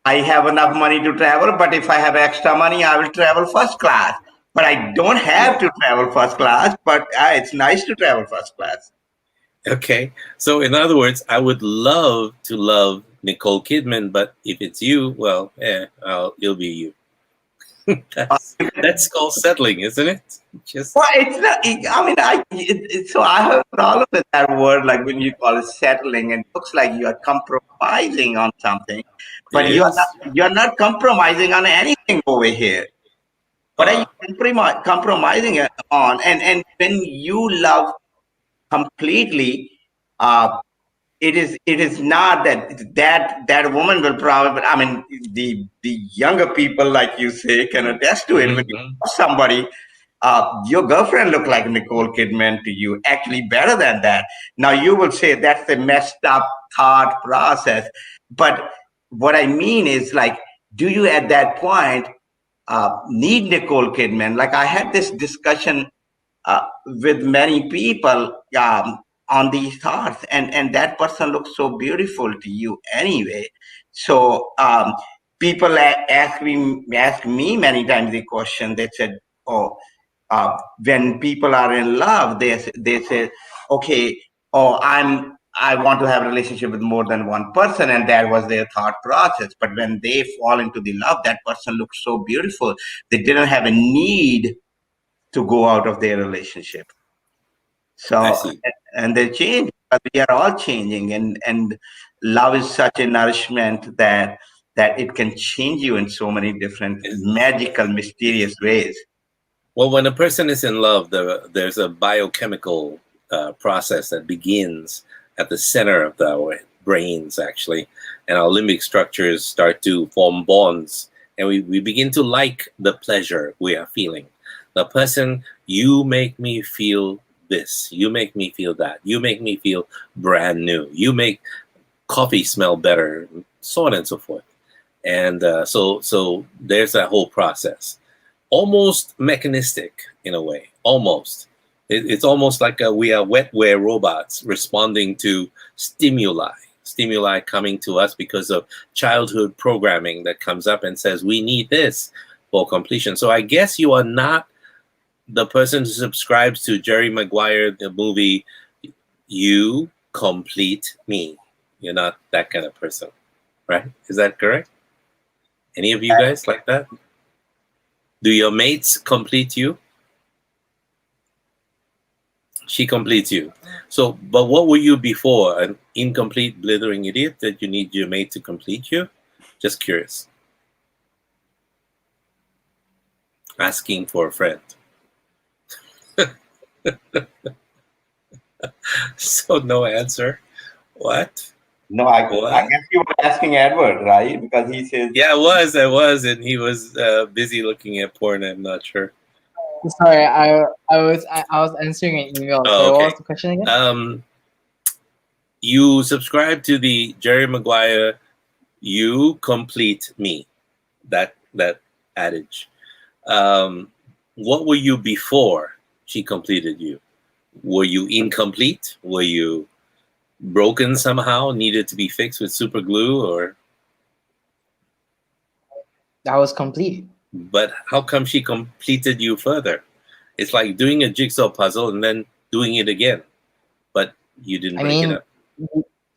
I have enough money to travel, but if I have extra money, I will travel first class. But I don't have Yeah. to travel first class, but it's nice to travel first class. Okay. So, in other words, I would love to love Nicole Kidman, but if it's you, well, it'll be you. That's called settling, isn't it? Just Well, it's not. I mean, so I have a problem with that word. Like when you call it settling, and it looks like you are compromising on something, it but you are not. is. You are not compromising on anything over here. What are you Uh, compromising on? And when you love completely, uh, it is not that woman will probably. I mean, the younger people, like you say, can attest to it. When you mhm. love somebody, your girlfriend looked like Nicole Kidman to you, actually better than that. Now you will say that's a messed up thought process, but what I mean is, like, do you at that point need Nicole Kidman? Like I had this discussion with many people on these thoughts, and that person looks so beautiful to you anyway. So people ask me many times the question. They said, "Oh, when people are in love, they say, okay, oh, I want to have a relationship with more than one person, and that was their thought process. But when they fall into the love, that person looks so beautiful. They didn't have a need to go out of their relationship. I So, see. and they change, but we are all changing, and love is such a nourishment that it can change you in so many different magical, mysterious ways. Well, when a person is in love, there's a biochemical process that begins at the center of our brains, actually, and our limbic structures start to form bonds, and we begin to like the pleasure we are feeling. The person, you make me feel this, you make me feel that, you make me feel brand new, you make coffee smell better, so on and so forth. And so there's that whole process, almost mechanistic in a way, almost. It's almost like we are wetware robots responding to stimuli coming to us because of childhood programming that comes up and says, we need this for completion. So I guess you are not the person who subscribes to Jerry Maguire, the movie, You Complete Me. You're not that kind of person, right? Is that correct? Any of you guys like that? Do your mates complete you? She completes you. So, but what were you before? An incomplete, blithering idiot that you need your mate to complete you? Just curious. Asking for a friend. So no answer. What? No, I What? guess you were asking Edward, right? Because he says, Yeah, I was, and he was busy looking at porn. I'm not sure. Sorry, I was answering an email. Oh, So what okay. was the question again? You subscribe to the Jerry Maguire, you complete me, that adage. What were you before she completed you? Were you incomplete? Were you broken somehow, needed to be fixed with super glue? Or That was complete. but how come she completed you further? It's like doing a jigsaw puzzle and then doing it again, but you didn't I break it mean, up.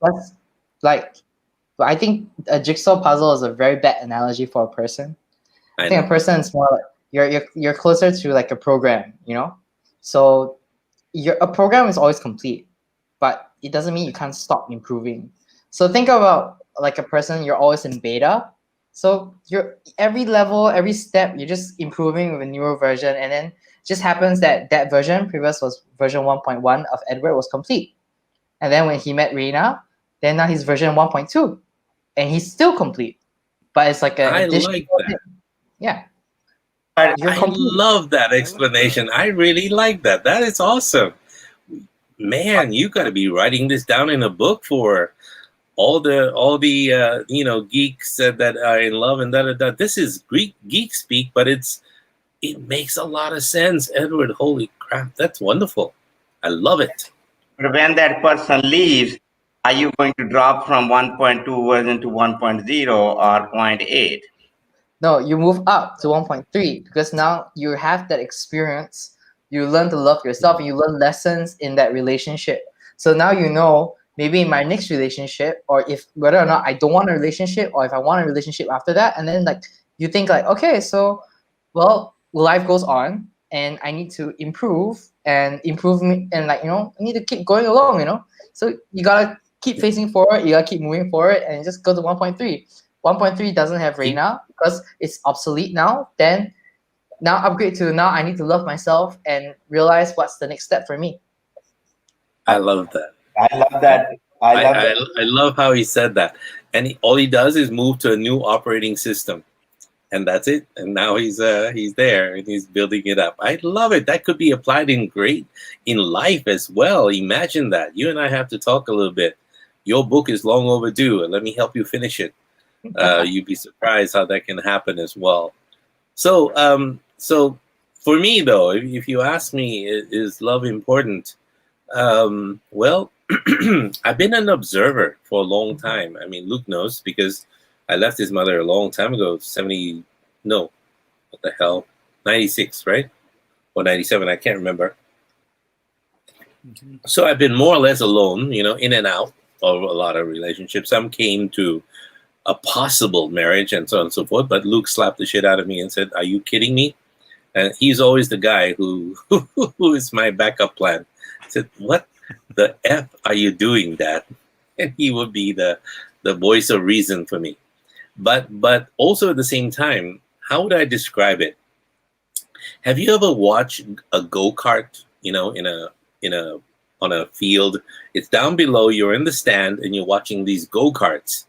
that's like, I think a jigsaw puzzle is a very bad analogy for a person. I I think know. a person is more like you're closer to like a program, you know. So a program is always complete, but it doesn't mean you can't stop improving. So think about like a person, you're always in beta. So you're every level, every step, you're just improving with a newer version, and then just happens that that version previous was version 1.1 of Edward was complete, and then when he met Reina, then now he's version 1.2, and he's still complete, but it's like an I additional like thing. that. Yeah, but you're I complete. love that explanation. I really like that. That is awesome. Man, you got to be writing this down in a book for all the geeks that are in love and da da da. This is Greek geek speak, but it makes a lot of sense. Edward, holy crap, that's wonderful. I love it. when that person leaves, are you going to drop from 1.2 version to 1.0 or zero point 0.8? No, you move up to 1.3 because now you have that experience. You learn to love yourself and you learn lessons in that relationship. So now you know maybe in my next relationship, or if whether or not I don't want a relationship, or if I want a relationship after that, and then like you think like, okay, so well, life goes on and I need to improve me, and like, I need to keep going along, So you gotta keep facing forward, you gotta keep moving forward, and just go to 1.3. 1.3 doesn't have See, Reina because it's obsolete now. Then now upgrade to now I need to love myself and realize what's the next step for me. I love that. I love that. I I, love I, that. I love how he said that. And all he does is move to a new operating system. And that's it. And now he's there and he's building it up. I love it. That could be applied in life as well. Imagine that. You and I have to talk a little bit. Your book is long overdue, and let me help you finish it. You'd be surprised how that can happen as well. So for me though, if you ask me, is love important? Well, I've been an observer for a long time. I mean, Luke knows because I left his mother a long time ago. 70, no, what the hell, 96, right? Or 97? I can't remember. Mhm. So I've been more or less alone, in and out of a lot of relationships. Some came to a possible marriage and so on and so forth. But Luke slapped the shit out of me and said, "Are you kidding me?" And he's always the guy who who is my backup plan. I said, "What the f are you doing, Dad?" And he would be the voice of reason for me. But also at the same time, how would I describe it? Have you ever watched a go-kart, in a on a field? It's down below, you're in the stand and you're watching these go-karts.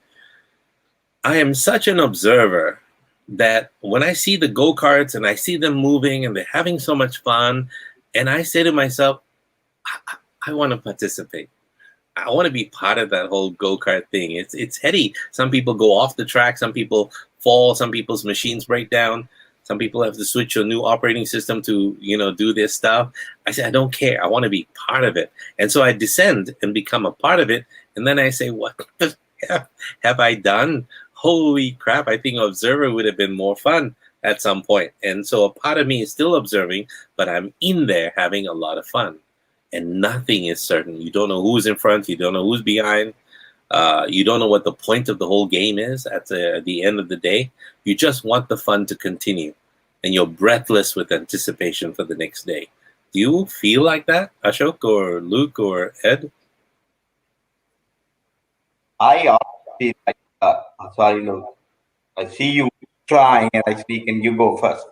I am such an observer that when I see the go-karts and I see them moving and they're having so much fun, and I say to myself, I want to participate. I want to be part of that whole go-kart thing. It's heady. Some people go off the track, some people fall, some people's machines break down, some people have to switch to a new operating system to, do their stuff. I say, I don't care. I want to be part of it. And so I descend and become a part of it. And then I say, what the hell have I done? Holy crap, I think Observer would have been more fun at some point. And so a part of me is still observing, but I'm in there having a lot of fun. And nothing is certain. You don't know who's in front. You don't know who's behind. You don't know what the point of the whole game is at the end of the day. You just want the fun to continue. And you're breathless with anticipation for the next day. Do you feel like that, Ashok or Luke or Ed? I also feel like, sorry, Luke. I see you trying and I speak and you go first.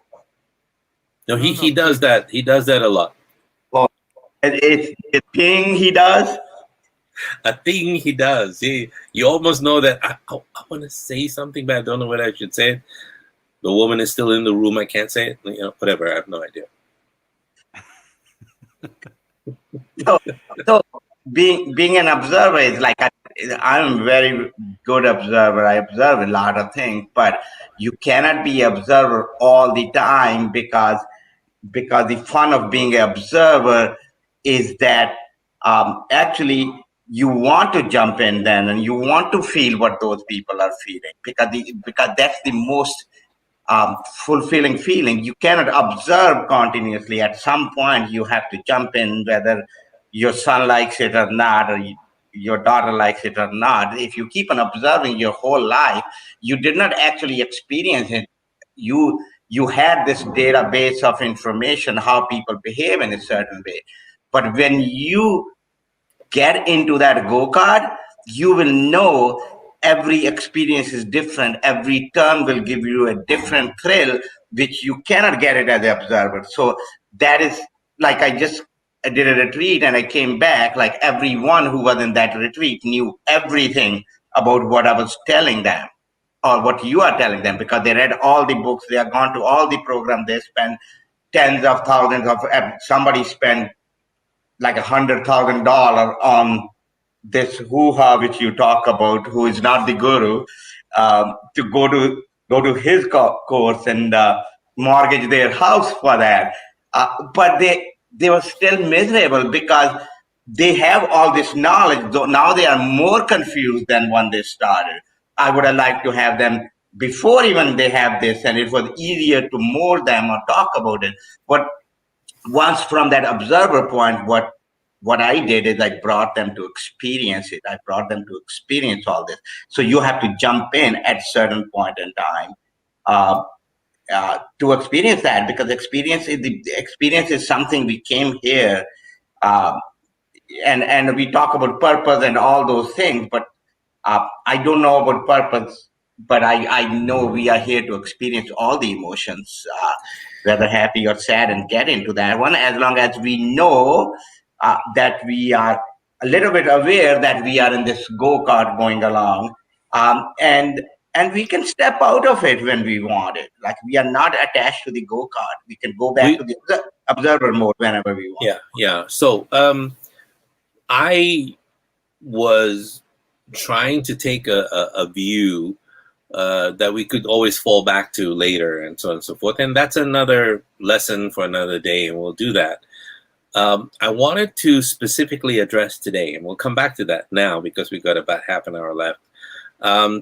No, No, he no, does please. that. He does that a lot. Well, it's the thing he does. A thing he does. You almost know that I want to say something, but I don't know what I should say it. The woman is still in the room. I can't say it. Whatever. I have no idea. So, so being an observer is like I'm a very good observer. I observe a lot of things, but you cannot be observer all the time because the fun of being an observer is that actually you want to jump in then and you want to feel what those people are feeling because that's the most fulfilling feeling. You cannot observe continuously. At some point, you have to jump in, whether your son likes it or not, or your daughter likes it or not. If you keep on observing your whole life, you did not actually experience it. You had this database of information how people behave in a certain way, but when you get into that go-kart, you will know every experience is different. Every turn will give you a different thrill, which you cannot get it as an observer. So that is like I did a retreat and I came back. Like everyone who was in that retreat knew everything about what I was telling them or what you are telling them because they read all the books, they have gone to all the programs, they spend tens of thousands of somebody spent like $100,000 on this hoo-ha which you talk about, who is not the guru, to go to his course and mortgage their house for that. But they were still miserable because they have all this knowledge. Though now they are more confused than when they started. I would have liked to have them before even they have this, and it was easier to mold them or talk about it. But once from that observer point, what I did is I brought them to experience it. I brought them to experience all this. So you have to jump in at certain point in time uh, to experience that because experience is something we came here uh, and we talk about purpose and all those things, but I don't know about purpose, but I know we are here to experience all the emotions, whether happy or sad, and get into that one as long as we know that we are a little bit aware that we are in this go-kart going along, and we can step out of it when we want it. Like we are not attached to the go-kart. We can go back We to the observer mode whenever we want. yeah. So I was trying to take a view that we could always fall back to later and so on and so forth. And that's another lesson for another day, and we'll do that. I wanted to specifically address today, and we'll come back to that now because we've got about half an hour left,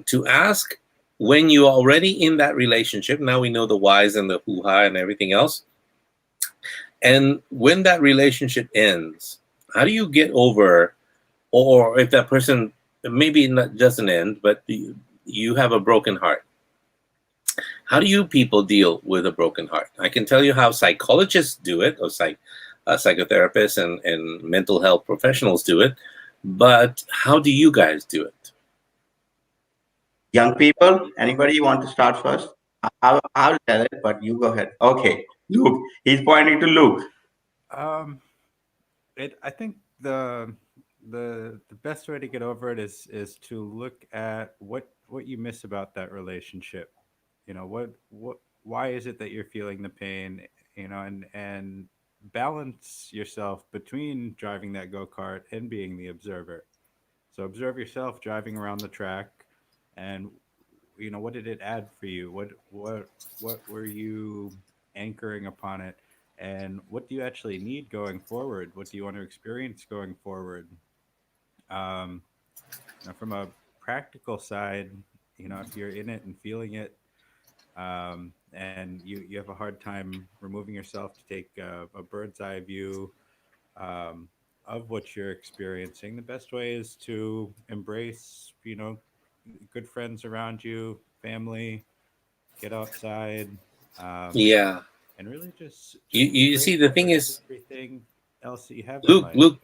to ask when you're already in that relationship, now we know the whys and the hoo-ha and everything else, and when that relationship ends, How do you get over, or if that person maybe not doesn't end, but you have a broken heart? How do you people deal with a broken heart? I can tell you how psychologists do it, or psychotherapists and mental health professionals do it, but how do you guys do it? Young people, anybody want to start first? I'll tell it, but you go ahead. Okay, Luke. He's pointing to Luke. Um, I think the best way to get over it is to look at what you miss about that relationship. What why is it that you're feeling the pain? And balance yourself between driving that go-kart and being the observer. So observe yourself driving around the track, and what did it add for you? What were you anchoring upon it? And what do you actually need going forward? What do you want to experience going forward? Um, from a practical side, if you're in it and feeling it, and you have a hard time removing yourself to take a bird's eye view of what you're experiencing, the best way is to embrace, good friends around you, family, get outside, um, Yeah, and really just you see, the grateful thing for is, everything else that you have in life. Luke,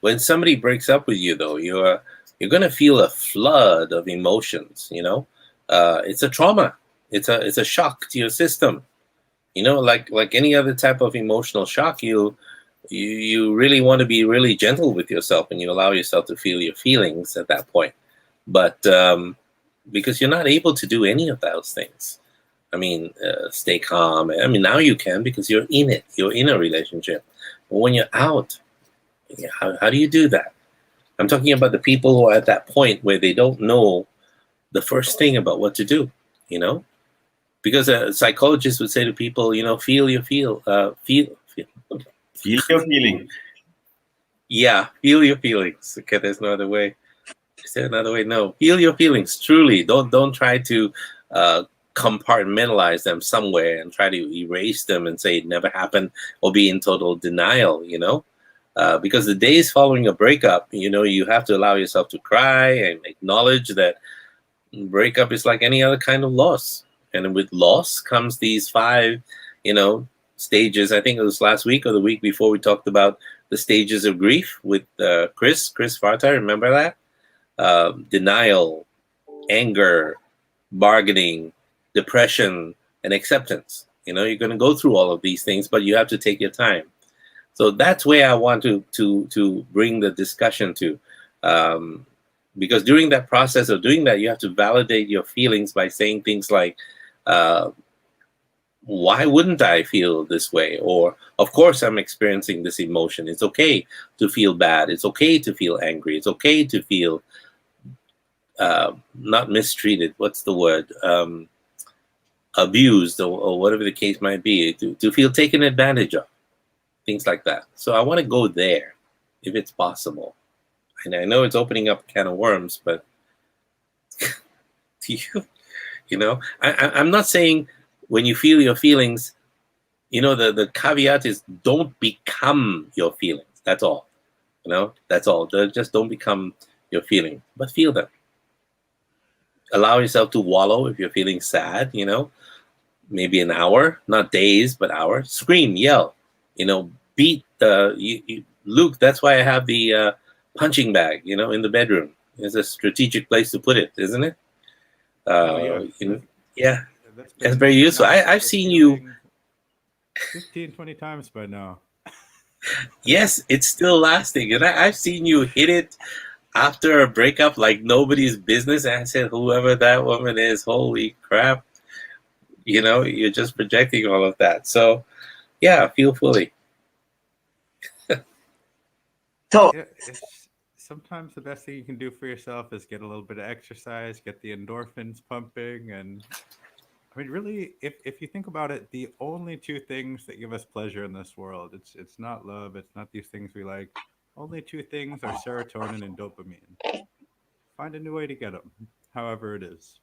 when somebody breaks up with you, though, you're gonna feel a flood of emotions. It's a trauma. It's a shock to your system. Like any other type of emotional shock, you really want to be really gentle with yourself, and you allow yourself to feel your feelings at that point. But because you're not able to do any of those things. I mean, stay calm. I mean, now you can because you're in it. You're in a relationship. But when you're out, yeah, how do you do that? I'm talking about the people who are at that point where they don't know the first thing about what to do, you know? Because a psychologist would say to people, feel your feel. Feel your feeling. Yeah, feel your feelings. Okay, there's no other way. Is there another way? No. Feel your feelings truly. Don't try to uh, compartmentalize them somewhere and try to erase them and say it never happened or be in total denial. Because the days following a breakup, you have to allow yourself to cry and acknowledge that breakup is like any other kind of loss. And with loss comes these five, you know, stages. I think it was last week or the week before we talked about the stages of grief with Chris Farta. Remember that? Denial, anger, bargaining, depression, and acceptance. You're going to go through all of these things, but you have to take your time. So that's where I want to bring the discussion to, because during that process of doing that, you have to validate your feelings by saying things like, uh, "Why wouldn't I feel this way?" Or, "Of course, I'm experiencing this emotion. It's okay to feel bad. It's okay to feel angry. It's okay to feel not mistreated. What's the word? Abused, or whatever the case might be. To feel taken advantage of." Things like that. So I want to go there, if it's possible. And I know it's opening up a can of worms, but I'm not saying when you feel your feelings, the caveat is don't become your feelings. That's all. That's all. Just don't become your feeling, but feel them. Allow yourself to wallow if you're feeling sad, maybe an hour, not days, but hours. Scream, yell, beat Luke. That's why I have the punching bag, in the bedroom. It's a strategic place to put it, isn't it? Oh yeah, Yeah, that's that's been very useful. knocked I've over seen you. ceiling 15, 20 times by now. Yes, it's still lasting, and I've seen you hit it after a breakup like nobody's business. And I said, whoever that woman is, holy crap! You're just projecting all of that. So, yeah, feel fully. So Yeah, it's sometimes the best thing you can do for yourself is get a little bit of exercise, get the endorphins pumping, and I mean, really, if you think about it, the only two things that give us pleasure in this world, it's not love, it's not these things we like. Only two things are serotonin and dopamine. Find a new way to get them, however it is.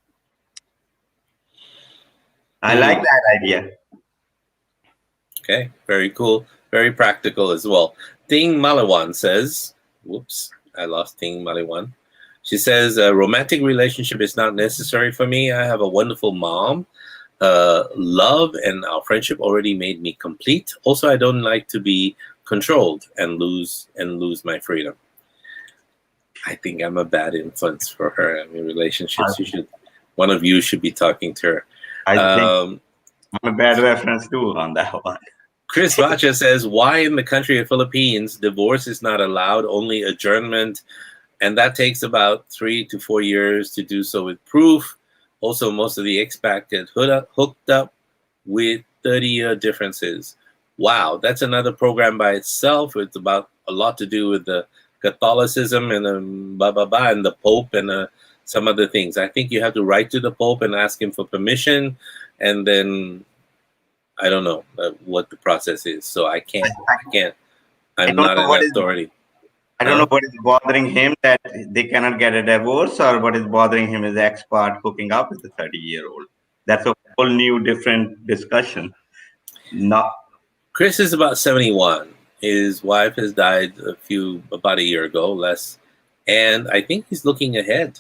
I like Hmm. that idea. Okay, very cool, very practical as well. Ting Malawan says, whoops, I lost Ting Malawan. She says, a romantic relationship is not necessary for me. I have a wonderful mom. Love and our friendship already made me complete. Also, I don't like to be controlled and lose my freedom. I think I'm a bad influence for her. I mean, relationships, one of you should be talking to her. I think I'm a bad reference too on that one. Chris Vacha says, why in the country of Philippines, divorce is not allowed, only adjournment, and that takes about 3 to 4 years to do so with proof. Also, most of the expats get hooked up with 30-year differences. Wow, that's another program by itself. It's about a lot to do with the Catholicism and and the Pope and some other things. I think you have to write to the Pope and ask him for permission, and then I don't know what the process is. So I can't. I'm not an authority. I don't know what is bothering him that they cannot get a divorce, or what is bothering him is the expert hooking up with a 30-year-old. That's a whole new different discussion. Chris is about 71. His wife has died about a year ago, less, and I think he's looking ahead,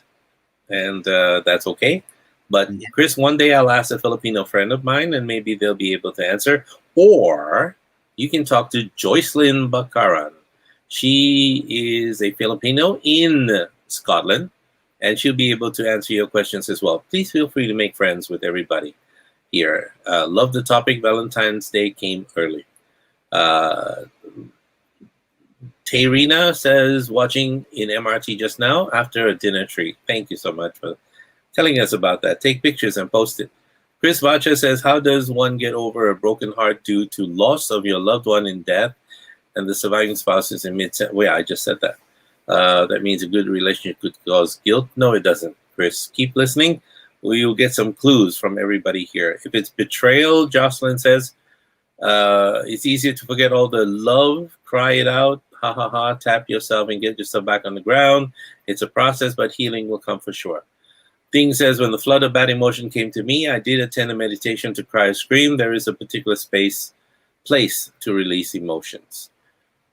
and that's okay. But Chris, one day I'll ask a Filipino friend of mine, and maybe they'll be able to answer. Or you can talk to Joycelyn Bakaran. She is a Filipino in Scotland, and she'll be able to answer your questions as well. Please feel free to make friends with everybody here. Love the topic. Valentine's Day came early. Tayrina says, watching in MRT just now after a dinner treat. Thank you so much for telling us about that. Take pictures and post it. Chris Vacha says, how does one get over a broken heart due to loss of your loved one in death and the surviving spouse is in mid-sentence? Wait, I just said that. That means a good relationship could cause guilt. No, it doesn't, Chris. Keep listening. We'll get some clues from everybody here. If it's betrayal, Jocelyn says, it's easier to forget all the love, cry it out, ha ha ha, tap yourself and get yourself back on the ground. It's a process, but healing will come for sure. Thing says, when the flood of bad emotion came to me, I did attend a meditation to cry or scream. There is a particular place to release emotions.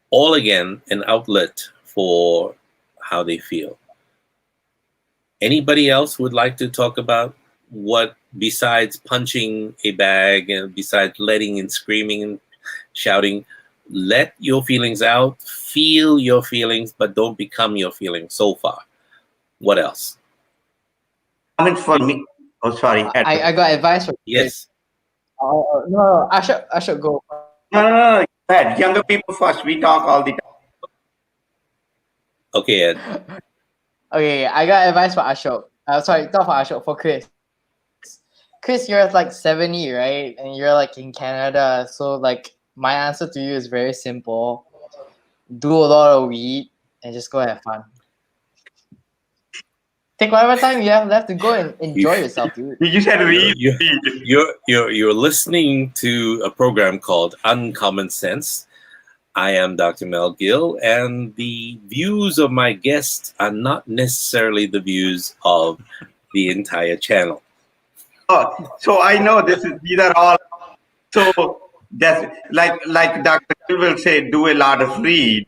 All again, an outlet for how they feel. Anybody else would like to talk about what, besides punching a bag and besides letting and screaming and shouting, let your feelings out, feel your feelings, but don't become your feelings so far? What else? For me, oh sorry. I got advice from Yes. No, I should go. No. Go ahead. Younger people first. We talk all the time. Okay, Ed. Okay, I got advice for Ashok. Sorry, not for Ashok, for Chris. Chris, you're like 70, right? And you're like in Canada. So like my answer to you is very simple. Do a lot of weed and just go have fun. Take whatever time you have left to go and enjoy yourself, dude. You said read. You're listening to a program called Uncommon Sense. I am Dr. Mel Gill, and the views of my guests are not necessarily the views of the entire channel. Oh, so I know these are all. So that's like Dr. Gill will say, do a lot of read,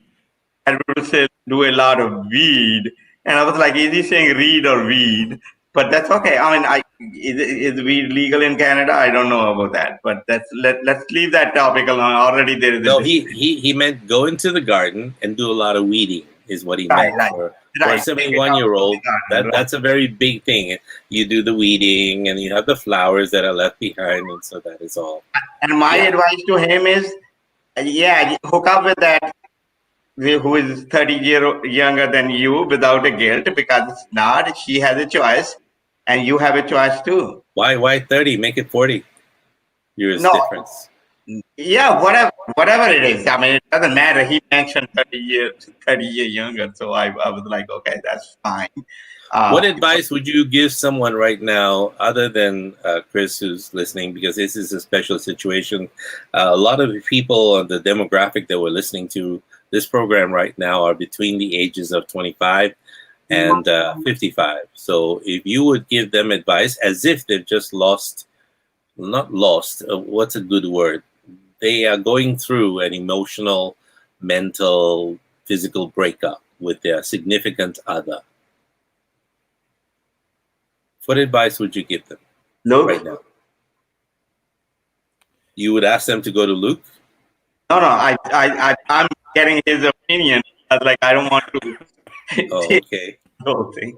and will say, do a lot of weed. And I was like, is he saying read or weed? But that's okay. I mean, is weed legal in Canada? I don't know about that. But let's leave that topic alone. Already there is. No, he meant go into the garden and do a lot of weeding is what he meant. For a 71-year-old, that's a very big thing. You do the weeding and you have the flowers that are left behind, and so that is all. And my advice to him is, hook up with that who is 30 years younger than you without a guilt, because it's not. She has a choice, and you have a choice too. Why 30? Make it 40 years difference. Yeah, whatever it is. I mean, it doesn't matter. He mentioned 30 years younger, so I was like, okay, that's fine. What advice would you give someone right now, other than Chris, who's listening, because this is a special situation? A lot of the people on the demographic that we're listening to this program right now are between the ages of 25 and 55. So if you would give them advice as if they've just what's a good word? They are going through an emotional mental, physical breakup with their significant other, what advice would you give them right Luke? now? You would ask them to go to Luke? No, no. I'm getting his opinion. I was like, I don't want to Oh, take okay. the whole thing.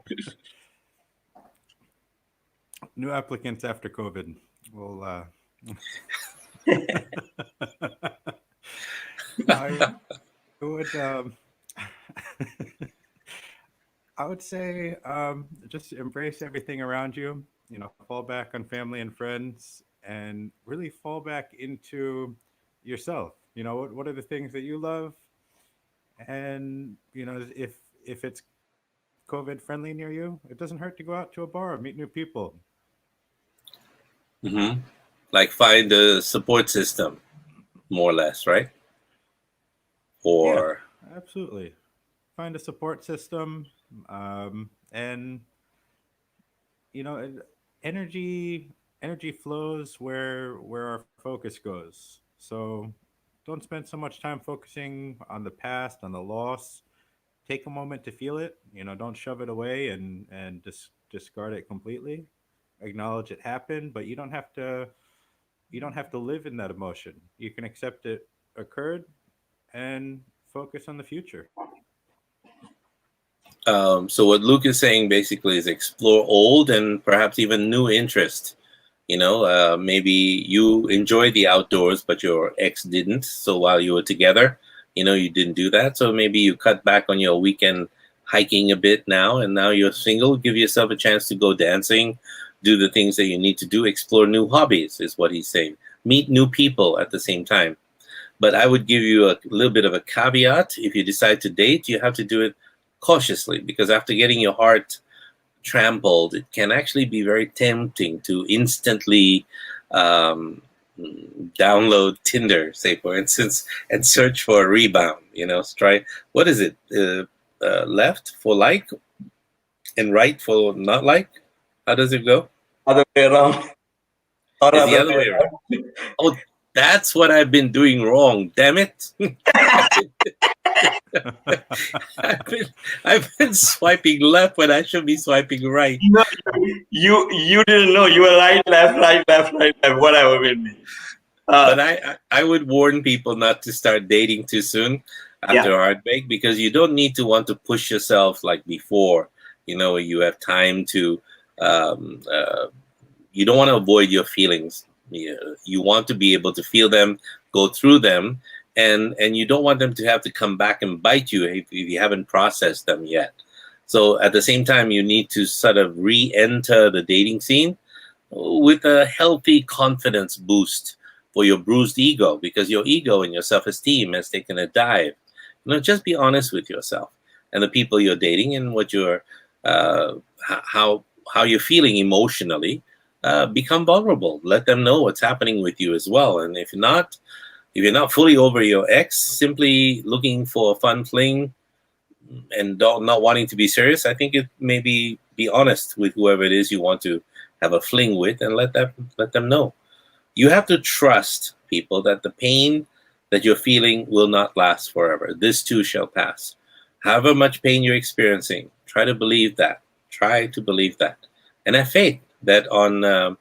New applicants after COVID. Well, I would I would say just embrace everything around you. You know, fall back on family and friends, and really fall back into yourself. You know, what are the things that you love, and you know, if it's COVID friendly near you, it doesn't hurt to go out to a bar, meet new people. Hmm. Like find a support system, more or less, right? Yeah, Or absolutely. Find a support system, and you know, energy flows where our focus goes. So don't spend so much time focusing on the past, on the loss. Take a moment to feel it. You know, don't shove it away and discard it completely. Acknowledge it happened, but you don't have to live in that emotion. You can accept it occurred and focus on the future. so what Luke is saying basically is explore old and perhaps even new interest. Maybe you enjoy the outdoors, but your ex didn't. So while you were together, you didn't do that. So maybe you cut back on your weekend hiking a bit now, and now you're single. Give yourself a chance to go dancing, do the things that you need to do, explore new hobbies, is what he's saying. Meet new people at the same time. But I would give you a little bit of a caveat. If you decide to date, you have to do it cautiously, because after getting your heart trampled, it can actually be very tempting to instantly um, download Tinder, say for instance, and search for a rebound. Try, what is it? Left for like and right for not like. How does it go? Other way around. Or It's the other other way way around. around. Oh, that's what I've been doing wrong. Damn it! I've been I've been swiping left when I should be swiping right. No, you didn't know. You were right, left, right, left, right, left, whatever it may be. But I would warn people not to start dating too soon Yeah. after a heartbreak, because you don't need to want to push yourself like before. You have time to. Um, uh, you don't want to avoid your feelings. You want to be able to feel them, go through them, and you don't want them to have to come back and bite you if you haven't processed them yet. So at the same time, you need to sort of re-enter the dating scene with a healthy confidence boost for your bruised ego, because your ego and your self-esteem has taken a dive. Just be honest with yourself and the people you're dating, and what you're uh, how you're feeling emotionally. Become vulnerable. Let them know what's happening with you as well. And if you're not fully over your ex, simply looking for a fun fling and not wanting to be serious, I think it maybe be honest with whoever it is you want to have a fling with, and let them know. You have to trust people that the pain that you're feeling will not last forever. This too shall pass. However much pain you're experiencing, try to believe that. Try to believe that, and have faith that on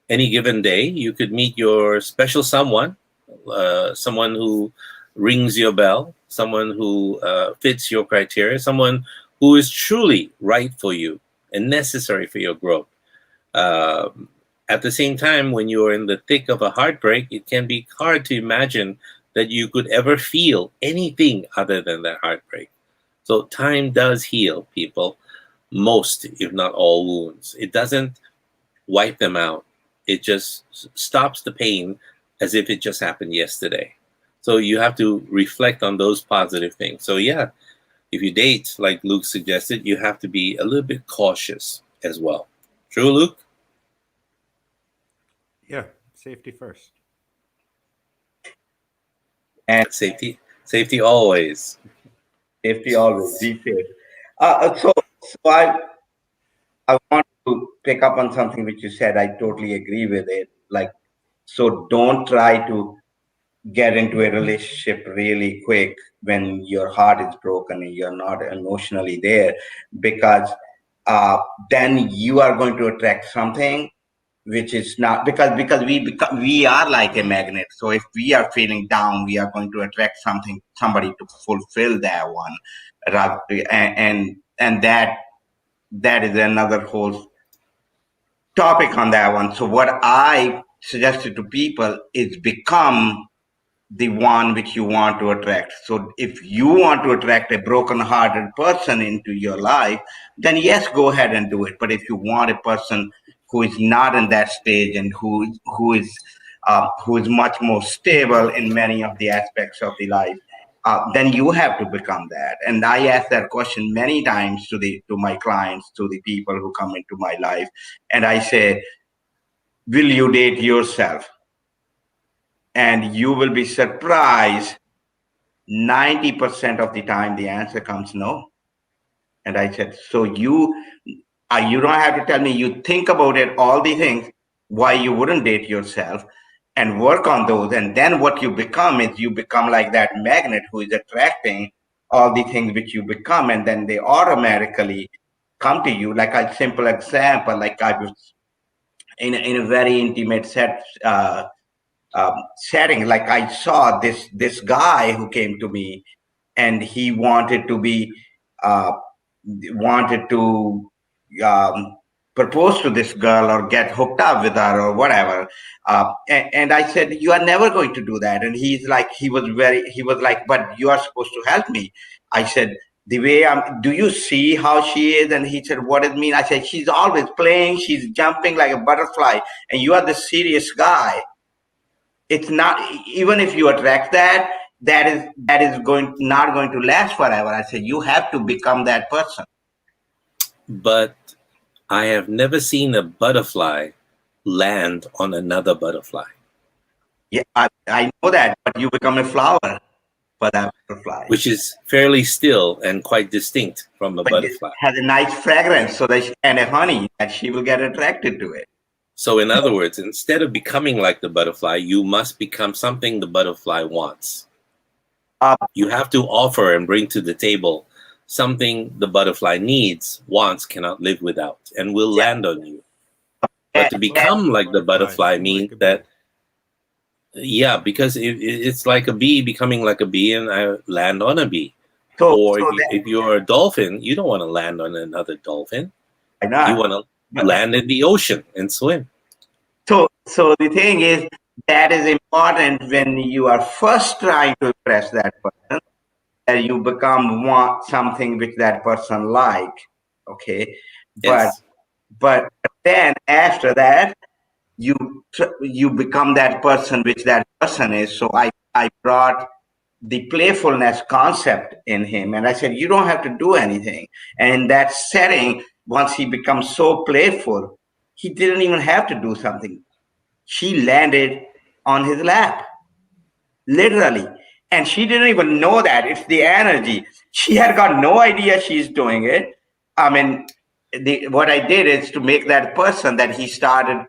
any given day you could meet your special someone, someone who rings your bell, someone who fits your criteria, someone who is truly right for you and necessary for your growth. Um, at the same time, when you're in the thick of a heartbreak, it can be hard to imagine that you could ever feel anything other than that heartbreak. So time does heal people, most, if not all, wounds. It doesn't wipe them out. It just stops the pain as if it just happened yesterday. So you have to reflect on those positive things. So yeah, if you date, like Luke suggested, you have to be a little bit cautious as well. True, Luke? Yeah, safety first. And Safety always. safety always. Be safe. So I want to pick up on something which you said. I totally agree with it. Like, so don't try to get into a relationship really quick when your heart is broken and you're not emotionally there, because then you are going to attract something which is not, because we are like a magnet. So if we are feeling down, we are going to attract somebody to fulfill that one. And that is another whole topic on that one. So what I suggested to people is become the one which you want to attract. So if you want to attract a broken-hearted person into your life, then yes, go ahead and do it. But if you want a person who is not in that stage and who is much more stable in many of the aspects of the life, then you have to become that. And I ask that question many times to my clients, to the people who come into my life, and I say, "Will you date yourself?" And you will be surprised, 90% of the time the answer comes no. And I said, so you don't have to tell me. You think about it, all the things why you wouldn't date yourself, and work on those. And then what you become is you become like that magnet who is attracting all the things which you become, and then they automatically come to you. Like a simple example, like I was in a very intimate setting. Like I saw this guy who came to me, and he uh, wanted to um, propose to this girl or get hooked up with her or whatever. And I said, you are never going to do that. And he was like, but you are supposed to help me. I said, the way do you see how she is? And he said, what does it mean? I said, she's always playing, she's jumping like a butterfly, and you are the serious guy. It's not, even if you attract that, that is going not going to last forever. I said, you have to become that person. But I have never seen a butterfly land on another butterfly. Yeah, I know that, but you become a flower for that butterfly, which is fairly still and quite distinct from a but it butterfly. has a nice fragrance, so that and a honey that she will get attracted to it. So in other words, instead of becoming like the butterfly, you must become something the butterfly wants. You have to offer and bring to the table something the butterfly needs, wants, cannot live without, and will land on you. But to become like the butterfly means that, yeah, because it's like a bee becoming like a bee, and I land on a bee. Or if you're a dolphin, you don't want to land on another dolphin. You want to land in the ocean and swim. So the thing is, that is important when you are first trying to impress that person, that you want something which that person like. Okay, yes. but then after that, you become that person which that person is. So I brought the playfulness concept in him, and I said, you don't have to do anything. And in that setting, once he becomes so playful, he didn't even have to do something. She landed on his lap, literally. And she didn't even know that. It's the energy. She had got no idea she's doing it. I mean, what I did is to make that person that he started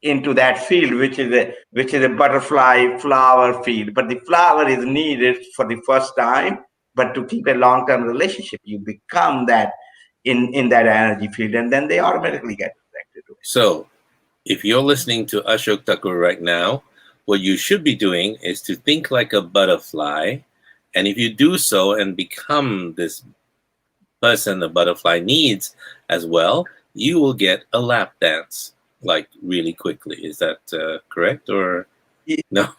into that field, which is a butterfly flower field. But the flower is needed for the first time. But to keep a long-term relationship, you become that in that energy field, and then they automatically get attracted to it. So, if you're listening to Ashok Thakur right now, what you should be doing is to think like a butterfly. And if you do so and become this person the butterfly needs as well, you will get a lap dance like really quickly. Is that correct or no?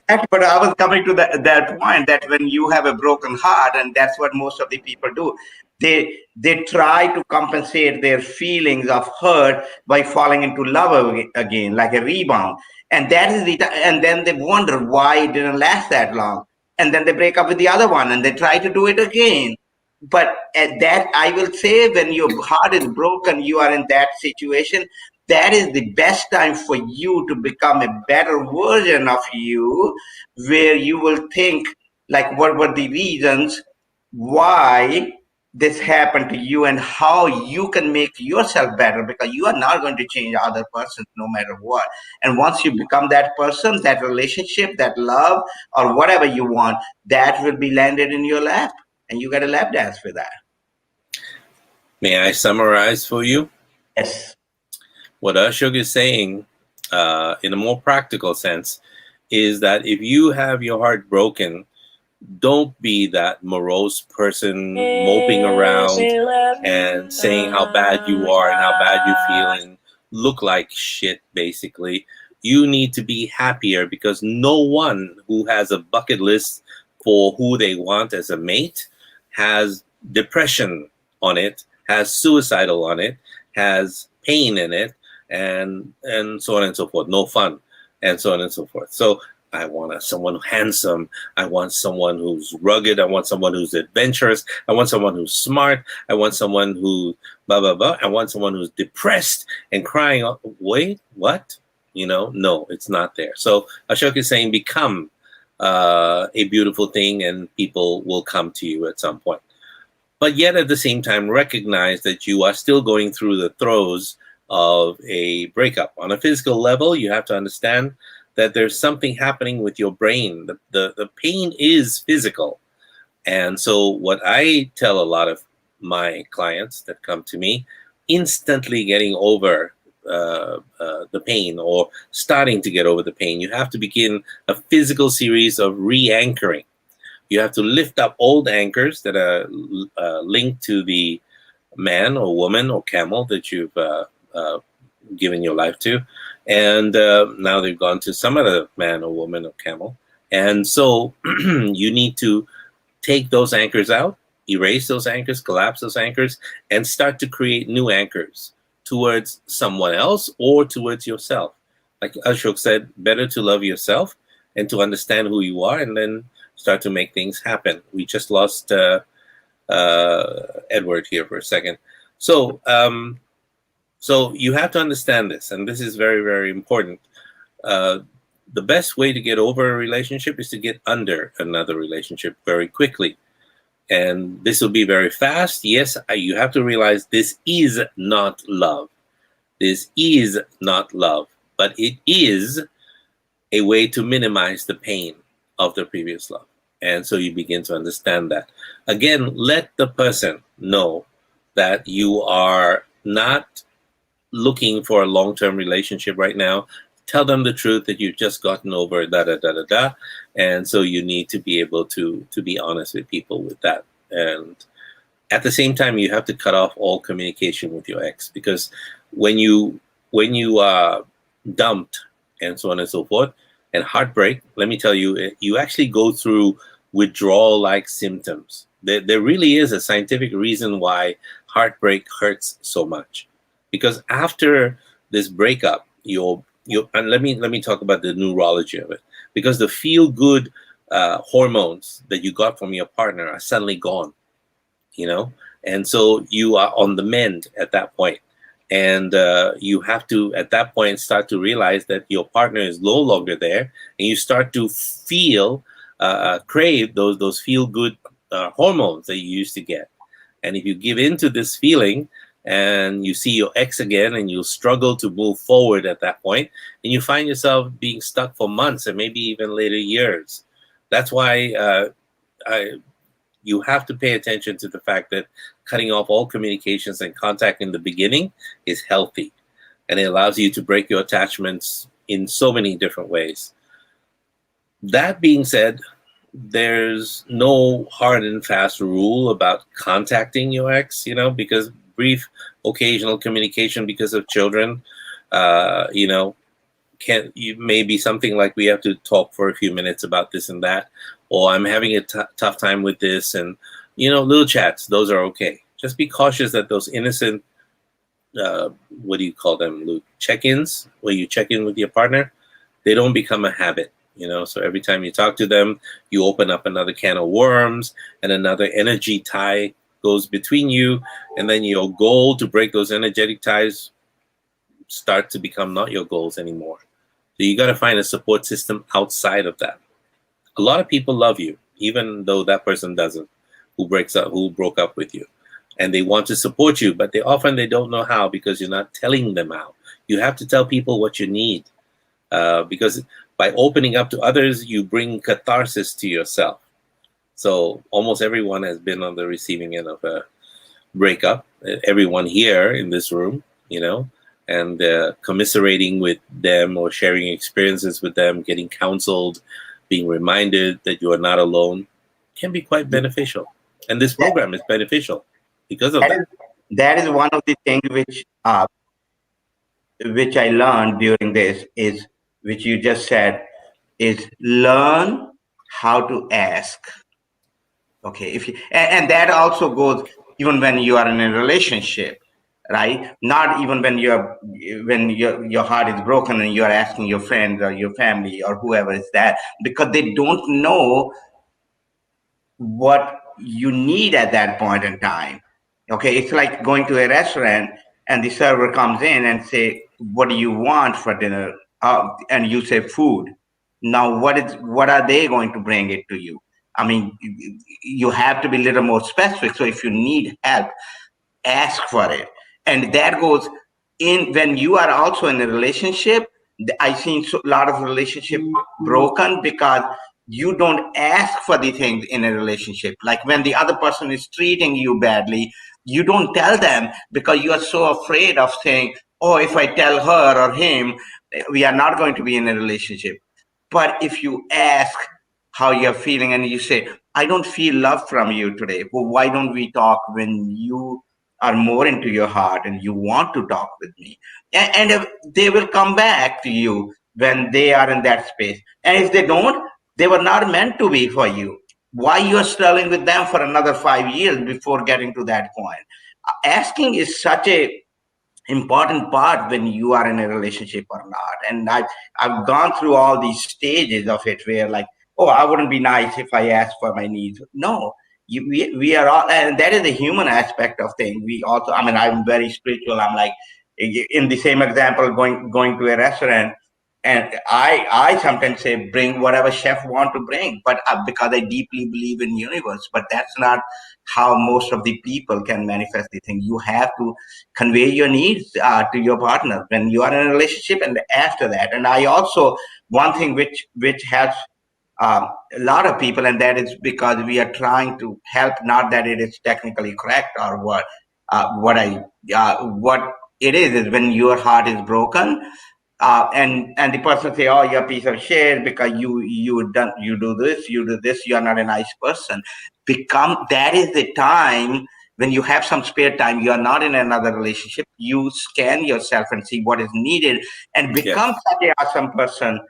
But I was coming to that point that when you have a broken heart, and that's what most of the people do, they try to compensate their feelings of hurt by falling into love again, like a rebound. And that is and then they wonder why it didn't last that long. And then they break up with the other one and they try to do it again. But at that, I will say, when your heart is broken, you are in that situation, that is the best time for you to become a better version of you, where you will think like, what were the reasons why this happened to you and how you can make yourself better, because you are not going to change other person no matter what. And once you become that person, that relationship, that love, or whatever you want, that will be landed in your lap, and you get a lap dance for that. May I summarize for you? Yes. What Ashok is saying, in a more practical sense, is that if you have your heart broken, don't be that morose person moping around and saying how bad you are and how bad you feel and look like shit, basically. You need to be happier, because no one who has a bucket list for who they want as a mate has depression on it, has suicidal on it, has pain in it, and so on and so forth. No fun, and so on and so forth. So I want someone handsome. I want someone who's rugged. I want someone who's adventurous. I want someone who's smart. I want someone who blah, blah, blah. I want someone who's depressed and crying. Wait, what? No, it's not there. So Ashok is saying become a beautiful thing, and people will come to you at some point. But yet at the same time, recognize that you are still going through the throes of a breakup. On a physical level, you have to understand that there's something happening with your brain. The pain is physical. And so what I tell a lot of my clients that come to me, instantly getting over the pain or starting to get over the pain, you have to begin a physical series of re-anchoring. You have to lift up old anchors that are linked to the man or woman or camel that you've given your life to. And now they've gone to some other man or woman or camel. And so you need to take those anchors out, erase those anchors, collapse those anchors, and start to create new anchors towards someone else or towards yourself. Like Ashok said, better to love yourself and to understand who you are, and then start to make things happen. We just lost Edward here for a second. So you have to understand this, and this is very, very important. The best way to get over a relationship is to get under another relationship very quickly. And this will be very fast. Yes, you have to realize this is not love. This is not love, but it is a way to minimize the pain of the previous love. And so you begin to understand that. Again, let the person know that you are not looking for a long-term relationship right now. Tell them the truth that you've just gotten over da. And so you need to be able to be honest with people with that. And at the same time, you have to cut off all communication with your ex, because when you are dumped and so on and so forth, and heartbreak, let me tell you, you actually go through withdrawal-like symptoms. There really is a scientific reason why heartbreak hurts so much. Because after this breakup, and let me talk about the neurology of it. Because the feel-good hormones that you got from your partner are suddenly gone, and so you are on the mend at that point. And you have to, at that point, start to realize that your partner is no longer there, and you start to feel, crave those feel-good hormones that you used to get. And if you give in to this feeling, and you see your ex again, and you struggle to move forward at that point, and you find yourself being stuck for months and maybe even later years. That's why you have to pay attention to the fact that cutting off all communications and contact in the beginning is healthy, and it allows you to break your attachments in so many different ways. That being said, there's no hard and fast rule about contacting your ex, because brief occasional communication because of children, may be something like, we have to talk for a few minutes about this and that, or I'm having a tough time with this, and little chats, those are okay. Just be cautious that those innocent, what do you call them, Luke? Check-ins, where you check in with your partner, they don't become a habit. So every time you talk to them, you open up another can of worms, and another energy tie goes between you, and then your goal to break those energetic ties start to become not your goals anymore. So you got to find a support system outside of that. A lot of people love you, even though that person doesn't, who broke up with you. and they want to support you, but they don't know how because you're not telling them how. You have to tell people what you need, because by opening up to others, you bring catharsis to yourself. So almost everyone has been on the receiving end of a breakup. Everyone here in this room, and commiserating with them or sharing experiences with them, getting counseled, being reminded that you are not alone can be quite beneficial. And this program is beneficial because of that. That is one of the things which I learned during this is, which you just said, is learn how to ask. Okay, if you, and that also goes even when you are in a relationship, right? Not even when your heart is broken and you are asking your friends or your family or whoever is that, because they don't know what you need at that point in time. Okay, it's like going to a restaurant and the server comes in and say, "What do you want for dinner?" And you say food. Now, what are they going to bring it to you? I mean, you have to be a little more specific. So if you need help, ask for it. And that goes in when you are also in a relationship. I've seen a lot of relationship broken because you don't ask for the things in a relationship. Like when the other person is treating you badly, you don't tell them because you are so afraid of saying, "Oh, if I tell her or him, we are not going to be in a relationship." But if you ask how you're feeling and you say, "I don't feel love from you today. Well, why don't we talk when you are more into your heart and you want to talk with me?" And if they will come back to you when they are in that space. And if they don't, they were not meant to be for you. Why you are struggling with them for another 5 years before getting to that point? Asking is such a important part when you are in a relationship or not. And I've gone through all these stages of it where like, "Oh, I wouldn't be nice if I asked for my needs." No, we are all, and that is the human aspect of things. We also, I mean, I'm very spiritual. I'm like, in the same example, going to a restaurant, and I sometimes say bring whatever chef want to bring, but because I deeply believe in universe. But that's not how most of the people can manifest the thing. You have to convey your needs to your partner when you are in a relationship and after that. And I also, one thing which helps a lot of people, and that is because we are trying to help, not that it is technically correct or what it is when your heart is broken, and the person say, "Oh, you're a piece of shit because you do this, you are not a nice person." Become That is the time when you have some spare time, you are not in another relationship, you scan yourself and see what is needed and become Yes. such an awesome person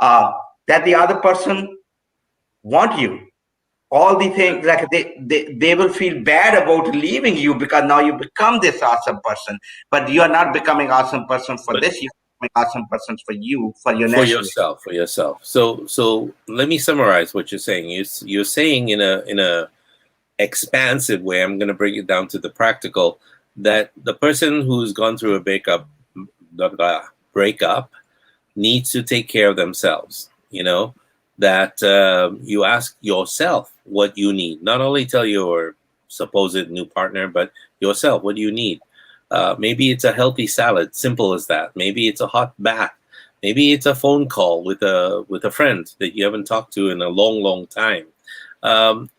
uh, that the other person want you. All the things like they will feel bad about leaving you because now you become this awesome person, but you are not becoming awesome person for But this, you're becoming awesome person for you, for your for next yourself, So let me summarize what you're saying. You're saying in a expansive way. I'm going to bring it down to the practical. That the person who's gone through a breakup needs to take care of themselves. That you ask yourself what you need. Not only tell your supposed new partner, but yourself, what do you need? Maybe it's a healthy salad, simple as that. Maybe it's a hot bath. Maybe it's a phone call with a friend that you haven't talked to in a long, long time.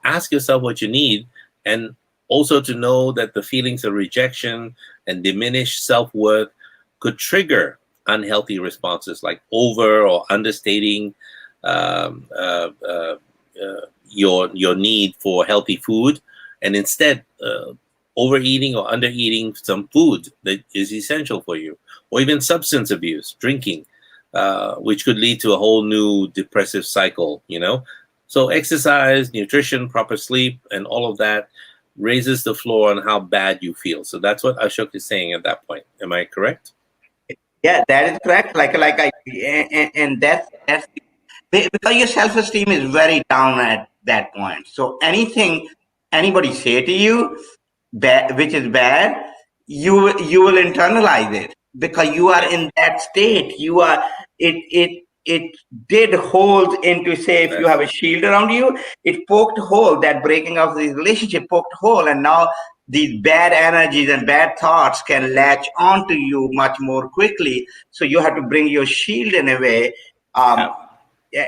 Ask yourself what you need, and also to know that the feelings of rejection and diminished self-worth could trigger unhealthy responses like over or understating um, uh, uh, your need for healthy food, and instead overeating or undereating some food that is essential for you, or even substance abuse, drinking, which could lead to a whole new depressive cycle. So exercise, nutrition, proper sleep, and all of that raises the floor on how bad you feel. So that's what Ashok is saying at that point. Am I correct? Yeah, that is correct. Like I and that's because your self-esteem is very down at that point. So anything anybody say to you bad, which is bad, you will internalize it because you are Yes. in that state. You are it did hold into, say, if you Yes. have a shield around you, it poked hole. That breaking of the relationship poked hole, and now these bad energies and bad thoughts can latch onto you much more quickly. So you have to bring your shield in a way. Um,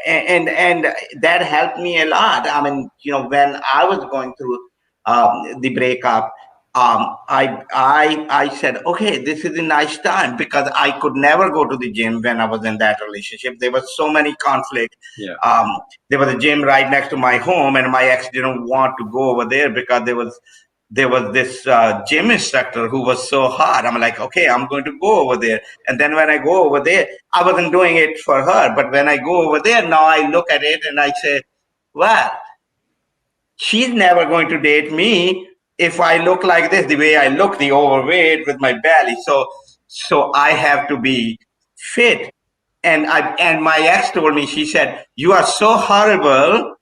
and that helped me a lot. I mean, when I was going through the breakup, I said, okay, this is a nice time, because I could never go to the gym when I was in that relationship. There was so many conflict. Yeah. There was a gym right next to my home, and my ex didn't want to go over there because there was this gym instructor who was so hot. I'm like, okay, I'm going to go over there. And then when I go over there, I wasn't doing it for her. But when I go over there, now I look at it and I say, well, she's never going to date me if I look like this, the way I look, the overweight with my belly. So I have to be fit. And my ex told me, she said, you are so horrible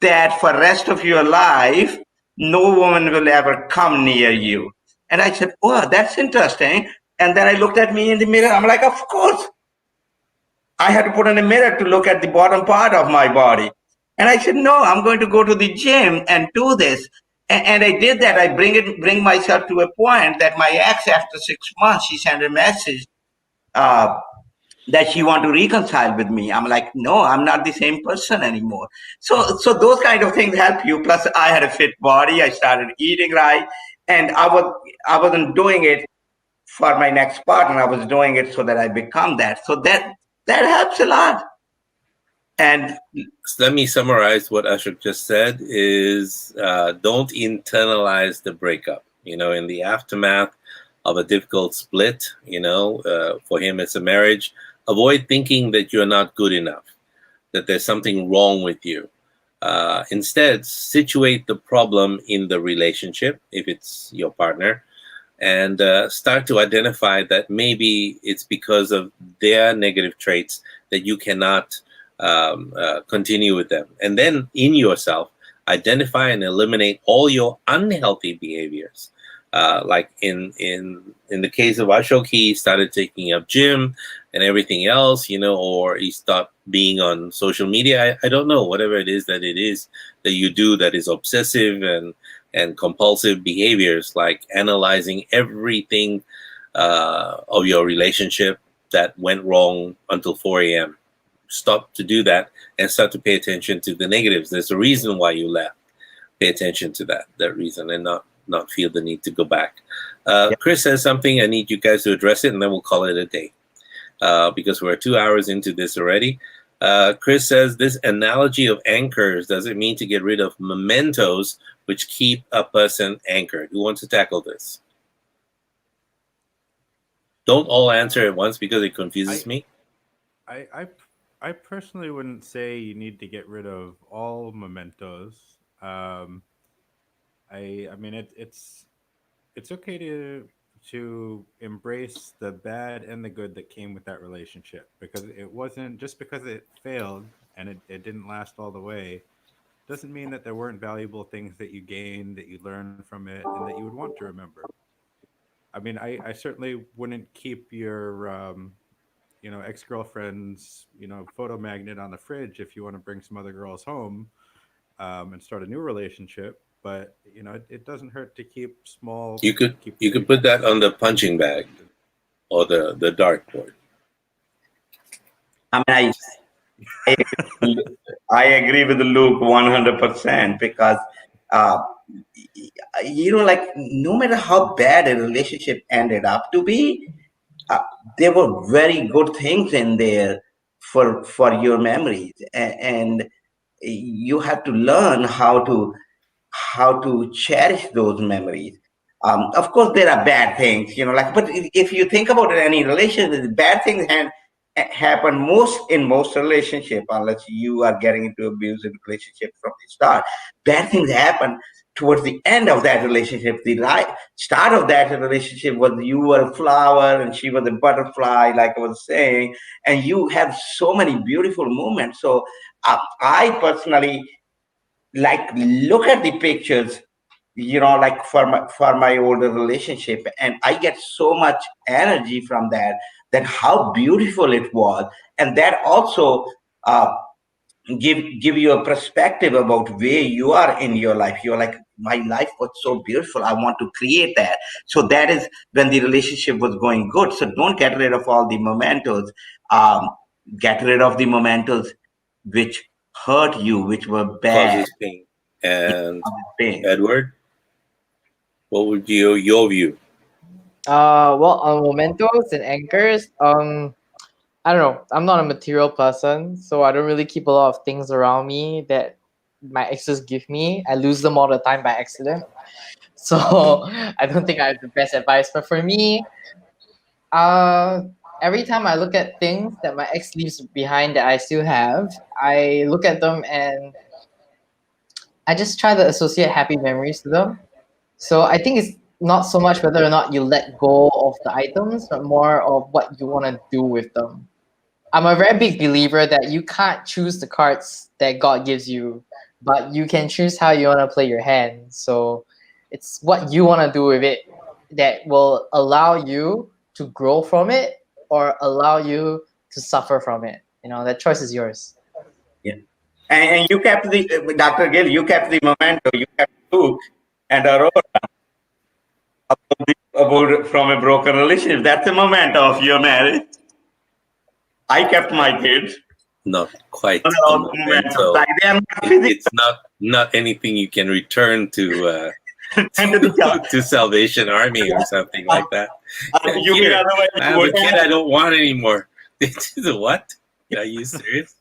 that for rest of your life, no woman will ever come near you. And I said, oh, that's interesting. And then I looked at me in the mirror. I'm like, of course. I had to put on a mirror to look at the bottom part of my body. And I said, no, I'm going to go to the gym and do this. And I did that. I bring myself to a point that my ex, after 6 months, she sent a message uh, that she want to reconcile with me. I'm like, no, I'm not the same person anymore. So those kind of things help you. Plus, I had a fit body. I started eating right, and I wasn't doing it for my next partner. I was doing it so that I become that. So that helps a lot. And So let me summarize what Ashok just said is don't internalize the breakup. In the aftermath of a difficult split, for him it's a marriage, avoid thinking that you're not good enough, that there's something wrong with you. Instead, situate the problem in the relationship, if it's your partner, and start to identify that maybe it's because of their negative traits that you cannot continue with them. And then in yourself, identify and eliminate all your unhealthy behaviors. Like in the case of Ashok, he started taking up gym and everything else, or he stopped being on social media. I don't know, whatever it is that you do that is obsessive and compulsive behaviors, like analyzing everything of your relationship that went wrong until 4 a.m. Stop to do that and start to pay attention to the negatives. There's a reason why you left. Pay attention to that reason, and not feel the need to go back. Chris says something. I need you guys to address it, and then we'll call it a day, because we're 2 hours into this already. Chris says, this analogy of anchors, does it mean to get rid of mementos which keep a person anchored? Who wants to tackle this? Don't all answer at once because it confuses me. I personally wouldn't say you need to get rid of all mementos. I mean it's okay to embrace the bad and the good that came with that relationship, because it wasn't just because it failed and it didn't last all the way doesn't mean that there weren't valuable things that you gained, that you learned from it, and that you would want to remember. I mean, I certainly wouldn't keep your ex-girlfriend's photo magnet on the fridge if you want to bring some other girls home and start a new relationship. But it doesn't hurt to keep small. You could put that on the punching bag or the dartboard. I mean, I agree with Luke 100%, because like, no matter how bad a relationship ended up to be, there were very good things in there for your memories, and you have to learn how to cherish those memories. Of course, there are bad things, like, but if you think about it, any relationship, bad things happen in most relationship, unless you are getting into abusive relationship from the start. Bad things happen towards the end of that relationship. The start of that relationship was you were a flower and she was a butterfly, like I was saying, and you have so many beautiful moments. So I personally like look at the pictures, like for my older relationship, and I get so much energy from that how beautiful it was, and that also give you a perspective about where you are in your life. You're like, my life was so beautiful. I want to create that. So that is when the relationship was going good. So don't get rid of all the mementos. Um, get rid of the mementos which hurt you, which were bad. Causes pain. And Pain. Edward, what would your view? Well, on mementos and anchors, I don't know. I'm not a material person, so I don't really keep a lot of things around me that my exes give me. I lose them all the time by accident. So I don't think I have the best advice. But for me, uh, every time I look at things that my ex leaves behind that I still have, I look at them and I just try to associate happy memories to them. So I think it's not so much whether or not you let go of the items, but more of what you want to do with them. I'm a very big believer that you can't choose the cards that God gives you, but you can choose how you want to play your hand. So it's what you want to do with it that will allow you to grow from it or allow you to suffer from it. That choice is yours. Yeah. And you kept the Dr. Gill, you kept the memento, you kept Luke and Aurora about from a broken relationship. That's a memento of your marriage. I kept my kids. Not quite Those a are also mementos. memento. Like they are not physical. It's not anything you can return to And to the to Salvation Army or something like that. you mean Here, otherwise I you have a would kid I don't want anymore. The what? Are you serious?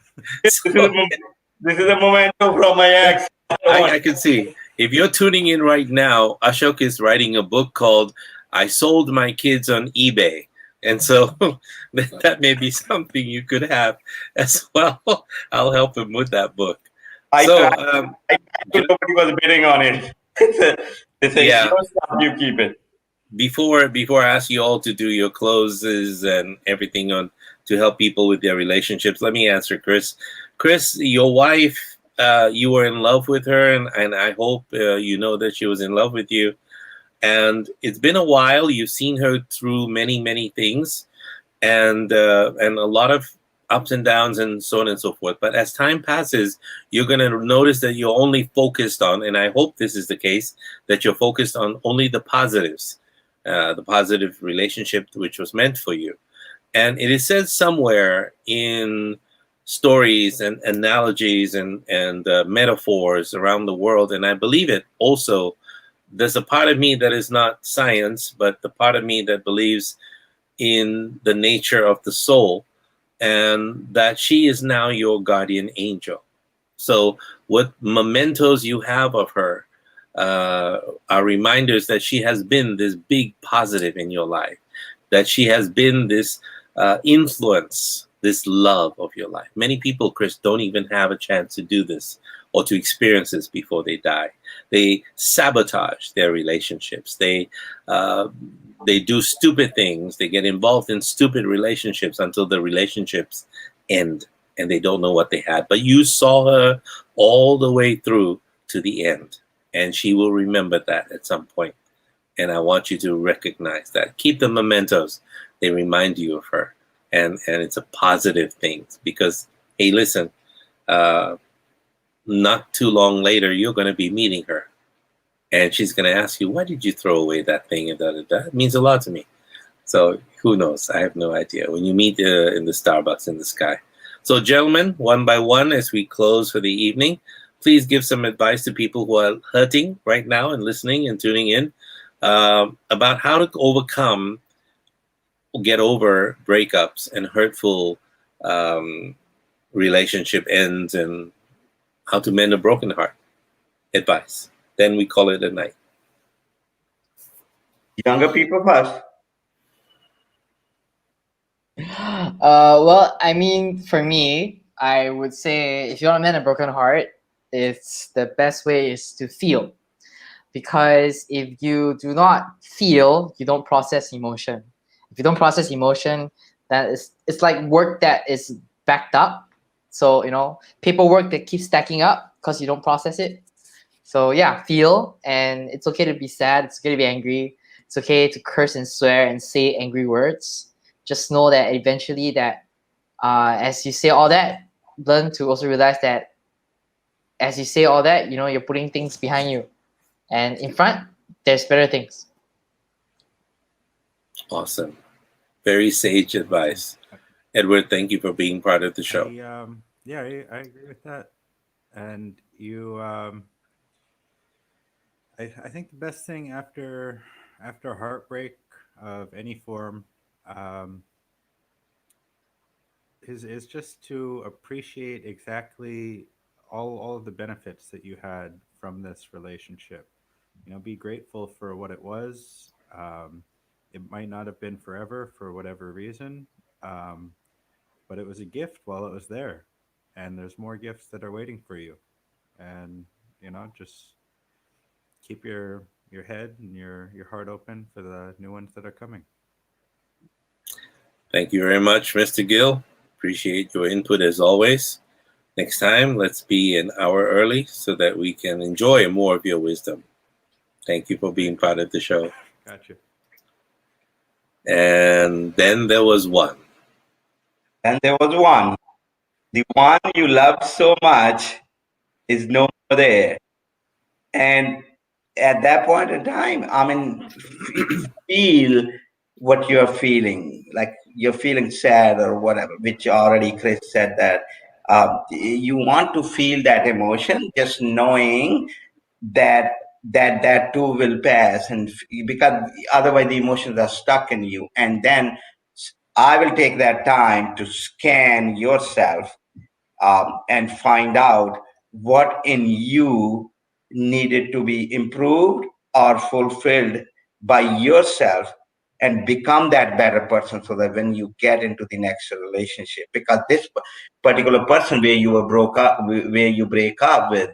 this is So, a memento from my ex. I can see. If you're tuning in right now, Ashok is writing a book called I Sold My Kids on eBay. And so that may be something you could have as well. I'll help him with that book. I So, tried. Nobody was bidding on it. They say, yeah, your stuff, you keep it. before I ask you all to do your closes and everything on to help people with their relationships, let me answer Chris. Chris, your wife, you were in love with her, and I hope you know that she was in love with you. And it's been a while. You've seen her through many things, and a lot of ups and downs and so on and so forth. But as time passes, you're going to notice that you're only focused on, and I hope this is the case, that you're focused on only the positives, the positive relationship which was meant for you. And it is said somewhere in stories and analogies and metaphors around the world, and I believe it also. There's a part of me that is not science, but the part of me that believes in the nature of the soul, and that she is now your guardian angel. So, what mementos you have of her are reminders that she has been this big positive in your life, that she has been this influence, this love of your life. Many people, Chris, don't even have a chance to do this or to experience this before they die. They sabotage their relationships. They do stupid things. They get involved in stupid relationships until the relationships end and they don't know what they had. But you saw her all the way through to the end, and she will remember that at some point. And I want you to recognize that. Keep the mementos. They remind you of her. And it's a positive thing because, hey, listen, not too long later, you're going to be meeting her. And she's going to ask you, why did you throw away that thing? And It means a lot to me. So who knows? I have no idea. When you meet in the Starbucks in the sky. So gentlemen, one by one, as we close for the evening, please give some advice to people who are hurting right now and listening and tuning in about how to overcome, get over breakups and hurtful relationship ends and how to mend a broken heart. Advice. Then we call it a night. Younger people first. Well, I mean, for me, I would say if you want to mend a broken heart, it's the best way is to feel. Because if you do not feel, you don't process emotion. If you don't process emotion, it's like work that is backed up. So paperwork that keeps stacking up because you don't process it. So yeah, feel, and it's okay to be sad. It's okay to be angry. It's okay to curse and swear and say angry words. Just know that eventually that as you say all that, learn to also realize that as you say all that, you're putting things behind you. and in front there's better things. Awesome. Very sage advice. Edward, thank you for being part of the show. Yeah, I agree with that. And you, I think the best thing after heartbreak of any form, um, is just to appreciate exactly all of the benefits that you had from this relationship. You know, be grateful for what it was. It might not have been forever for whatever reason, um, but it was a gift while it was there, and there's more gifts that are waiting for you. And just keep your head and your heart open for the new ones that are coming. Thank you very much, Mr. Gill. Appreciate your input as always. Next time, let's be an hour early so that we can enjoy more of your wisdom. Thank you for being part of the show. Gotcha. And then there was one. And there was one. The one you loved so much is no more there. And at that point in time, I mean, feel what you're feeling. Like you're feeling sad or whatever, which already Chris said that you want to feel that emotion, just knowing that that too will pass, and because otherwise the emotions are stuck in you. And then I will take that time to scan yourself, and find out what in you needed to be improved or fulfilled by yourself, and become that better person, so that when you get into the next relationship, because this particular person where you were broke up, where you break up with,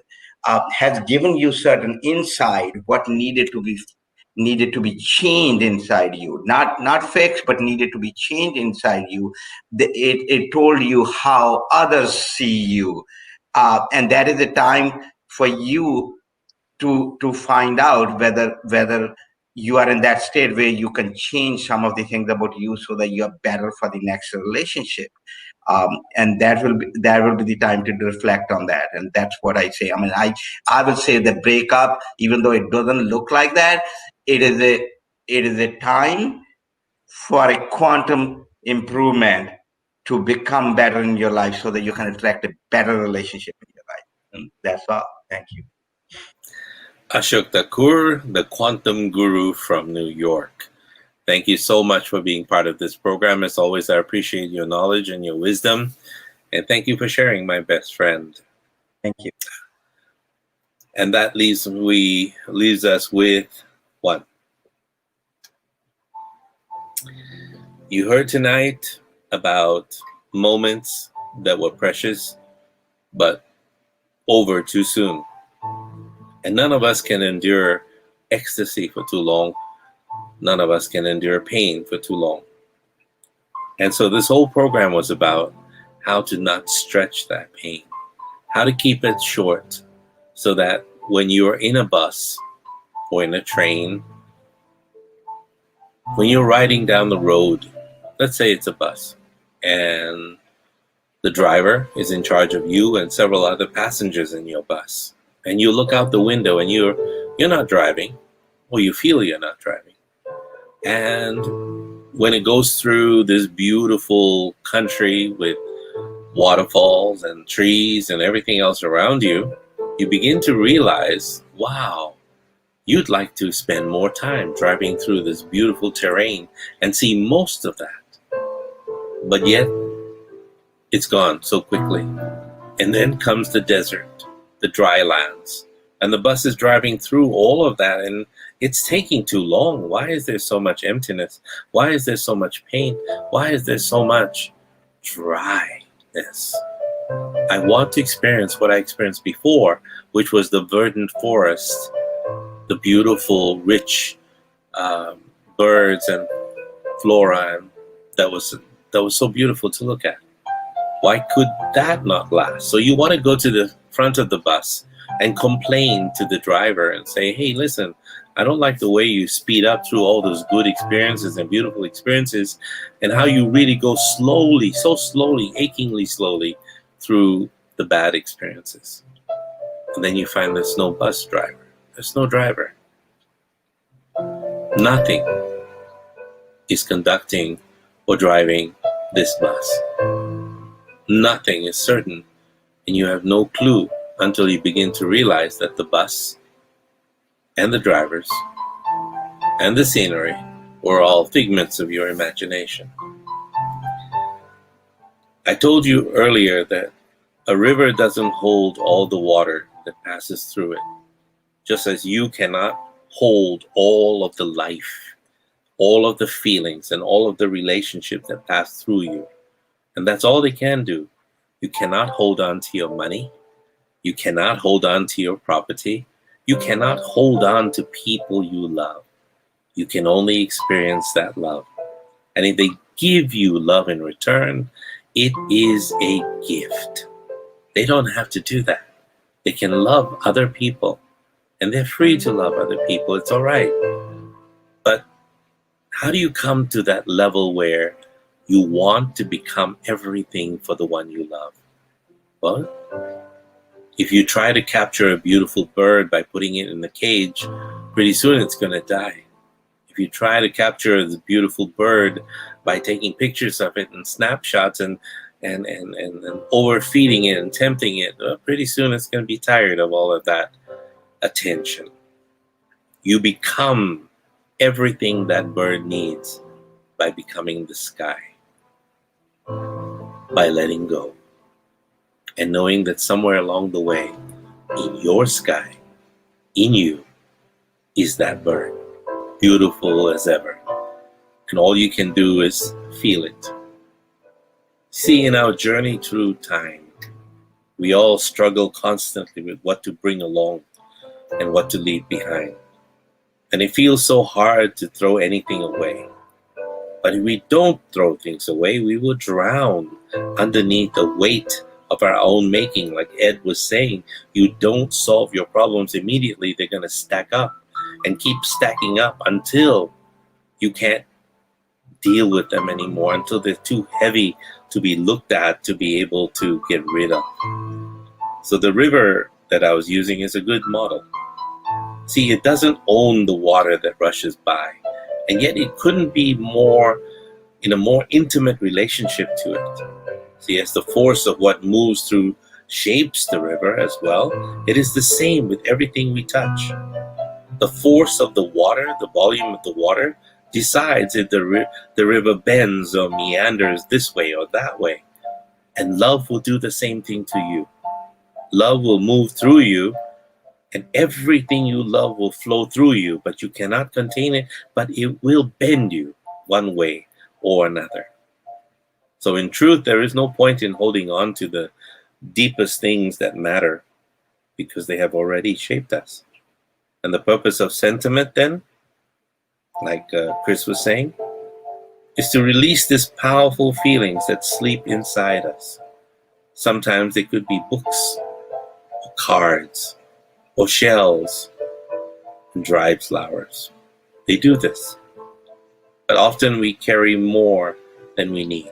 has given you certain insight what needed to be changed inside you, not fixed, but needed to be changed inside you. It told you how others see you, and that is the time for you to find out whether you are in that state where you can change some of the things about you, so that you are better for the next relationship. And that will be the time to reflect on that. And that's what I say. I mean, I would say that breakup, even though it doesn't look like that, it is a time for a quantum improvement to become better in your life, so that you can attract a better relationship in your life. And that's all. Thank you. Ashok Thakur, the quantum guru from New York. Thank you so much for being part of this program. As always, I appreciate your knowledge and your wisdom. And thank you for sharing, my best friend. Thank you. And that leaves us with one. You heard tonight about moments that were precious, but over too soon. And none of us can endure ecstasy for too long. None of us can endure pain for too long. And so this whole program was about how to not stretch that pain, how to keep it short, so that when you're in a bus or in a train, when you're riding down the road, let's say it's a bus, and the driver is in charge of you and several other passengers in your bus, and you look out the window and you're not driving, or you feel you're not driving. And when it goes through this beautiful country with waterfalls and trees and everything else around you, you begin to realize, wow, you'd like to spend more time driving through this beautiful terrain and see most of that. But yet, it's gone so quickly. And then comes the desert, the dry lands, and the bus is driving through all of that, and it's taking too long. Why is there so much emptiness? Why is there so much pain? Why is there so much dryness? I want to experience what I experienced before, which was the verdant forest, the beautiful, rich birds and flora, and that was so beautiful to look at. Why could that not last? So you want to go to the front of the bus and complain to the driver and say, hey, listen, I don't like the way you speed up through all those good experiences and beautiful experiences, and how you really go slowly, so slowly, achingly slowly through the bad experiences. And then you find there's no bus driver. there's no driver. Nothing is conducting or driving this bus. Nothing is certain, and you have no clue until you begin to realize that the bus and the drivers and the scenery were all figments of your imagination. I told you earlier that a river doesn't hold all the water that passes through it, just as you cannot hold all of the life, all of the feelings, and all of the relationships that pass through you. And that's all they can do. You cannot hold on to your money. You cannot hold on to your property. You cannot hold on to people you love. You can only experience that love. And if they give you love in return, it is a gift. They don't have to do that. They can love other people, and they're free to love other people. It's all right. But how do you come to that level where you want to become everything for the one you love? Well, if you try to capture a beautiful bird by putting it in a cage, pretty soon it's going to die. If you try to capture the beautiful bird by taking pictures of it and snapshots and overfeeding it and tempting it, pretty soon it's going to be tired of all of that attention. You become everything that bird needs by becoming the sky, by letting go, and knowing that somewhere along the way, in your sky, in you, is that bird, beautiful as ever. And all you can do is feel it. See, in our journey through time, we all struggle constantly with what to bring along and what to leave behind. And it feels so hard to throw anything away. But if we don't throw things away, we will drown underneath the weight of our own making. Like Ed was saying, you don't solve your problems immediately. They're going to stack up and keep stacking up until you can't deal with them anymore, until they're too heavy to be looked at, to be able to get rid of. So the river that I was using is a good model. See, it doesn't own the water that rushes by, and yet it couldn't be more in a more intimate relationship to it. See, as the force of what moves through shapes the river as well, it is the same with everything we touch. The force of the water, the volume of the water, decides if the river bends or meanders this way or that way. And love will do the same thing to you. Love will move through you, and everything you love will flow through you, but you cannot contain it, but it will bend you one way or another. So in truth, there is no point in holding on to the deepest things that matter, because they have already shaped us. And the purpose of sentiment then, like Chris was saying, is to release these powerful feelings that sleep inside us. Sometimes they could be books, or cards, or shells, and dried flowers. They do this. But often we carry more than we need,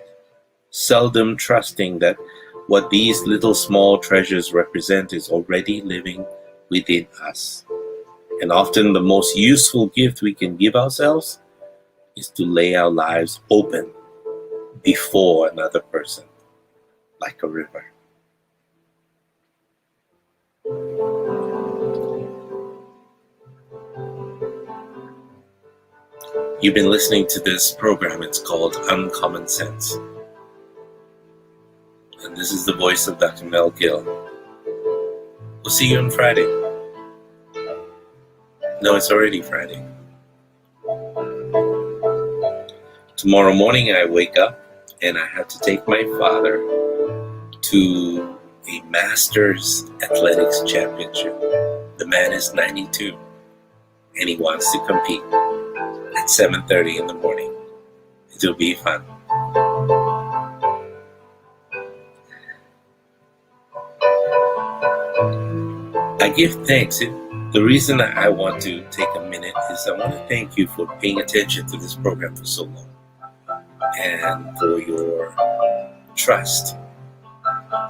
seldom trusting that what these little small treasures represent is already living within us. And often the most useful gift we can give ourselves is to lay our lives open before another person, like a river. You've been listening to this program. It's called Uncommon Sense. And this is the voice of Dr. Luc Gill. We'll see you on Friday. No, it's already Friday. Tomorrow morning I wake up and I have to take my father to a Masters Athletics Championship. The man is 92 and he wants to compete at 7:30 in the morning. It'll be fun. I give thanks. The reason I want to take a minute is I want to thank you for paying attention to this program for so long, and for your trust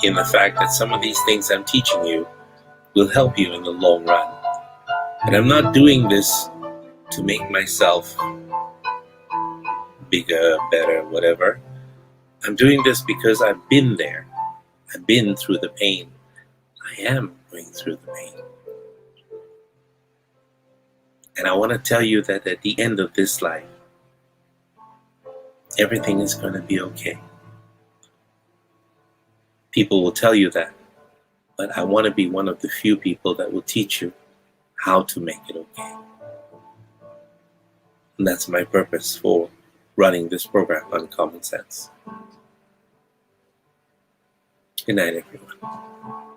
in the fact that some of these things I'm teaching you will help you in the long run. And I'm not doing this to make myself bigger, better, whatever. I'm doing this because I've been there. I've been through the pain. I am going through the pain. And I want to tell you that at the end of this life, everything is going to be okay. People will tell you that, but I want to be one of the few people that will teach you how to make it okay. And that's my purpose for running this program on Common Sense. Good night, everyone.